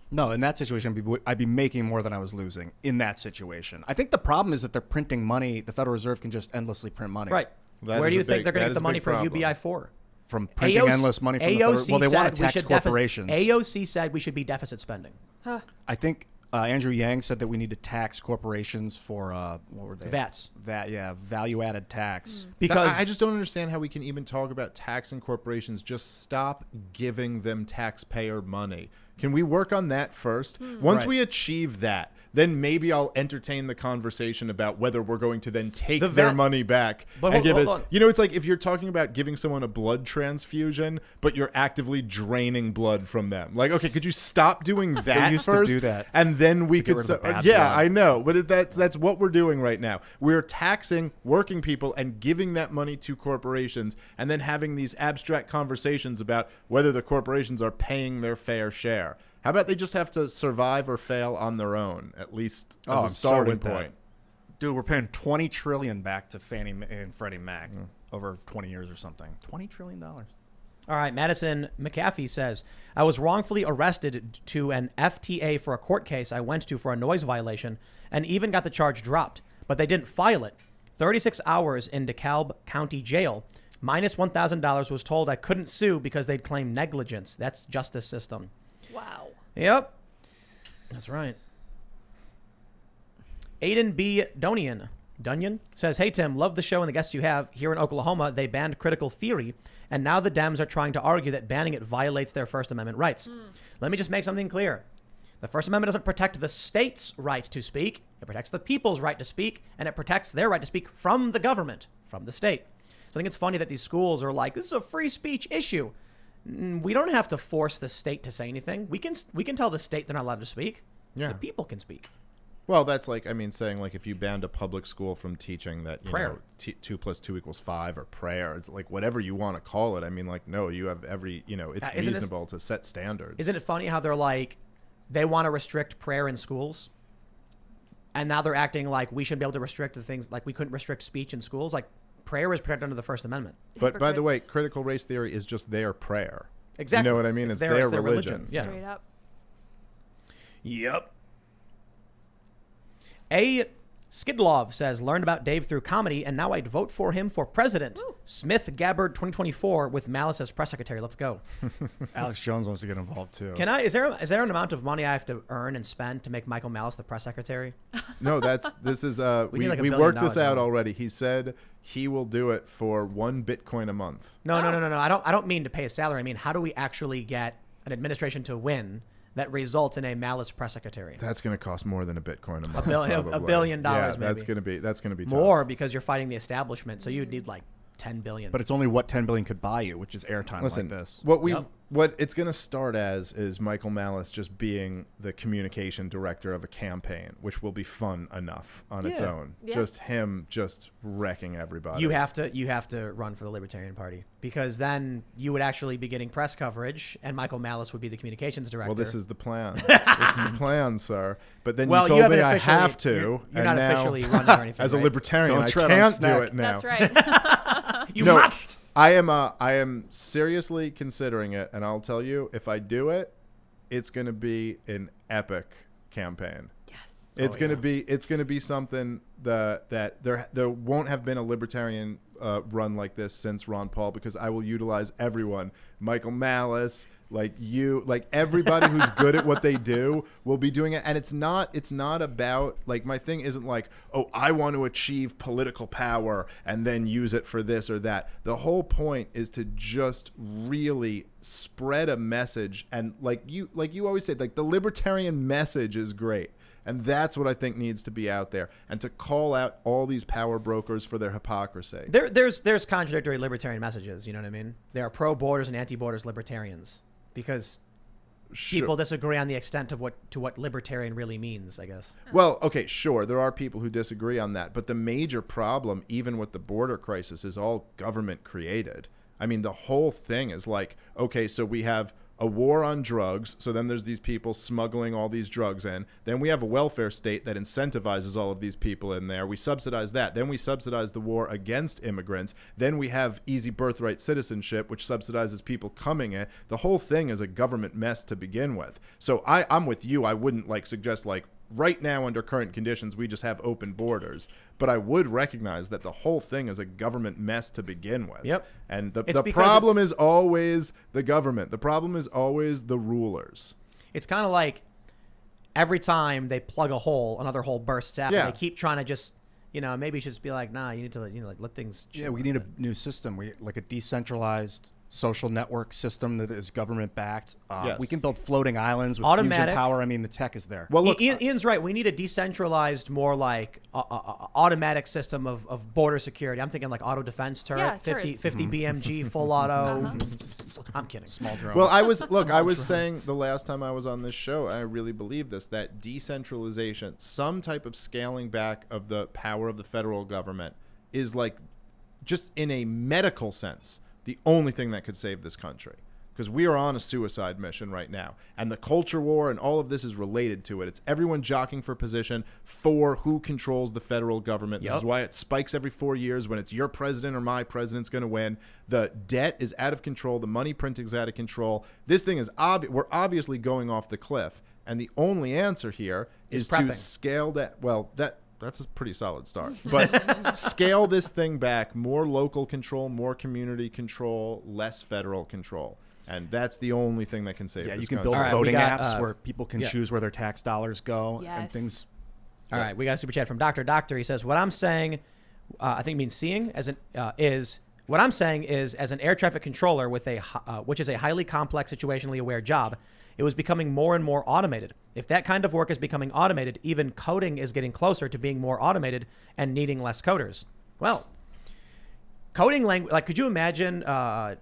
No, in that situation, I'd be making more than I was losing in that situation. I think the problem is that they're printing money. The Federal Reserve can just endlessly print money. Right. Where do you think they're going to get the money from UBI for? From printing endless money from the Federal Reserve. Well, they want to tax corporations. AOC said we should be deficit spending. I think Andrew Yang said that we need to tax corporations for, what were they? VATs. Value-added tax. Because I just don't understand how we can even talk about taxing corporations. Just stop giving them taxpayer money. Can we work on that first? Once we achieve that, then maybe I'll entertain the conversation about whether we're going to then take their money back and give it. You know, it's like if you're talking about giving someone a blood transfusion, but you're actively draining blood from them. Like, okay, could you stop doing that used first? to do that. And then we could. blood. I know, but that's what we're doing right now. We're taxing working people and giving that money to corporations, and then having these abstract conversations about whether the corporations are paying their fair share. How about they just have to survive or fail on their own, at least as a starting point? Dude, we're paying $20 trillion back to Fannie and Freddie Mac over 20 years or something. $20 trillion. All right, Madison McAfee says, I was wrongfully arrested to an FTA for a court case I went to for a noise violation and even got the charge dropped, but they didn't file it. 36 hours in DeKalb County Jail. Minus $1,000 was told I couldn't sue because they'd claim negligence. That's justice system. Wow. Yep. That's right. Aiden B. Dunyan says, hey, Tim, love the show and the guests you have. Here in Oklahoma, they banned critical theory, and now the Dems are trying to argue that banning it violates their First Amendment rights. Let me just make something clear. The First Amendment doesn't protect the state's right to speak. It protects the people's right to speak, and it protects their right to speak from the government, from the state. So I think it's funny that these schools are like, this is a free speech issue. We don't have to force the state to say anything. We can tell the state they're not allowed to speak. Yeah. The people can speak. Well, that's like, I mean, saying like if you banned a public school from teaching that, you prayer. know, 2 + 2 = 5 or prayer, it's like whatever you want to call it. I mean, like, no, you have every, you know, it's reasonable to set standards. Isn't it funny how they're like, they want to restrict prayer in schools? And now they're acting like we should be able to restrict the things, like we couldn't restrict speech in schools. Like, prayer is protected under the First Amendment. But by the way, critical race theory is just their prayer. Exactly. You know what I mean? It's their religion. Yeah. Straight up. Yep. A. Skidlov says, learned about Dave through comedy, and now I'd vote for him for president. Woo. Smith Gabbard 2024 with Malice as press secretary. Let's go. Alex Jones wants to get involved too. Is there an amount of money I have to earn and spend to make Michael Malice the press secretary? No, this is we worked this out already. He said he will do it for 1 Bitcoin a month. No. I don't mean to pay a salary. I mean, how do we actually get an administration to win that results in a Malice press secretary? That's going to cost more than a Bitcoin a month. $1 billion, yeah, maybe. That's going to be tough. More because you're fighting the establishment. So you would need like 10 billion. But it's only what 10 billion could buy you, which is airtime like this. What it's going to start as is Michael Malice just being the communication director of a campaign, which will be fun enough on its own. Yeah. Just him just wrecking everybody. You have to run for the Libertarian Party because then you would actually be getting press coverage and Michael Malice would be the communications director. Well, this is the plan. This is the plan, sir. But then you told me I have to. You're not officially running or anything. As a libertarian, I tread can't on do it now. That's right. You must. I am seriously considering it, and I'll tell you, if I do it, it's going to be an epic campaign. Yes. It's gonna be something that there won't have been a libertarian run like this since Ron Paul, because I will utilize everyone, Michael Malice, like you, like everybody who's good at what they do will be doing it. And it's not about, like, my thing isn't like, oh, I want to achieve political power and then use it for this or that. The whole point is to just really spread a message. And like you always say, like, the libertarian message is great. And that's what I think needs to be out there, and to call out all these power brokers for their hypocrisy. There's contradictory libertarian messages. You know what I mean? There are pro-borders and anti-borders libertarians, because people disagree on the extent of what libertarian really means, I guess. Well, okay, sure. There are people who disagree on that. But the major problem, even with the border crisis, is all government created. I mean, the whole thing is like, okay, so we have a war on drugs, so then there's these people smuggling all these drugs in. Then we have a welfare state that incentivizes all of these people in there. We subsidize that. Then we subsidize the war against immigrants. Then we have easy birthright citizenship, which subsidizes people coming in. The whole thing is a government mess to begin with. So I'm with you. I wouldn't suggest right now, under current conditions, we just have open borders. But I would recognize that the whole thing is a government mess to begin with. Yep. And the problem is always the government. The problem is always the rulers. It's kind of like every time they plug a hole, another hole bursts out. Yeah. And they keep trying to just, maybe you should just be like, nah, you need to, let things. Yeah, we need a new system. Like a decentralized social network system that is government backed. Yes. We can build floating islands with Automatic fusion power. I mean, the tech is there. Well, look, Ian's right. We need a decentralized, more like automatic system of border security. I'm thinking like auto defense turret, Yeah, 50 turrets. BMG, full auto. I'm kidding. Small drones. well, I was saying the last time I was on this show, and I really believe this, that decentralization, some type of scaling back of the power of the federal government, is like, just in a medical sense, the only thing that could save this country. Because we are on a suicide mission right now. And the culture war and all of this is related to it. It's everyone jockeying for position for who controls the federal government. Yep. This is why it spikes every 4 years when it's your president or my president's going to win. The debt is out of control. The money printing is out of control. This thing is we're obviously going off the cliff. And the only answer here is to scale that. Well, that's a pretty solid start. But scale this thing back. More local control, more community control, less federal control. And that's the only thing that can save this you can country. build voting apps where people can yeah. choose where their tax dollars go and Yes. things. All right, we got a super chat from Dr. Doctor. He says, what I'm saying, I think means seeing, what I'm saying is, as an air traffic controller with which is a highly complex, situationally aware job, it was becoming more and more automated. If that kind of work is becoming automated, even coding is getting closer to being more automated and needing less coders. Well, coding language, like, could you imagine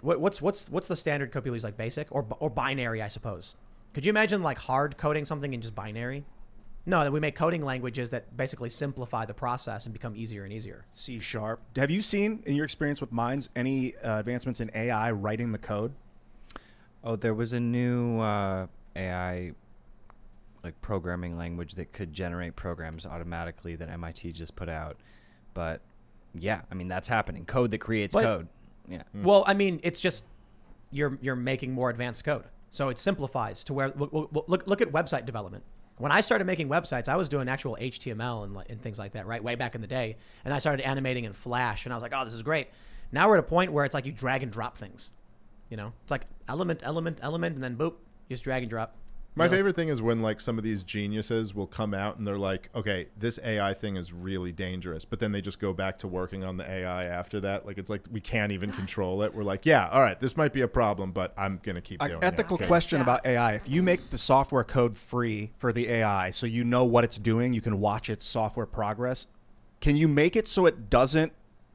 what's the standard code people use, like basic or binary, I suppose? Could you imagine like hard coding something in just binary? No, that we make coding languages that basically simplify the process and become easier and easier. C#. Have you seen, in your experience with Minds, any advancements in AI writing the code? Oh, there was a new AI like programming language that could generate programs automatically that MIT just put out. But yeah, I mean, that's happening. Code that creates code. Yeah. Well, I mean, it's just you're making more advanced code. So it simplifies to where look at website development. When I started making websites, I was doing actual HTML and things like that, right? Way back in the day. And I started animating in Flash and I was like, oh, this is great. Now we're at a point where it's like you drag and drop things. It's like element, and then boop, you just drag and drop. My favorite thing is when like some of these geniuses will come out and they're like, okay, this AI thing is really dangerous. But then they just go back to working on the AI after that. Like, it's like, we can't even control it. We're like, yeah, all right, this might be a problem, but I'm going to keep doing it. Ethical question about AI. If you make the software code free for the AI, so you know what it's doing, you can watch its software progress. Can you make it so it doesn't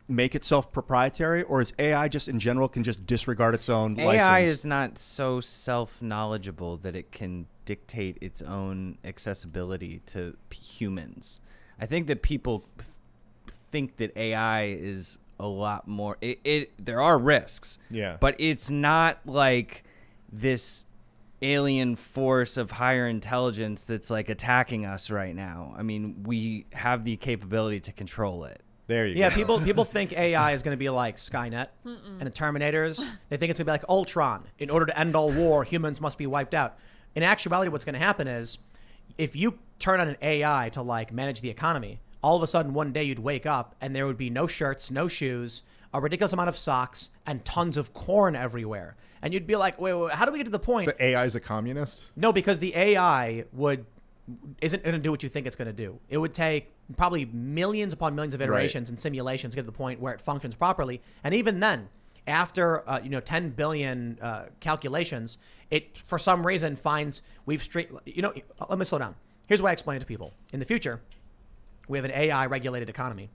make itself proprietary, or is AI just in general can just disregard its own license? AI is not so self-knowledgeable that it can dictate its own accessibility to humans. I think that people think that AI is a lot more. There are risks, yeah, but it's not like this alien force of higher intelligence that's like attacking us right now. I mean, we have the capability to control it. There you go. Yeah, people think AI is going to be like Skynet and the Terminators. They think it's going to be like Ultron. In order to end all war, humans must be wiped out. In actuality, what's going to happen is if you turn on an AI to like manage the economy, all of a sudden one day you'd wake up and there would be no shirts, no shoes, a ridiculous amount of socks, and tons of corn everywhere. And you'd be like, wait, how do we get to the point? The AI is a communist? No, because the AI isn't going to do what you think it's going to do. It would take probably millions upon millions of iterations and simulations to get to the point where it functions properly. And even then, after 10 billion calculations, it for some reason finds let me slow down. Here's why I explain it to people. In the future, we have an AI regulated economy.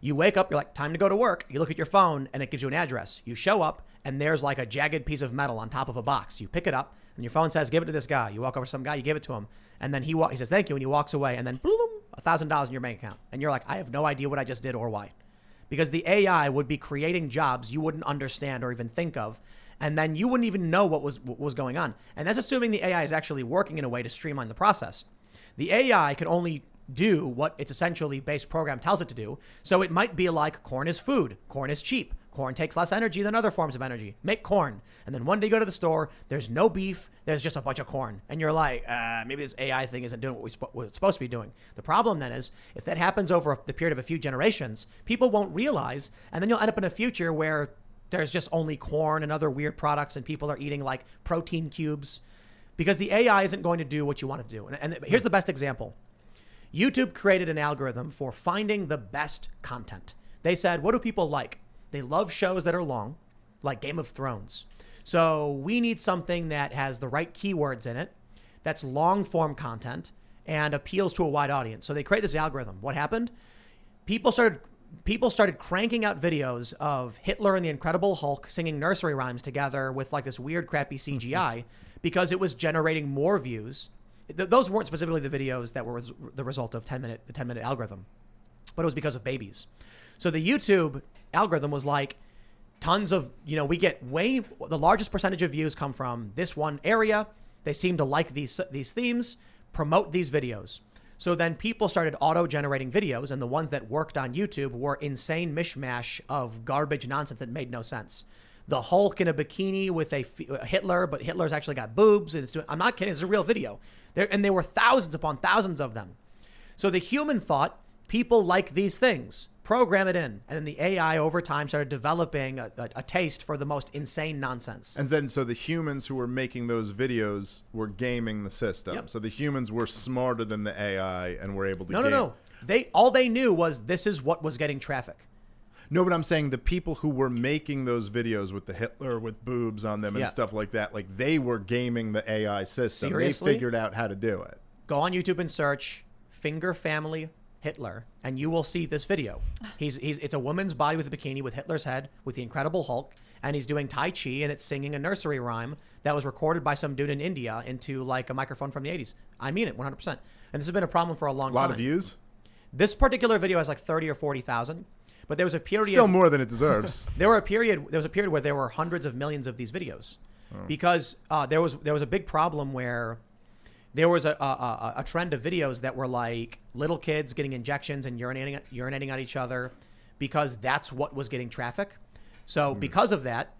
You wake up, you're like, time to go to work. You look at your phone and it gives you an address. You show up and there's like a jagged piece of metal on top of a box. You pick it up and your phone says, give it to this guy. You walk over to some guy, you give it to him. And then he says, thank you. And he walks away and then boom, $1,000 in your bank account. And you're like, I have no idea what I just did or why. Because the AI would be creating jobs you wouldn't understand or even think of. And then you wouldn't even know what was going on. And that's assuming the AI is actually working in a way to streamline the process. The AI can only do what its essentially base program tells it to do. So it might be like corn is food. Corn is cheap. Corn takes less energy than other forms of energy. Make corn. And then one day you go to the store, there's no beef, there's just a bunch of corn. And you're like, maybe this AI thing isn't doing what it's supposed to be doing. The problem then is if that happens over the period of a few generations, people won't realize. And then you'll end up in a future where there's just only corn and other weird products and people are eating like protein cubes because the AI isn't going to do what you want it to do. And here's the best example. YouTube created an algorithm for finding the best content. They said, what do people like? They love shows that are long, like Game of Thrones. So we need something that has the right keywords in it, that's long form content, and appeals to a wide audience. So they create this algorithm. What happened? People started cranking out videos of Hitler and the Incredible Hulk singing nursery rhymes together with like this weird, crappy CGI because it was generating more views. Those weren't specifically the videos that were the result of the 10-minute algorithm, but it was because of babies. So the YouTube algorithm was like tons of, we get the largest percentage of views come from this one area. They seem to like these themes, promote these videos. So then people started auto-generating videos, and the ones that worked on YouTube were insane mishmash of garbage nonsense that made no sense. The Hulk in a bikini with a Hitler, but Hitler's actually got boobs, and I'm not kidding, it's a real video. There were thousands upon thousands of them. So the human thought, people like these things, program it in. And then the AI over time started developing a taste for the most insane nonsense. And then so the humans who were making those videos were gaming the system. Yep. So the humans were smarter than the AI and were able to No. All they knew was this is what was getting traffic. No, but I'm saying the people who were making those videos with the Hitler with boobs on them and stuff like that, like they were gaming the AI system. Seriously? They figured out how to do it. Go on YouTube and search Finger Family Hitler, and you will see this video. It's a woman's body with a bikini with Hitler's head with the Incredible Hulk, and he's doing Tai Chi, and it's singing a nursery rhyme that was recorded by some dude in India into like a microphone from the 80s. I mean it, 100%. And this has been a problem for a long time. A lot of views? This particular video has like 30 or 40,000. But there was a period. Still more than it deserves. There was a period where there were hundreds of millions of these videos, because there was a big problem where there was a trend of videos that were like little kids getting injections and urinating on each other, because that's what was getting traffic. So because of that,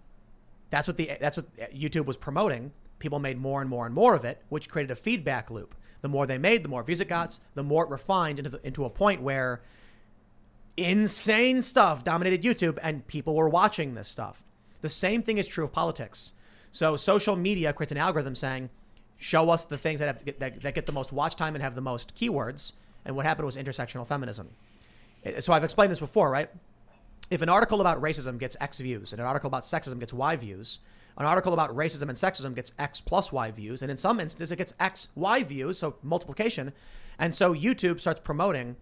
that's what YouTube was promoting. People made more and more and more of it, which created a feedback loop. The more they made, the more views it got, the more it refined into a point where insane stuff dominated YouTube and people were watching this stuff. The same thing is true of politics. So social media creates an algorithm saying, show us the things that get the most watch time and have the most keywords. And what happened was intersectional feminism. So I've explained this before, right? If an article about racism gets X views and an article about sexism gets Y views, an article about racism and sexism gets X plus Y views. And in some instances, it gets X, Y views, so multiplication. And so YouTube starts promoting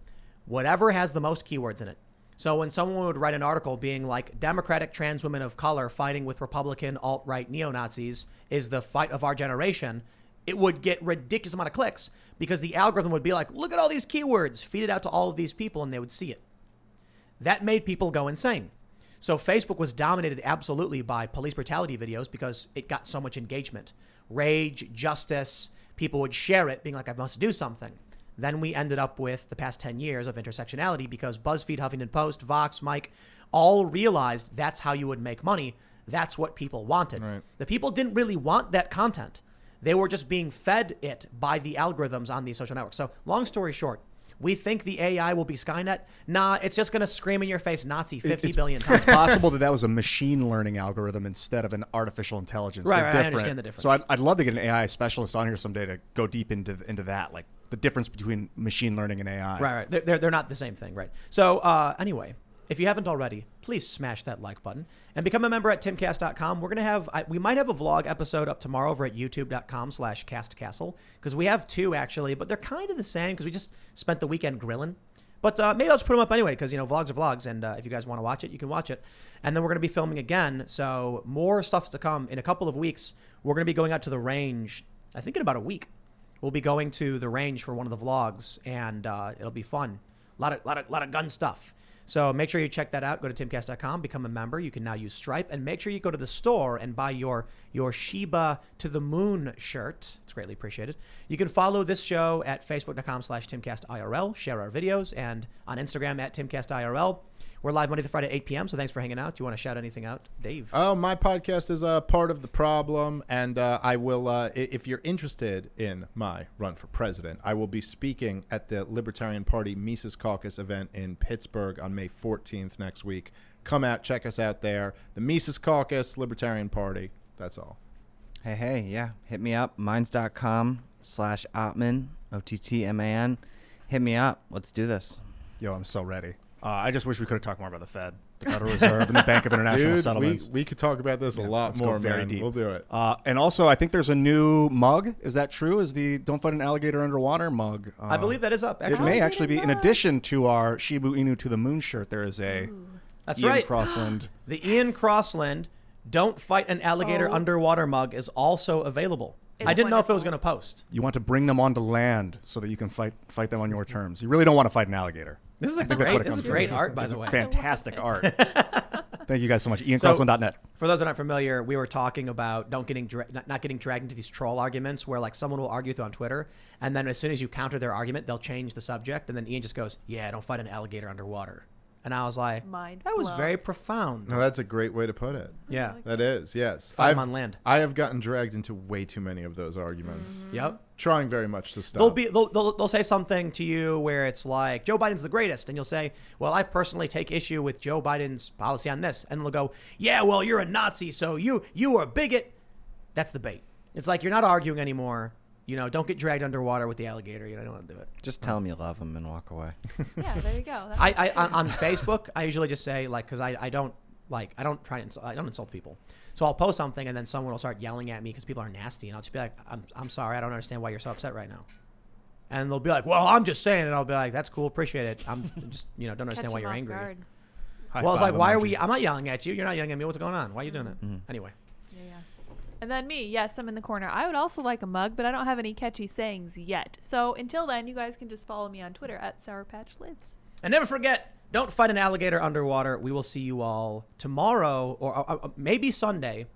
whatever has the most keywords in it. So when someone would write an article being like, Democratic trans women of color fighting with Republican alt-right neo-Nazis is the fight of our generation, it would get ridiculous amount of clicks because the algorithm would be like, look at all these keywords, feed it out to all of these people, and they would see it. That made people go insane. So Facebook was dominated absolutely by police brutality videos because it got so much engagement. Rage, justice, people would share it being like, I must do something. Then we ended up with the past 10 years of intersectionality because BuzzFeed, Huffington Post, Vox, Mike, all realized that's how you would make money. That's what people wanted. Right. The people didn't really want that content. They were just being fed it by the algorithms on these social networks. So long story short, we think the AI will be Skynet. Nah, it's just going to scream in your face Nazi 50 billion times. It's possible that was a machine learning algorithm instead of an artificial intelligence. Right, I understand the difference. So I'd love to get an AI specialist on here someday to go deep into that, like the difference between machine learning and AI. Right. They're not the same thing, right? So anyway, if you haven't already, please smash that like button and become a member at timcast.com. We're going to have, we might have a vlog episode up tomorrow over at youtube.com/castcastle, because we have 2 actually, but they're kind of the same because we just spent the weekend grilling. But maybe I'll just put them up anyway because, vlogs are vlogs. And if you guys want to watch it, you can watch it. And then we're going to be filming again. So more stuff's to come. In a couple of weeks, we're going to be going out to the range, I think in about a week. We'll be going to the range for one of the vlogs, and it'll be fun. A lot of gun stuff. So make sure you check that out. Go to timcast.com, become a member. You can now use Stripe, and make sure you go to the store and buy your Sheba to the Moon shirt. It's greatly appreciated. You can follow this show at facebook.com/Timcast IRL, share our videos, and on Instagram at Timcast IRL. We're live Monday through Friday at 8 p.m., so thanks for hanging out. Do you want to shout anything out, Dave? Oh, my podcast is part of the problem, and I will, if you're interested in my run for president, I will be speaking at the Libertarian Party Mises Caucus event in Pittsburgh on May 14th next week. Come out, check us out there. The Mises Caucus, Libertarian Party, that's all. Hey, yeah. Hit me up, minds.com/Ottman, OTTMAN. Hit me up. Let's do this. Yo, I'm so ready. I just wish we could have talked more about the Fed, the Federal Reserve, and the Bank of International Settlements. We could talk about this a lot more, very man. Deep. We'll do it. And also, I think there's a new mug. Is that true? Is the Don't Fight an Alligator Underwater mug? I believe that is up. It may actually be, in addition to our Shibu Inu to the Moon shirt, there is a That's Ian right. Crossland. The Ian Crossland Don't Fight an Alligator Underwater mug is also available. I didn't know if it was going to post. You want to bring them onto land so that you can fight them on your terms. You really don't want to fight an alligator. This is great art, by the way. Fantastic art. Thank you guys so much. IanCrossland.net. For those that aren't familiar, we were talking about not getting dragged into these troll arguments where like someone will argue on Twitter, and then as soon as you counter their argument, they'll change the subject, and then Ian just goes, "Yeah, don't fight an alligator underwater." And I was like, that was very profound. No, that's a great way to put it. Yeah. That is, yes. Fight them on land. I have gotten dragged into way too many of those arguments. Yep. Trying very much to stop. They'll say something to you where it's like, Joe Biden's the greatest. And you'll say, well, I personally take issue with Joe Biden's policy on this. And they'll go, yeah, well, you're a Nazi, so you are a bigot. That's the bait. It's like, you're not arguing anymore. Don't get dragged underwater with the alligator. You don't want to do it. Just tell them you love them and walk away. Yeah, there you go. On Facebook, I usually just say because I don't insult people. So I'll post something and then someone will start yelling at me because people are nasty, and I'll just be like, I'm sorry, I don't understand why you're so upset right now. And they'll be like, well, I'm just saying, and I'll be like, that's cool, appreciate it. I'm just don't understand why you're angry. Well, it's like, why are we? I'm not yelling at you. You're not yelling at me. What's going on? Why are you doing it? Anyway. And then me, yes, I'm in the corner. I would also like a mug, but I don't have any catchy sayings yet. So until then, you guys can just follow me on Twitter at Sour Patch Lids. And never forget, don't fight an alligator underwater. We will see you all tomorrow or maybe Sunday.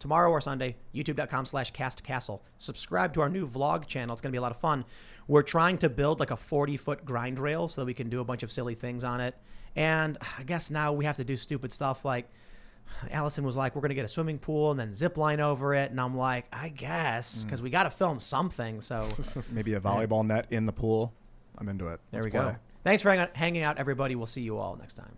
Tomorrow or Sunday, youtube.com/castcastle. Subscribe to our new vlog channel. It's going to be a lot of fun. We're trying to build like a 40-foot grind rail so that we can do a bunch of silly things on it. And I guess now we have to do stupid stuff like Allison was like, we're going to get a swimming pool and then zip line over it. And I'm like, I guess, because we got to film something. So maybe a volleyball net in the pool. I'm into it. There we go. Thanks for hanging out, everybody. We'll see you all next time.